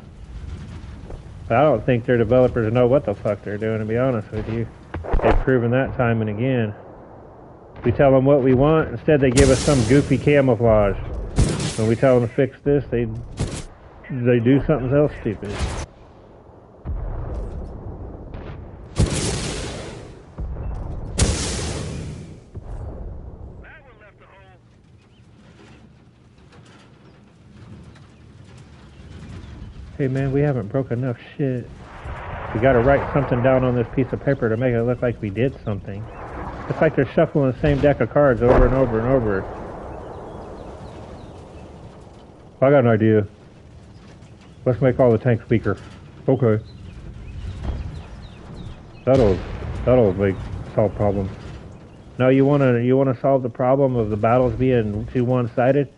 But I don't think their developers know what the fuck they're doing, to be honest with you. They've proven that time and again. We tell them what we want, instead they give us some goofy camouflage. When we tell them to fix this, they do something else stupid. Hey man, we haven't broke enough shit. We gotta write something down on this piece of paper to make it look like we did something. It's like they're shuffling the same deck of cards over and over and over. I got an idea. Let's make all the tanks weaker. Okay. That'll solve problems. No, you wanna solve the problem of the battles being too one-sided?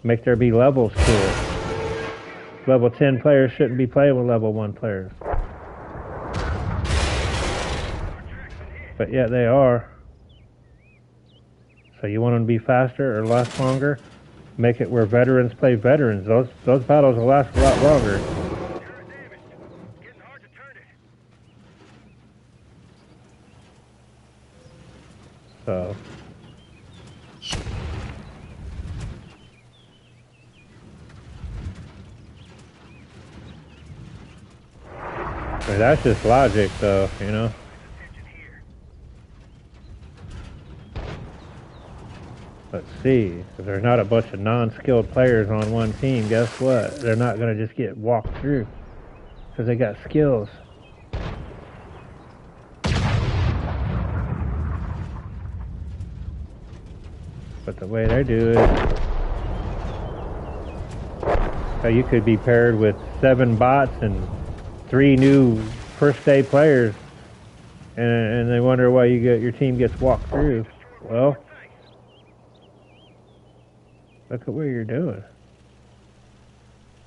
Make there be levels to it. Level 10 players shouldn't be playing with level 1 players. But yet they are. So you want them to be faster or last longer? Make it where veterans play veterans. Those battles will last a lot longer. So I mean, that's just logic though, you know? Let's see, if there's not a bunch of non-skilled players on one team, guess what? They're not going to just get walked through because they got skills. But the way they do it, you could be paired with 7 bots and 3 new first day players, and they wonder why your team gets walked through. Well, Look at what you're doing.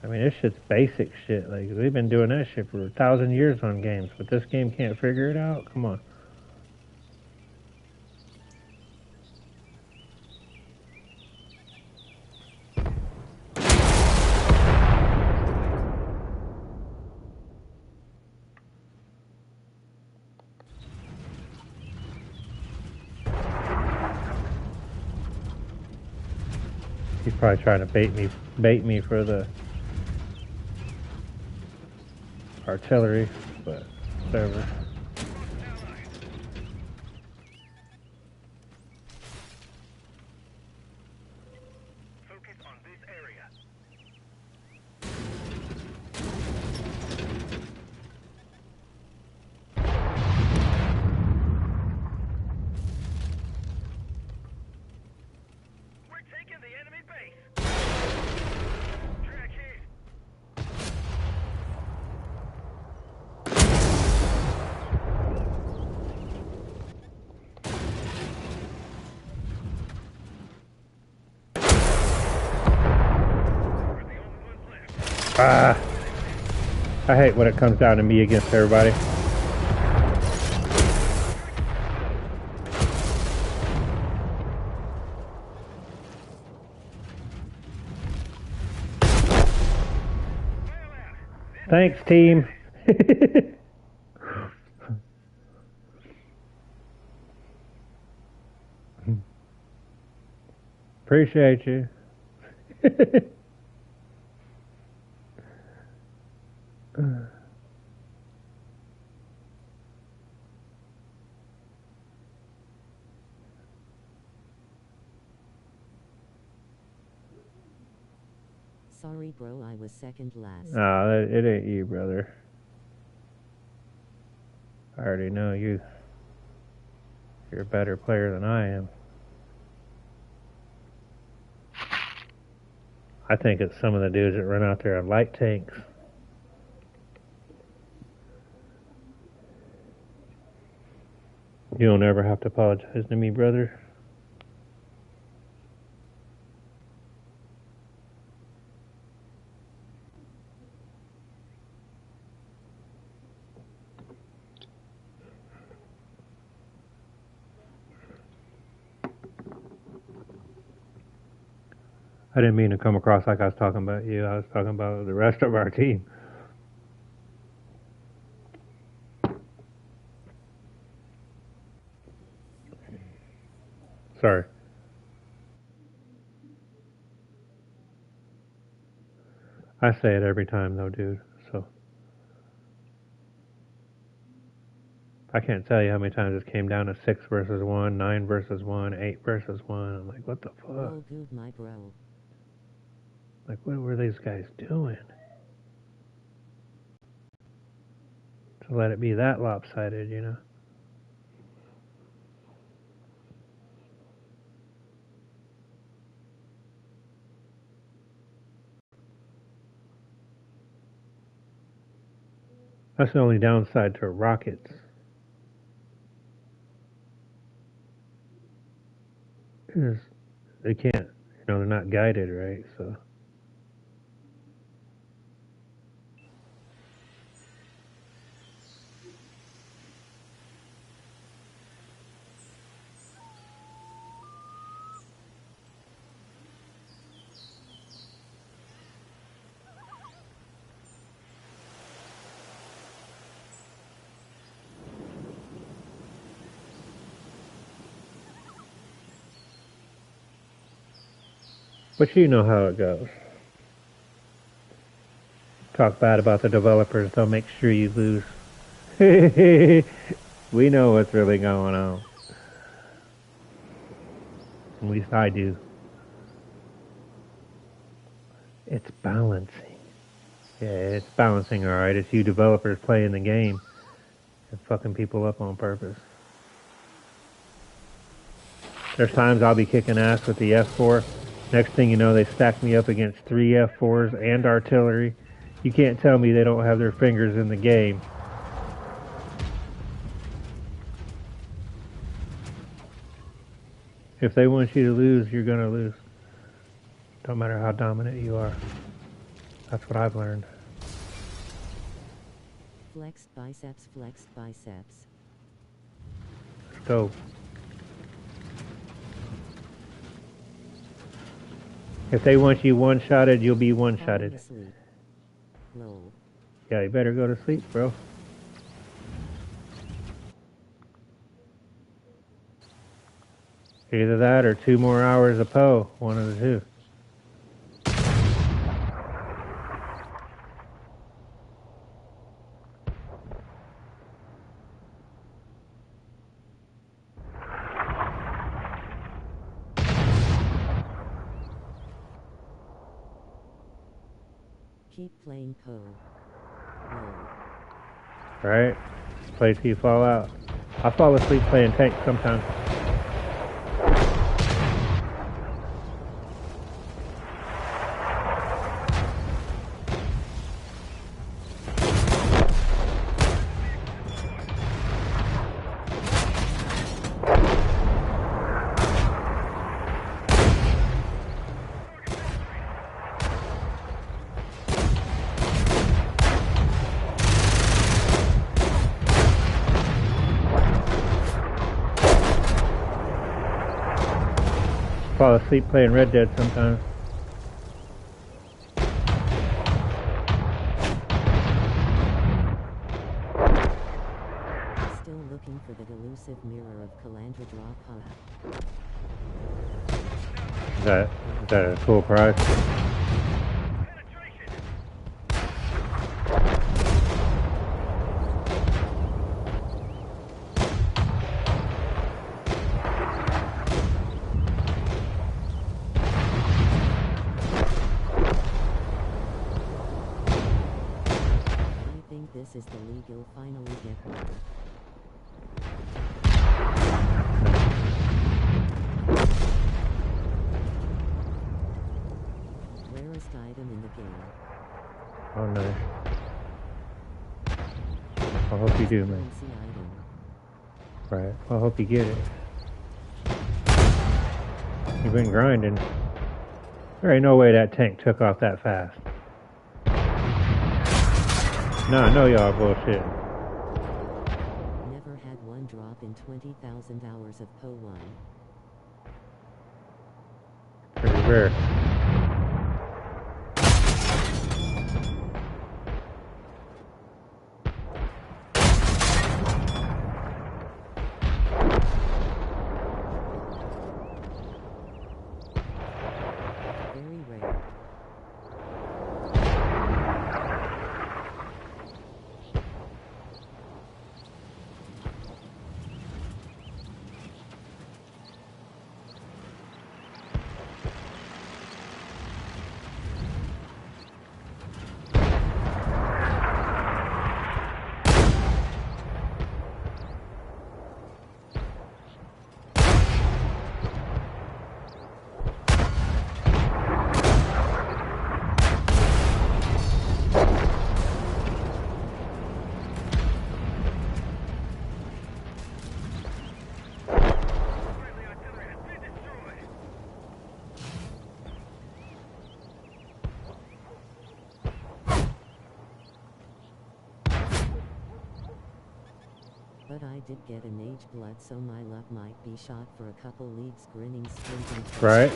I mean, this shit's basic shit. Like, we've been doing that shit for 1,000 years on games, but this game can't figure it out? Come on. He's probably trying to bait me for the artillery, but whatever. Focus on this area. We're taking the enemy base. Track hit. We're the only ones left. Ah! I hate when it comes down to me against everybody. Thanks, team. Appreciate you. Sorry bro, I was second last. No, it ain't you, brother. I already know you. You're a better player than I am. I think it's some of the dudes that run out there on light tanks. You don't ever have to apologize to me, brother. I didn't mean to come across like I was talking about you. I was talking about the rest of our team. Sorry. I say it every time though, dude. So I can't tell you how many times this came down to 6 versus 1, 9 versus 1, 8 versus 1. I'm like, what the fuck? Oh good my bro. Like, what were these guys doing? To let it be that lopsided, you know? That's the only downside to rockets. Is they can't, they're not guided, right? So. But you know how it goes. Talk bad about the developers, they'll make sure you lose. We know what's really going on. At least I do. It's balancing. Yeah, it's balancing, alright. It's you developers playing the game and fucking people up on purpose. There's times I'll be kicking ass with the F4. Next thing you know, they stack me up against 3 F4s and artillery. You can't tell me they don't have their fingers in the game. If they want you to lose, you're gonna lose. Don't matter how dominant you are. That's what I've learned. Flexed biceps, flexed biceps. Let's go. If they want you one-shotted, you'll be Falling one-shotted. asleep. Lol. Yeah, you better go to sleep, bro. Either that or 2 more hours of Poe. One of the two. Keep playing Poe. Lol. Right? Play till you fall out. I fall asleep playing tank sometimes. Fall asleep playing Red Dead sometimes. Still looking for the elusive mirror of Calandra Drop. Is that a cool prize? I think this is the league you'll finally get one. Rarest item in the game. Oh, nice. I hope you do, man. Currency item. Right. Well, I hope you get it. You've been grinding. There ain't no way that tank took off that fast. No, I know y'all bullshit. Never had one drop in 20,000 hours of Poe 1. Pretty rare. Very rare. But I did get an age blood, so my luck might be shot for a couple leagues grinning sprinting. Right?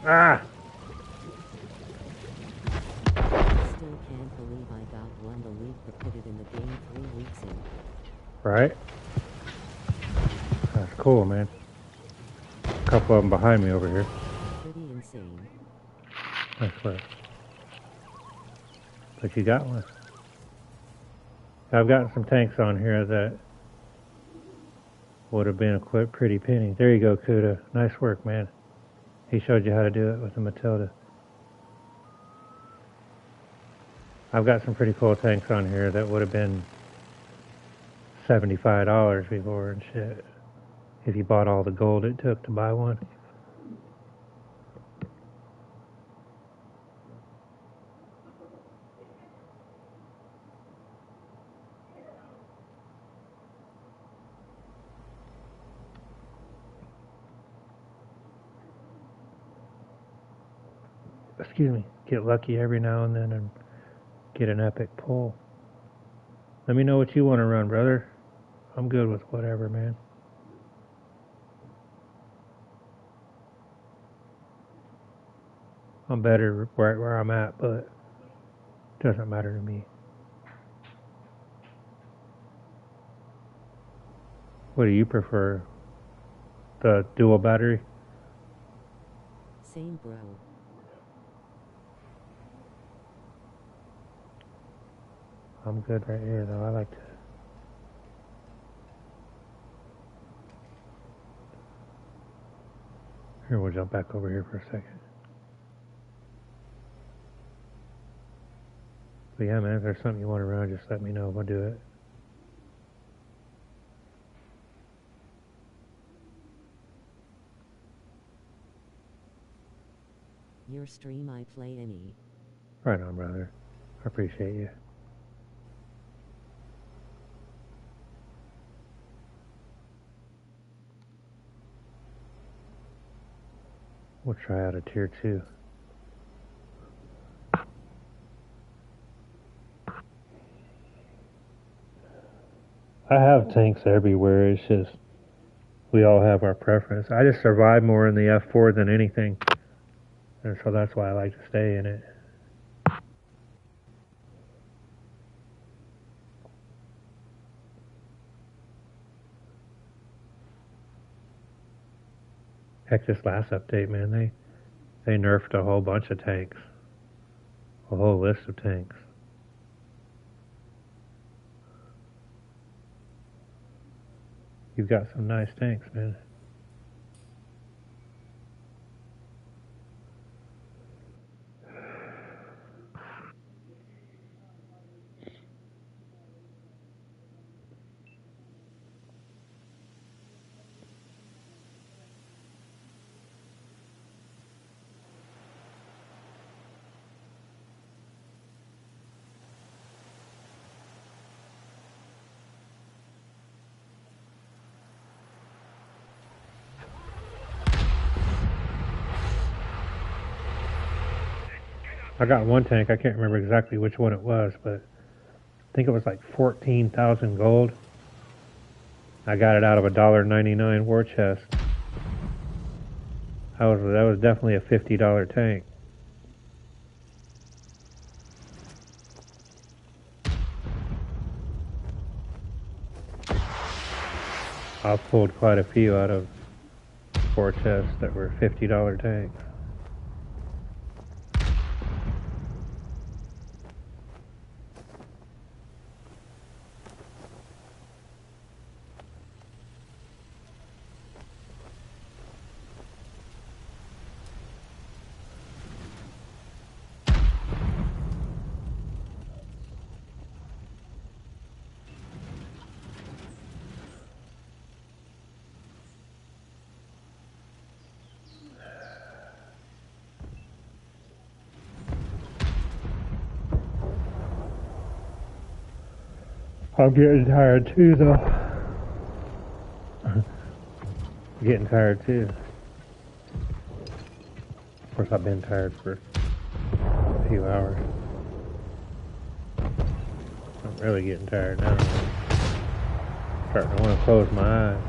Ah! Still can't believe I got won the league but put it in the game 3 weeks in. Right? That's cool, man. A couple of them behind me over here. Pretty insane. I swear. But you got one. I've gotten some tanks on here that would have been a pretty penny. There you go, Kuda. Nice work, man. He showed you how to do it with the Matilda. I've got some pretty cool tanks on here that would have been $75 before and shit. If you bought all the gold it took to buy one. Excuse me, get lucky every now and then and get an epic pull. Let me know what you want to run, brother. I'm good with whatever, man. I'm better right where I'm at, but it doesn't matter to me. What do you prefer? The dual battery? Same, bro. I'm good right here, though. I like to. Here, we'll jump back over here for a second. But yeah, man, if there's something you want to run, just let me know. We'll do it. Your stream I play any. Right on, brother. I appreciate you. We'll try out a tier 2. I have tanks everywhere. It's just we all have our preference. I just survive more in the F4 than anything, and so that's why I like to stay in it. Heck, this last update, man, they nerfed a whole bunch of tanks. A whole list of tanks. You've got some nice tanks, man. I got one tank, I can't remember exactly which one it was, but I think it was like 14,000 gold. I got it out of a $1.99 war chest. That was definitely a $50 tank. I've pulled quite a few out of war chests that were $50 tanks. I'm getting tired too, though. Getting tired too. Of course, I've been tired for a few hours. I'm really getting tired now. Starting to want to close my eyes.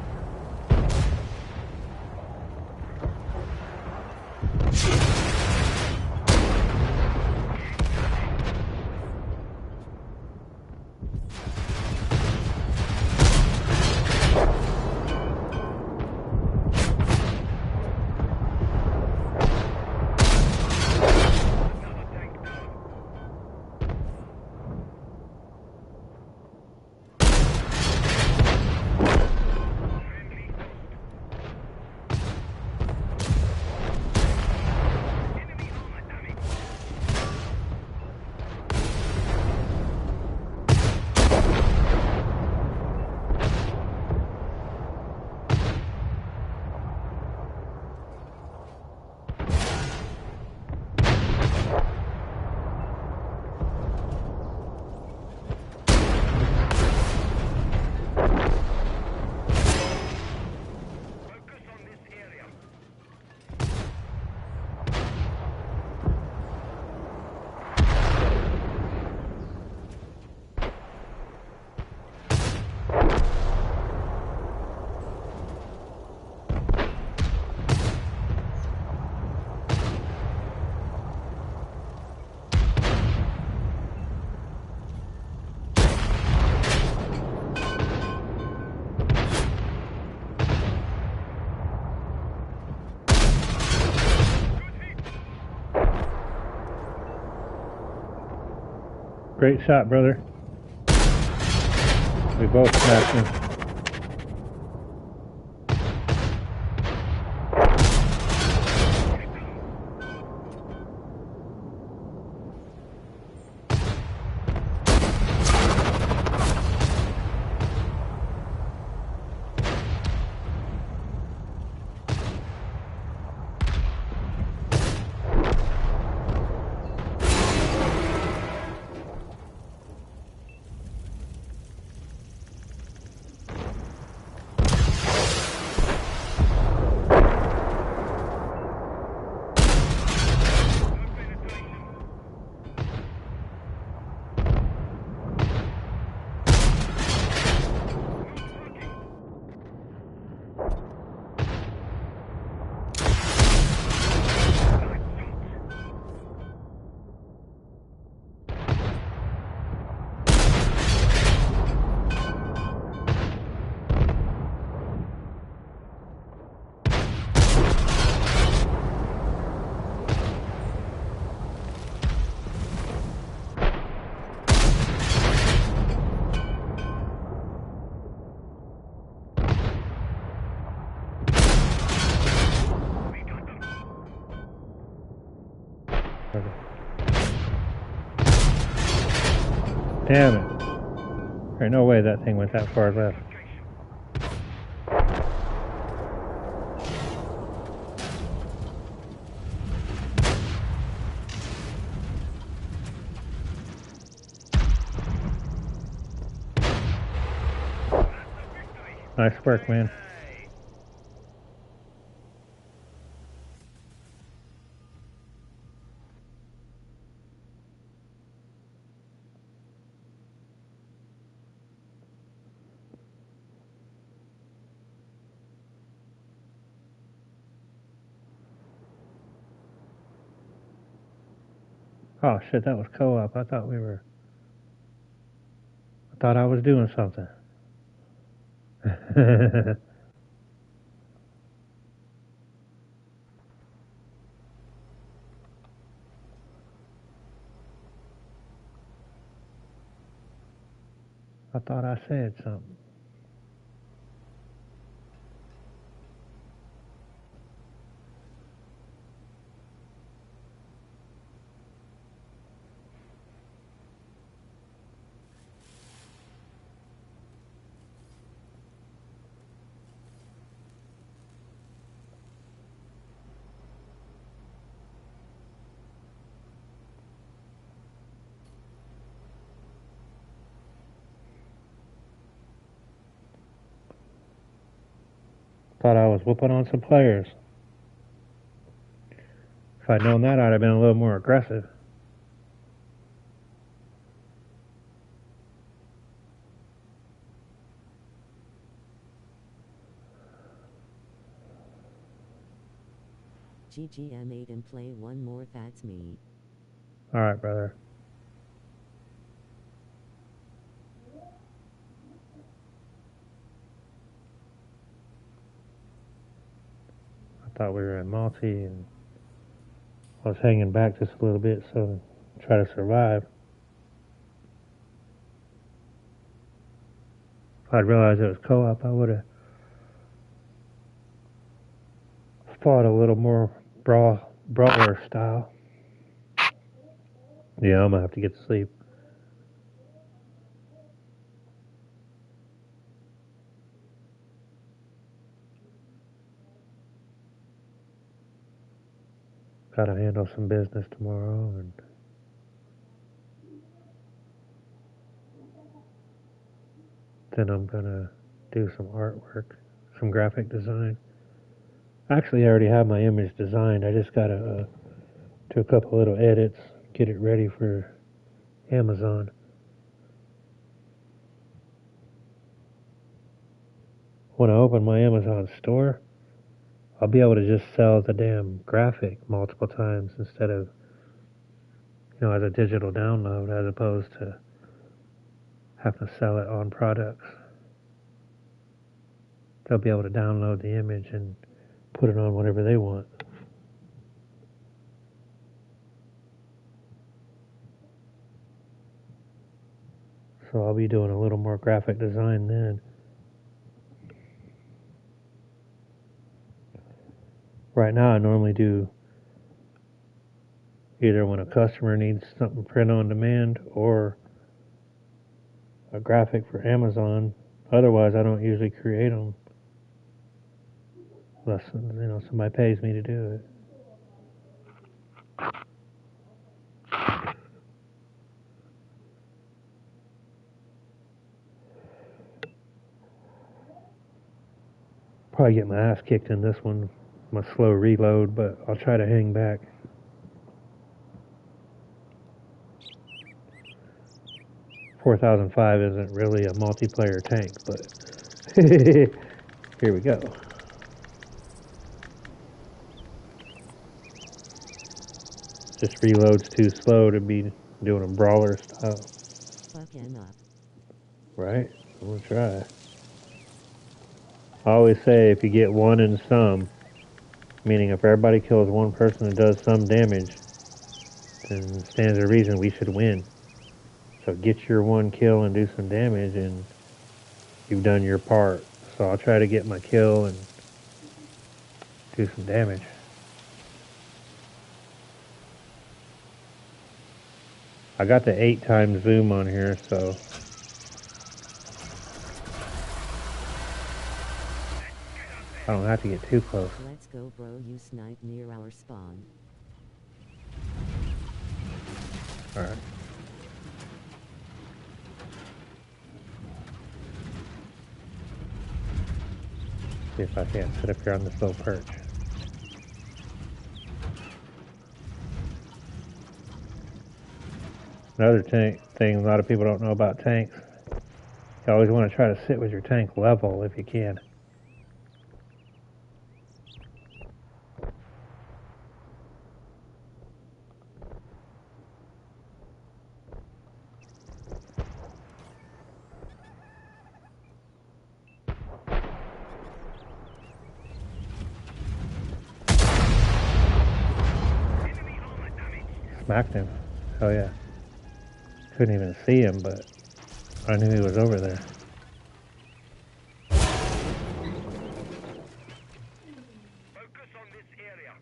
Great shot, brother. We both smashed him. Damn it. There's no way that thing went that far left. Nice work, man. Oh shit, that was co-op. I thought I was doing something. I thought I said something. Thought I was whooping on some players. If I'd known that, I'd have been a little more aggressive. GGM8 and play one more, that's me. Alright, brother. I thought we were in multi and I was hanging back just a little bit so to try to survive. If I'd realized it was co-op, I would have fought a little more brawler style. Yeah, I'm gonna have to get to sleep. Gotta handle some business tomorrow and then I'm gonna do some artwork, some graphic design. Actually, I already have my image designed. I just gotta do a couple little edits, get it ready for Amazon. When I open my Amazon store, I'll be able to just sell the damn graphic multiple times instead of, as a digital download, as opposed to having to sell it on products. They'll be able to download the image and put it on whatever they want. So I'll be doing a little more graphic design then. Right now I normally do either when a customer needs something print on demand or a graphic for Amazon. Otherwise I don't usually create them unless somebody pays me to do it. Probably get my ass kicked in this one, my slow reload, but I'll try to hang back. $4,005 isn't really a multiplayer tank, but here we go. Just reloads too slow to be doing a brawler style. Fucking up. Right? I'm gonna try. I always say if you get one in some, meaning if everybody kills one person and does some damage, then it stands to reason we should win. So get your one kill and do some damage and you've done your part. So I'll try to get my kill and do some damage. I got the 8 times zoom on here, so I don't have to get too close. Let's go, bro. You sniped near our spawn. Alright. See if I can't sit up here on this little perch. Another thing a lot of people don't know about tanks, you always want to try to sit with your tank level if you can. Smacked him. Oh yeah. Couldn't even see him, but I knew he was over there. Focus on this area.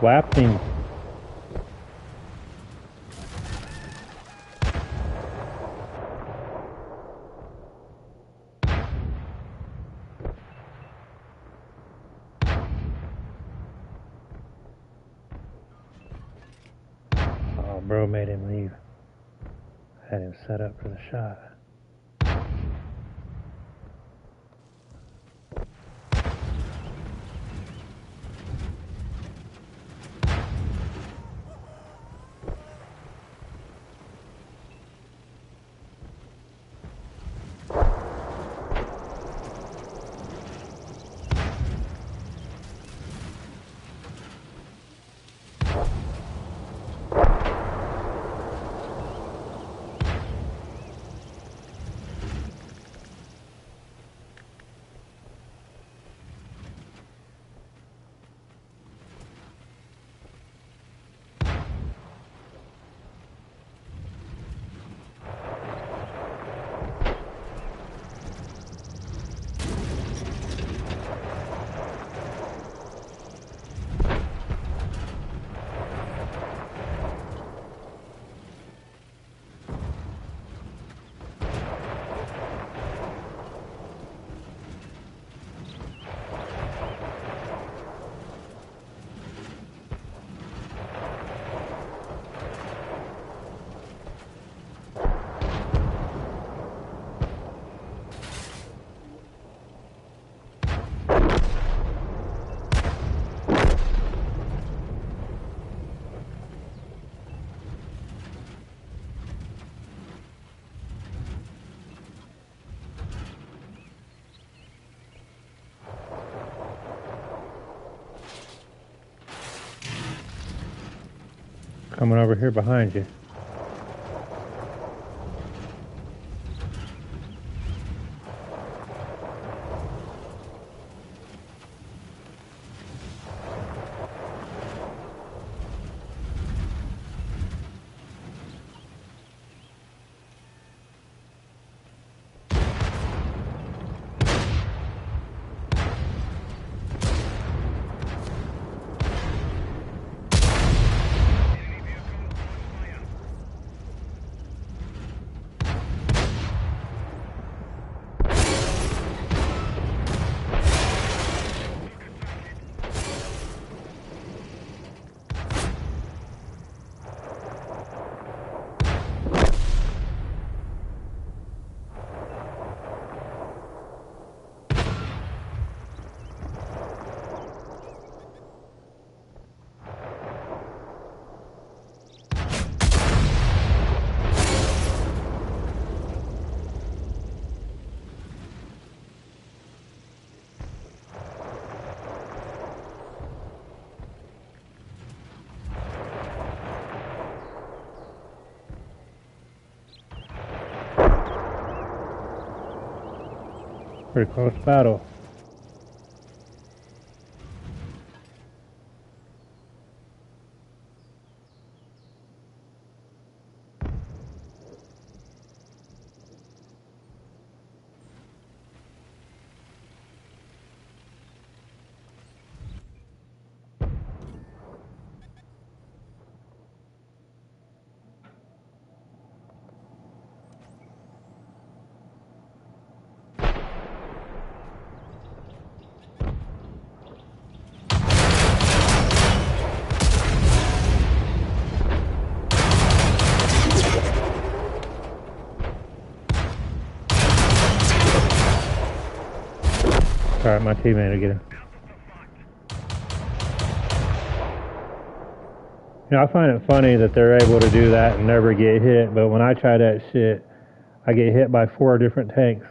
Whapped him. Oh, bro made him leave. Had him set up for the shot. Coming over here behind you. Pretty close battle. Alright, my teammate will get him. You know, I find it funny that they're able to do that and never get hit, but when I try that shit, I get hit by 4 different tanks.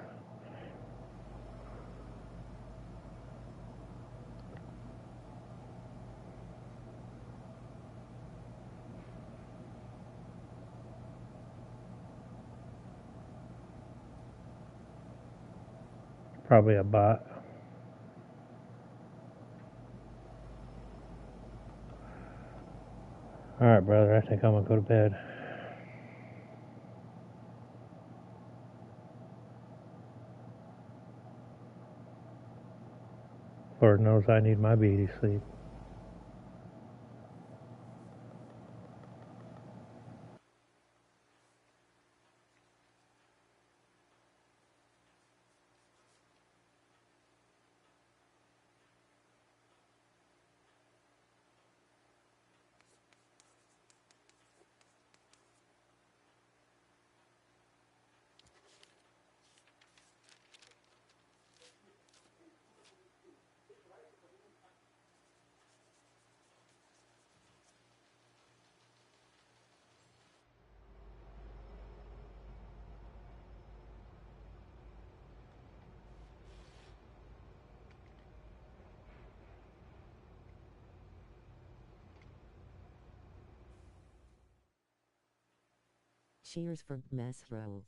Probably a bot. Alright, brother, I think I'm gonna go to bed. Lord knows I need my beauty sleep. Cheers for Mesro.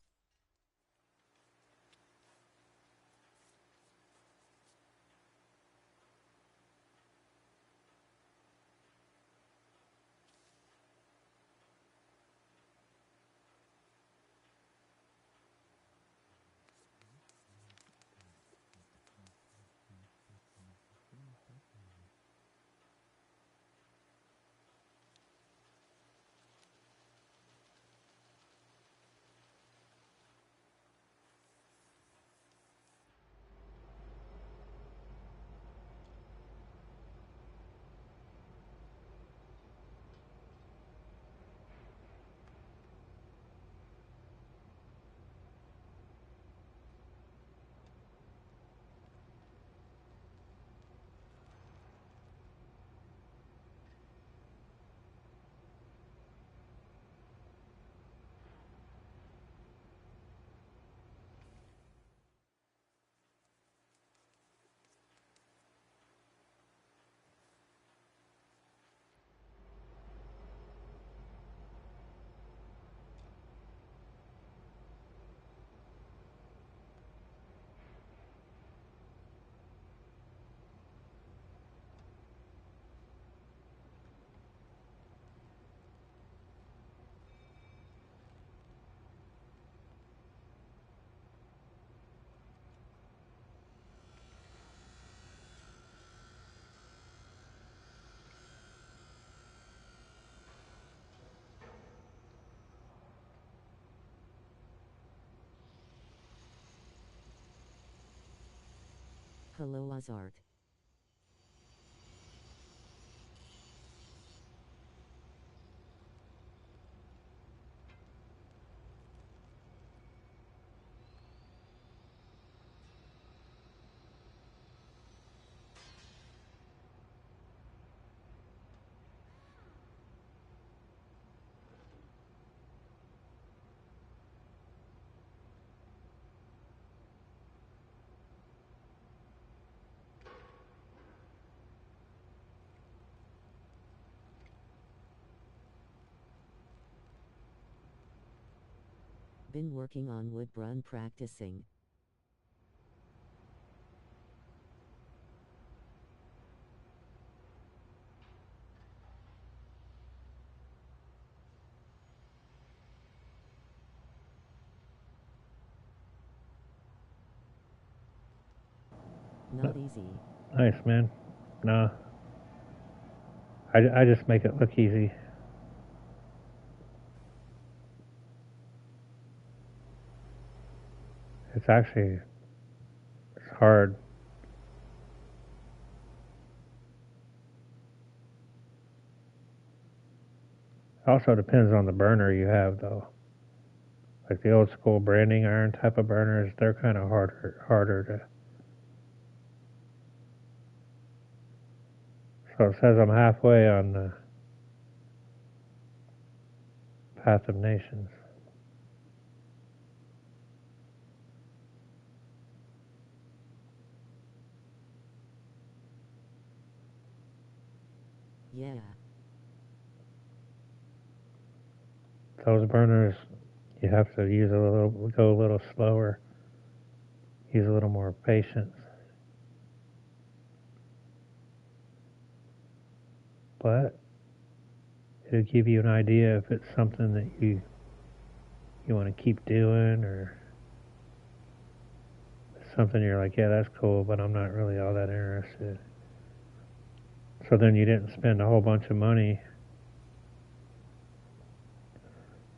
Hello Azart. Been working on wood run practicing. Not easy. Nice, man. Nah. I just make it look easy. It's actually, it's hard. Also depends on the burner you have, though. Like the old school branding iron type of burners, they're kind of harder to. So it says I'm halfway on the Path of Nations. Yeah. Those burners, you have to go a little slower, use a little more patience. But it'll give you an idea if it's something that you want to keep doing, or something you're like, yeah, that's cool, but I'm not really all that interested. So then you didn't spend a whole bunch of money.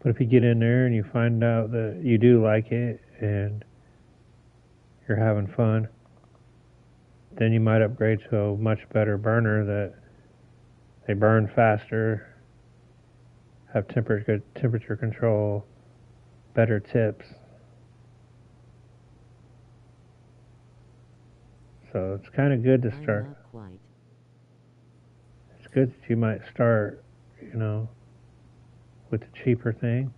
But if you get in there and you find out that you do like it and you're having fun, then you might upgrade to a much better burner that they burn faster, have temperature control, better tips. So it's kind of good to start. Not quite. It's good that you might start, with the cheaper thing.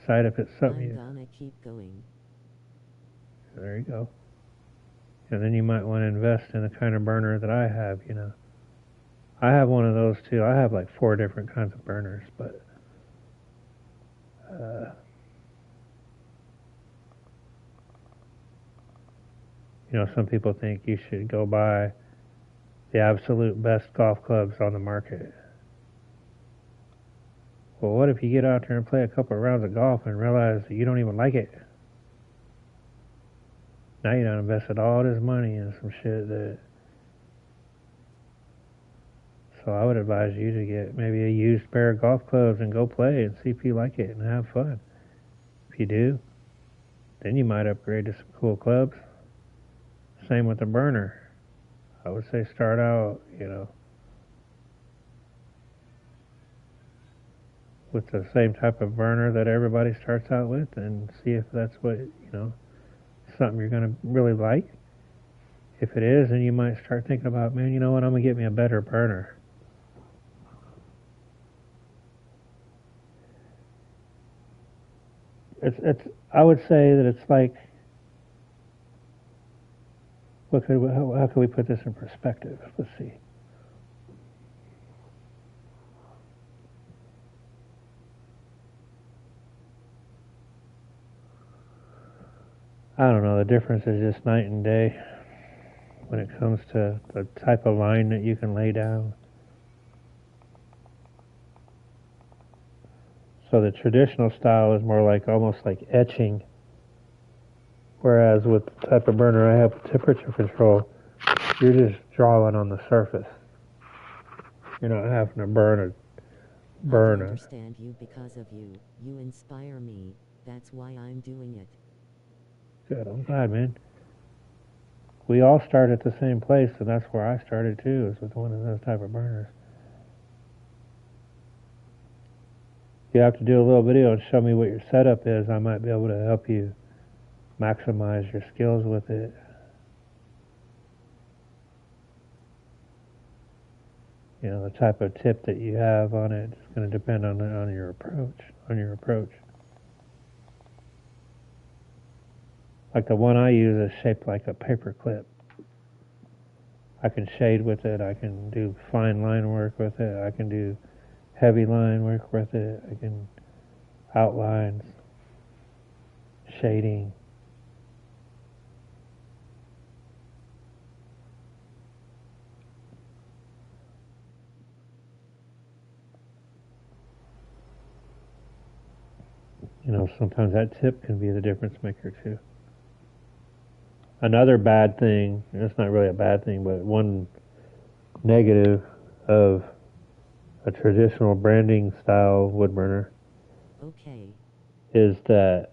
Decide if it's something I'm gonna keep going. There you go. And then you might want to invest in the kind of burner that I have, I have one of those too. I have like 4 different kinds of burners, but some people think you should go buy the absolute best golf clubs on the market. Well, what if you get out there and play a couple of rounds of golf and realize that you don't even like it? Now you done invested all this money in some shit that... So I would advise you to get maybe a used pair of golf clubs and go play and see if you like it and have fun. If you do, then you might upgrade to some cool clubs. Same with the burner. I would say start out, with the same type of burner that everybody starts out with, and see if that's what, something you're going to really like. If it is, then you might start thinking about, man, you know what, I'm going to get me a better burner. I would say that it's like, how can we put this in perspective? Let's see. I don't know, the difference is just night and day when it comes to the type of line that you can lay down. So the traditional style is more like almost like etching, whereas with the type of burner I have with temperature control, you're just drawing on the surface. You're not having to burn I understand you because of you. You inspire me. That's why I'm doing it. Good, I'm glad, man. we all start at the same place, and that's where I started too, is with one of those type of burners. You have to do a little video and show me what your setup is. I might be able to help you maximize your skills with it. You know, the type of tip that you have on it is going to depend on your approach. Like the one I use is shaped like a paper clip. I can shade with it. I can do fine line work with it. I can do heavy line work with it. I can outlines, shading. You know, sometimes that tip can be the difference maker too. Another bad thing, and it's not really a bad thing, but one negative of a traditional branding style wood burner is that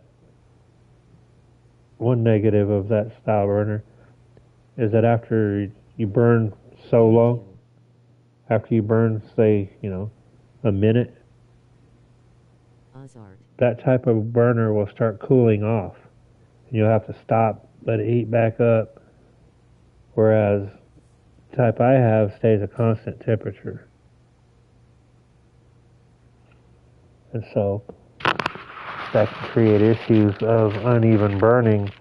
one negative of that style burner is that after you burn so long, after you burn, say, you know, a minute, that type of burner will start cooling off. And you'll have to stop, let it heat back up, whereas the type I have stays a constant temperature. And so that can create issues of uneven burning,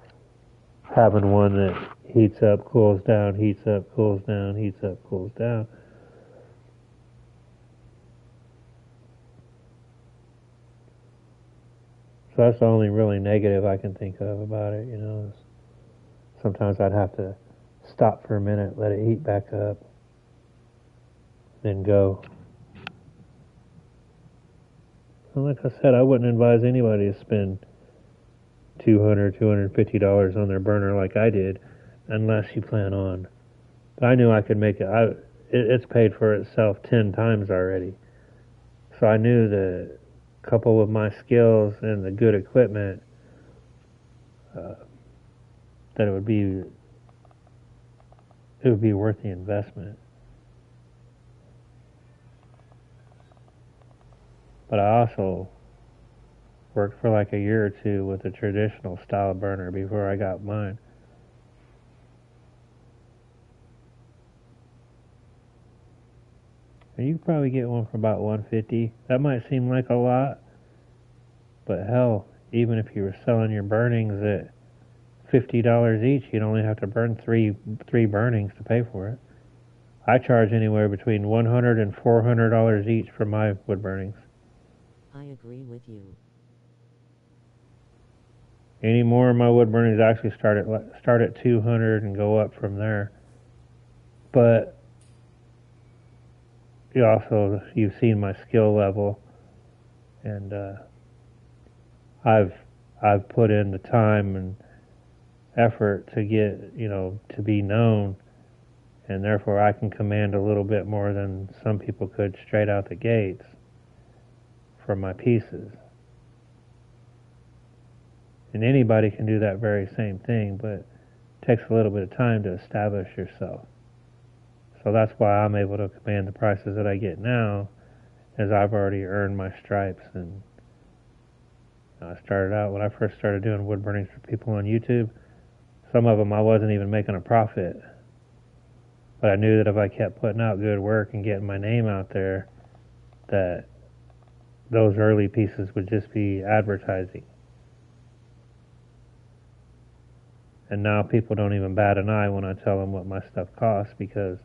having one that heats up, cools down, heats up, cools down, heats up, cools down. So that's the only really negative I can think of about it, you know. Sometimes I'd have to stop for a minute, let it heat back up, then go. And like I said, I wouldn't advise anybody to spend $200, $250 on their burner like I did, unless you plan on. But I knew I could make it. It's paid for itself 10 times already. So I knew that, coupled with my skills and the good equipment, that it would be worth the investment. But I also worked for like a year or two with a traditional style burner before I got mine. And you can probably get one for about $150. That might seem like a lot, but hell, even if you were selling your burnings at $50 each, you'd only have to burn three burnings to pay for it. I charge anywhere between $100 and $400 each for my wood burnings. I agree with you. Any more of my wood burnings actually start at $200 and go up from there. But you've seen my skill level, and I've put in the time and effort to get, you know, to be known, and therefore I can command a little bit more than some people could straight out the gates for my pieces. And anybody can do that very same thing, but it takes a little bit of time to establish yourself. So that's why I'm able to command the prices that I get now, as I've already earned my stripes. And I started out, when I first started doing wood burnings for people on YouTube, some of them I wasn't even making a profit. But I knew that if I kept putting out good work and getting my name out there, that those early pieces would just be advertising. And now people don't even bat an eye when I tell them what my stuff costs, because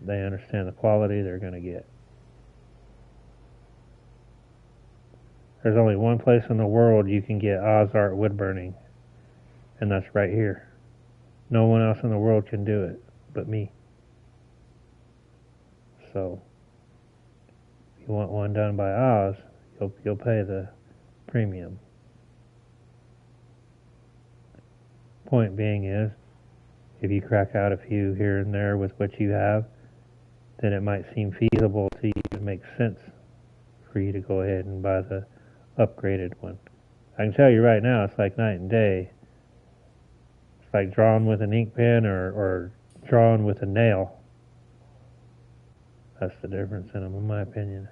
they understand the quality they're going to get. There's only one place in the world you can get Ozart wood burning, and that's right here. No one else in the world can do it but me. So, if you want one done by Oz, you'll pay the premium. Point being is, if you crack out a few here and there with what you have, then it might seem feasible to you, to make sense for you to go ahead and buy the upgraded one. I can tell you right now, it's like night and day. like drawing with an ink pen or drawing with a nail. That's the difference in them, in my opinion.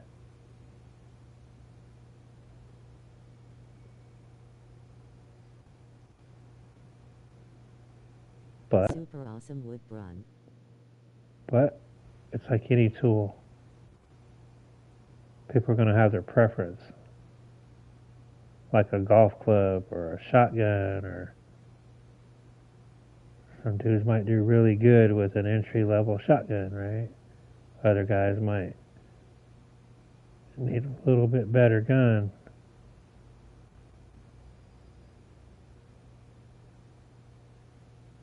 But Super awesome wood brun. But it's like any tool. People are going to have their preference. Like a golf club or a shotgun, or some dudes might do really good with an entry-level shotgun, right? Other guys might need a little bit better gun.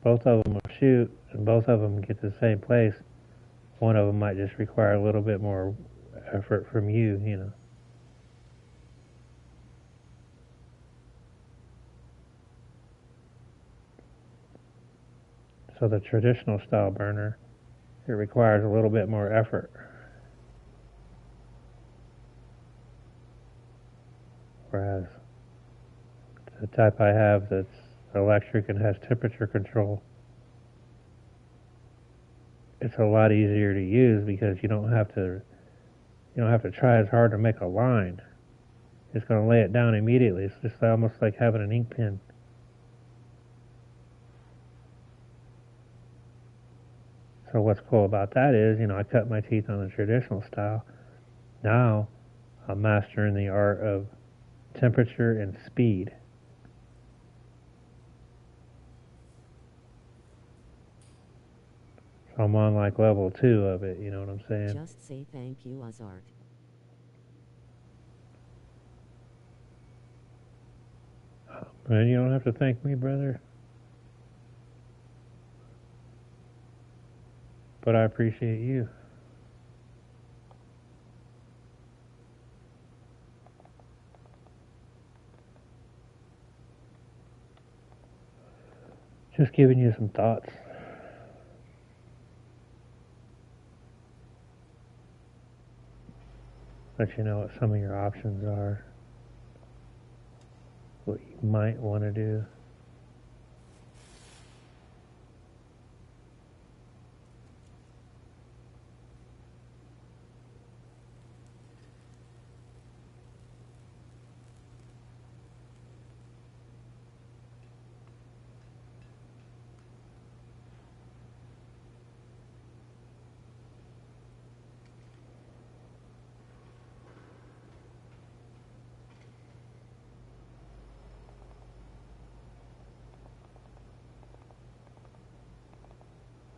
Both of them will shoot, and both of them get to the same place. One of them might just require a little bit more effort from you, you know. So the traditional style burner, it requires a little bit more effort. Whereas the type I have that's electric and has temperature control, it's a lot easier to use because you don't have to try as hard to make a line. It's going to lay it down immediately. It's just almost like having an ink pen. So what's cool about that is, I cut my teeth on the traditional style. Now I'm mastering the art of temperature and speed. So I'm on like level 2 of it, you know what I'm saying? Just say thank you, Azart. Man, you don't have to thank me, brother. But I appreciate you. Just giving you some thoughts. Let you know what some of your options are. What you might want to do.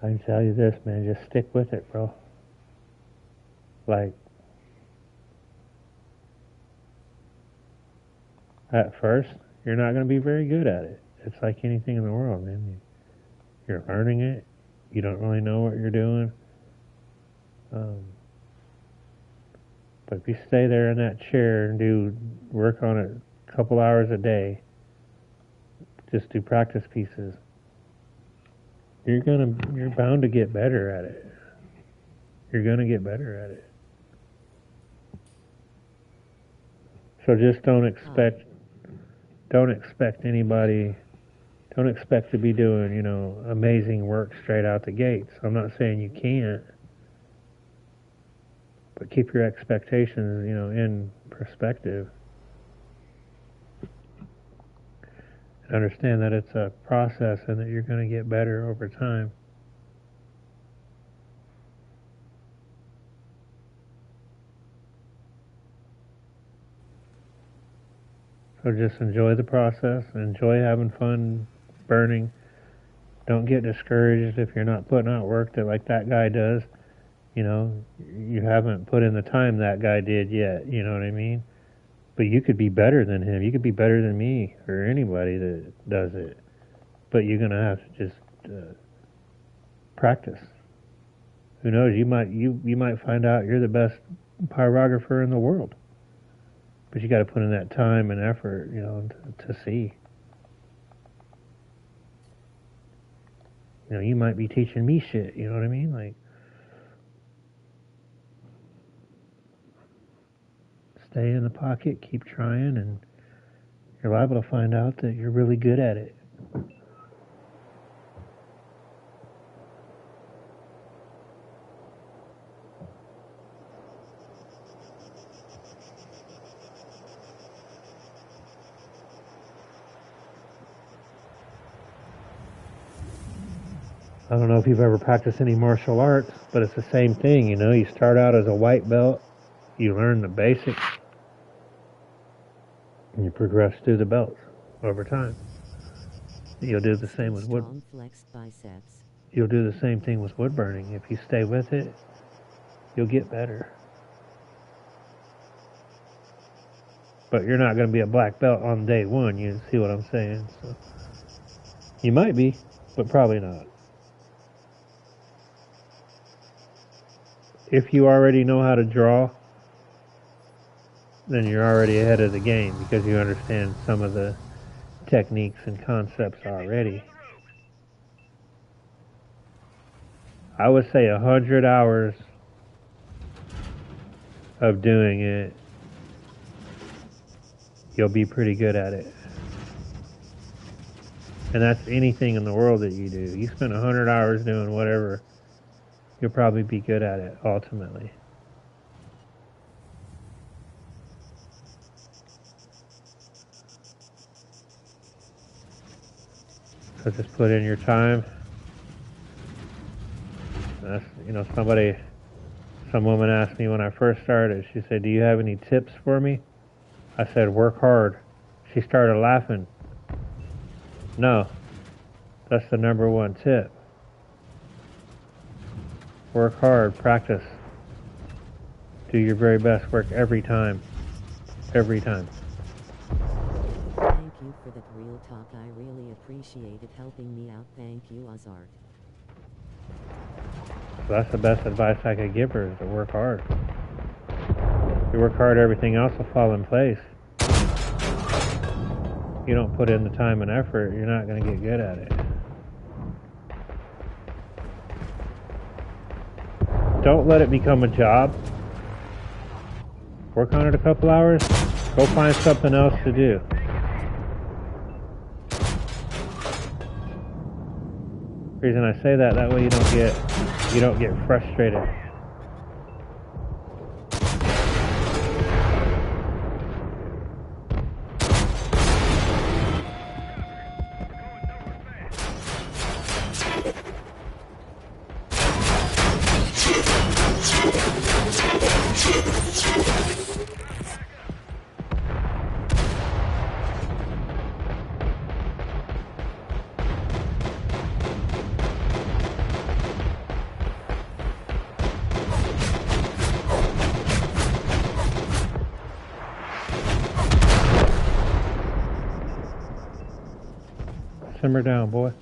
I can tell you this, man, just stick with it, bro. Like, at first, you're not going to be very good at it. It's like anything in the world, man. You're learning it. You don't really know what you're doing. But if you stay there in that chair and work on it a couple hours a day, just do practice pieces, you're bound to get better at it. You're gonna get better at it. So just don't expect anybody, don't expect to be doing, amazing work straight out the gates. I'm not saying you can't, but keep your expectations, in perspective. Understand that it's a process and that you're going to get better over time. So just enjoy the process, enjoy having fun burning. Don't get discouraged if you're not putting out work like that guy does. You haven't put in the time that guy did yet, you know what I mean? But you could be better than him. You could be better than me or anybody that does it. But you're going to have to just practice. Who knows? You might find out you're the best pyrographer in the world. But you got to put in that time and effort, to see. You might be teaching me shit. You know what I mean? Like, stay in the pocket, keep trying, and you're liable to find out that you're really good at it. I don't know if you've ever practiced any martial arts, but it's the same thing, you know. You start out as a white belt, you learn the basics, and you progress through the belts over time. You'll do the same with wood. Strong flexed biceps. You'll do the same thing with wood burning. If you stay with it, you'll get better. But you're not going to be a black belt on day one. You see what I'm saying? So you might be, but probably not. If you already know how to draw, then you're already ahead of the game because you understand some of the techniques and concepts already. I would say 100 hours of doing it, you'll be pretty good at it. And that's anything in the world that you do. You spend 100 hours doing whatever, you'll probably be good at it ultimately. So just put in your time. That's, you know, some woman asked me when I first started, she said, "Do you have any tips for me?" I said, "Work hard." She started laughing. No, that's the number one tip. Work hard, practice. Do your very best, work every time. Every time. Thank you for that real talk. I really appreciate it helping me out. Thank you, Ozart. So that's the best advice I could give her, is to work hard. If you work hard, everything else will fall in place. If you don't put in the time and effort, you're not going to get good at it. Don't let it become a job. Work on it a couple hours, go find something else to do. The reason I say that way you don't get frustrated. Simmer down, boy.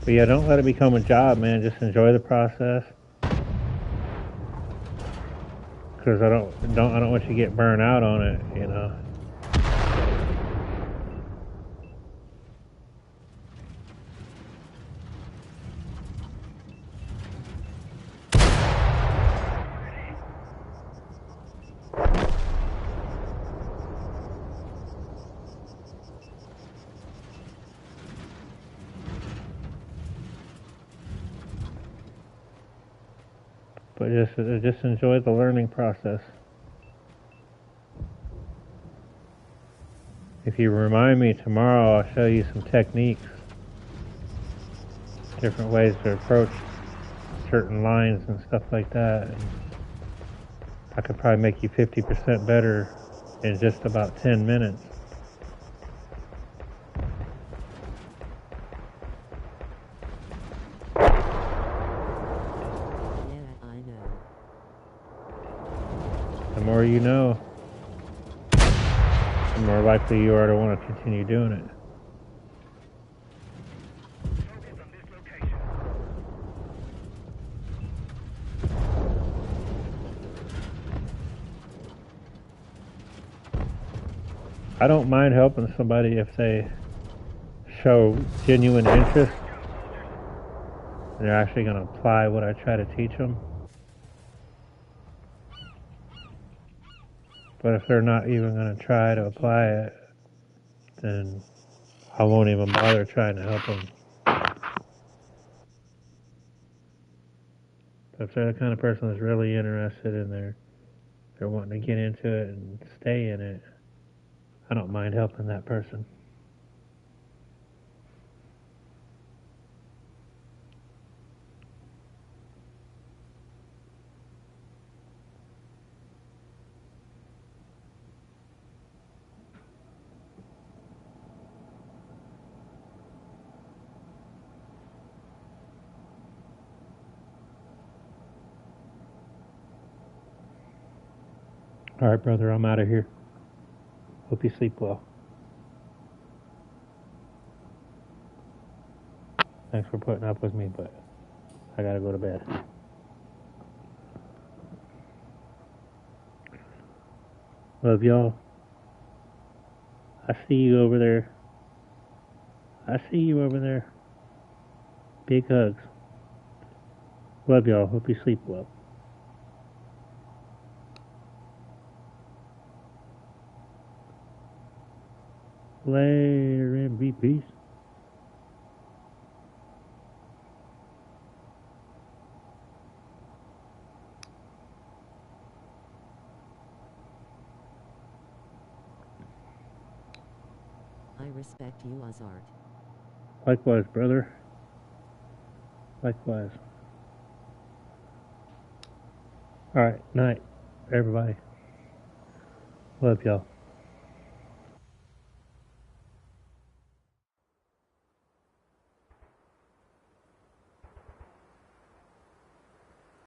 But yeah, don't let it become a job, man. Just enjoy the process. Because I don't want you to get burned out on it, you know. But just enjoy the learning process. If you remind me tomorrow, I'll show you some techniques, different ways to approach certain lines and stuff like that. And I could probably make you 50% better in just about 10 minutes. The more you know, the more likely you are to want to continue doing it. I don't mind helping somebody if they show genuine interest and they're actually going to apply what I try to teach them. But if they're not even going to try to apply it, then I won't even bother trying to help them. But if they're the kind of person that's really interested in they're wanting to get into it and stay in it, I don't mind helping that person. All right, brother, I'm out of here. Hope you sleep well. Thanks for putting up with me, but I gotta go to bed. Love y'all. I see you over there. I see you over there. Big hugs. Love y'all. Hope you sleep well. Later, MVPs. I respect you, Ozart. Likewise, brother. Likewise. Alright, night, everybody. Love y'all.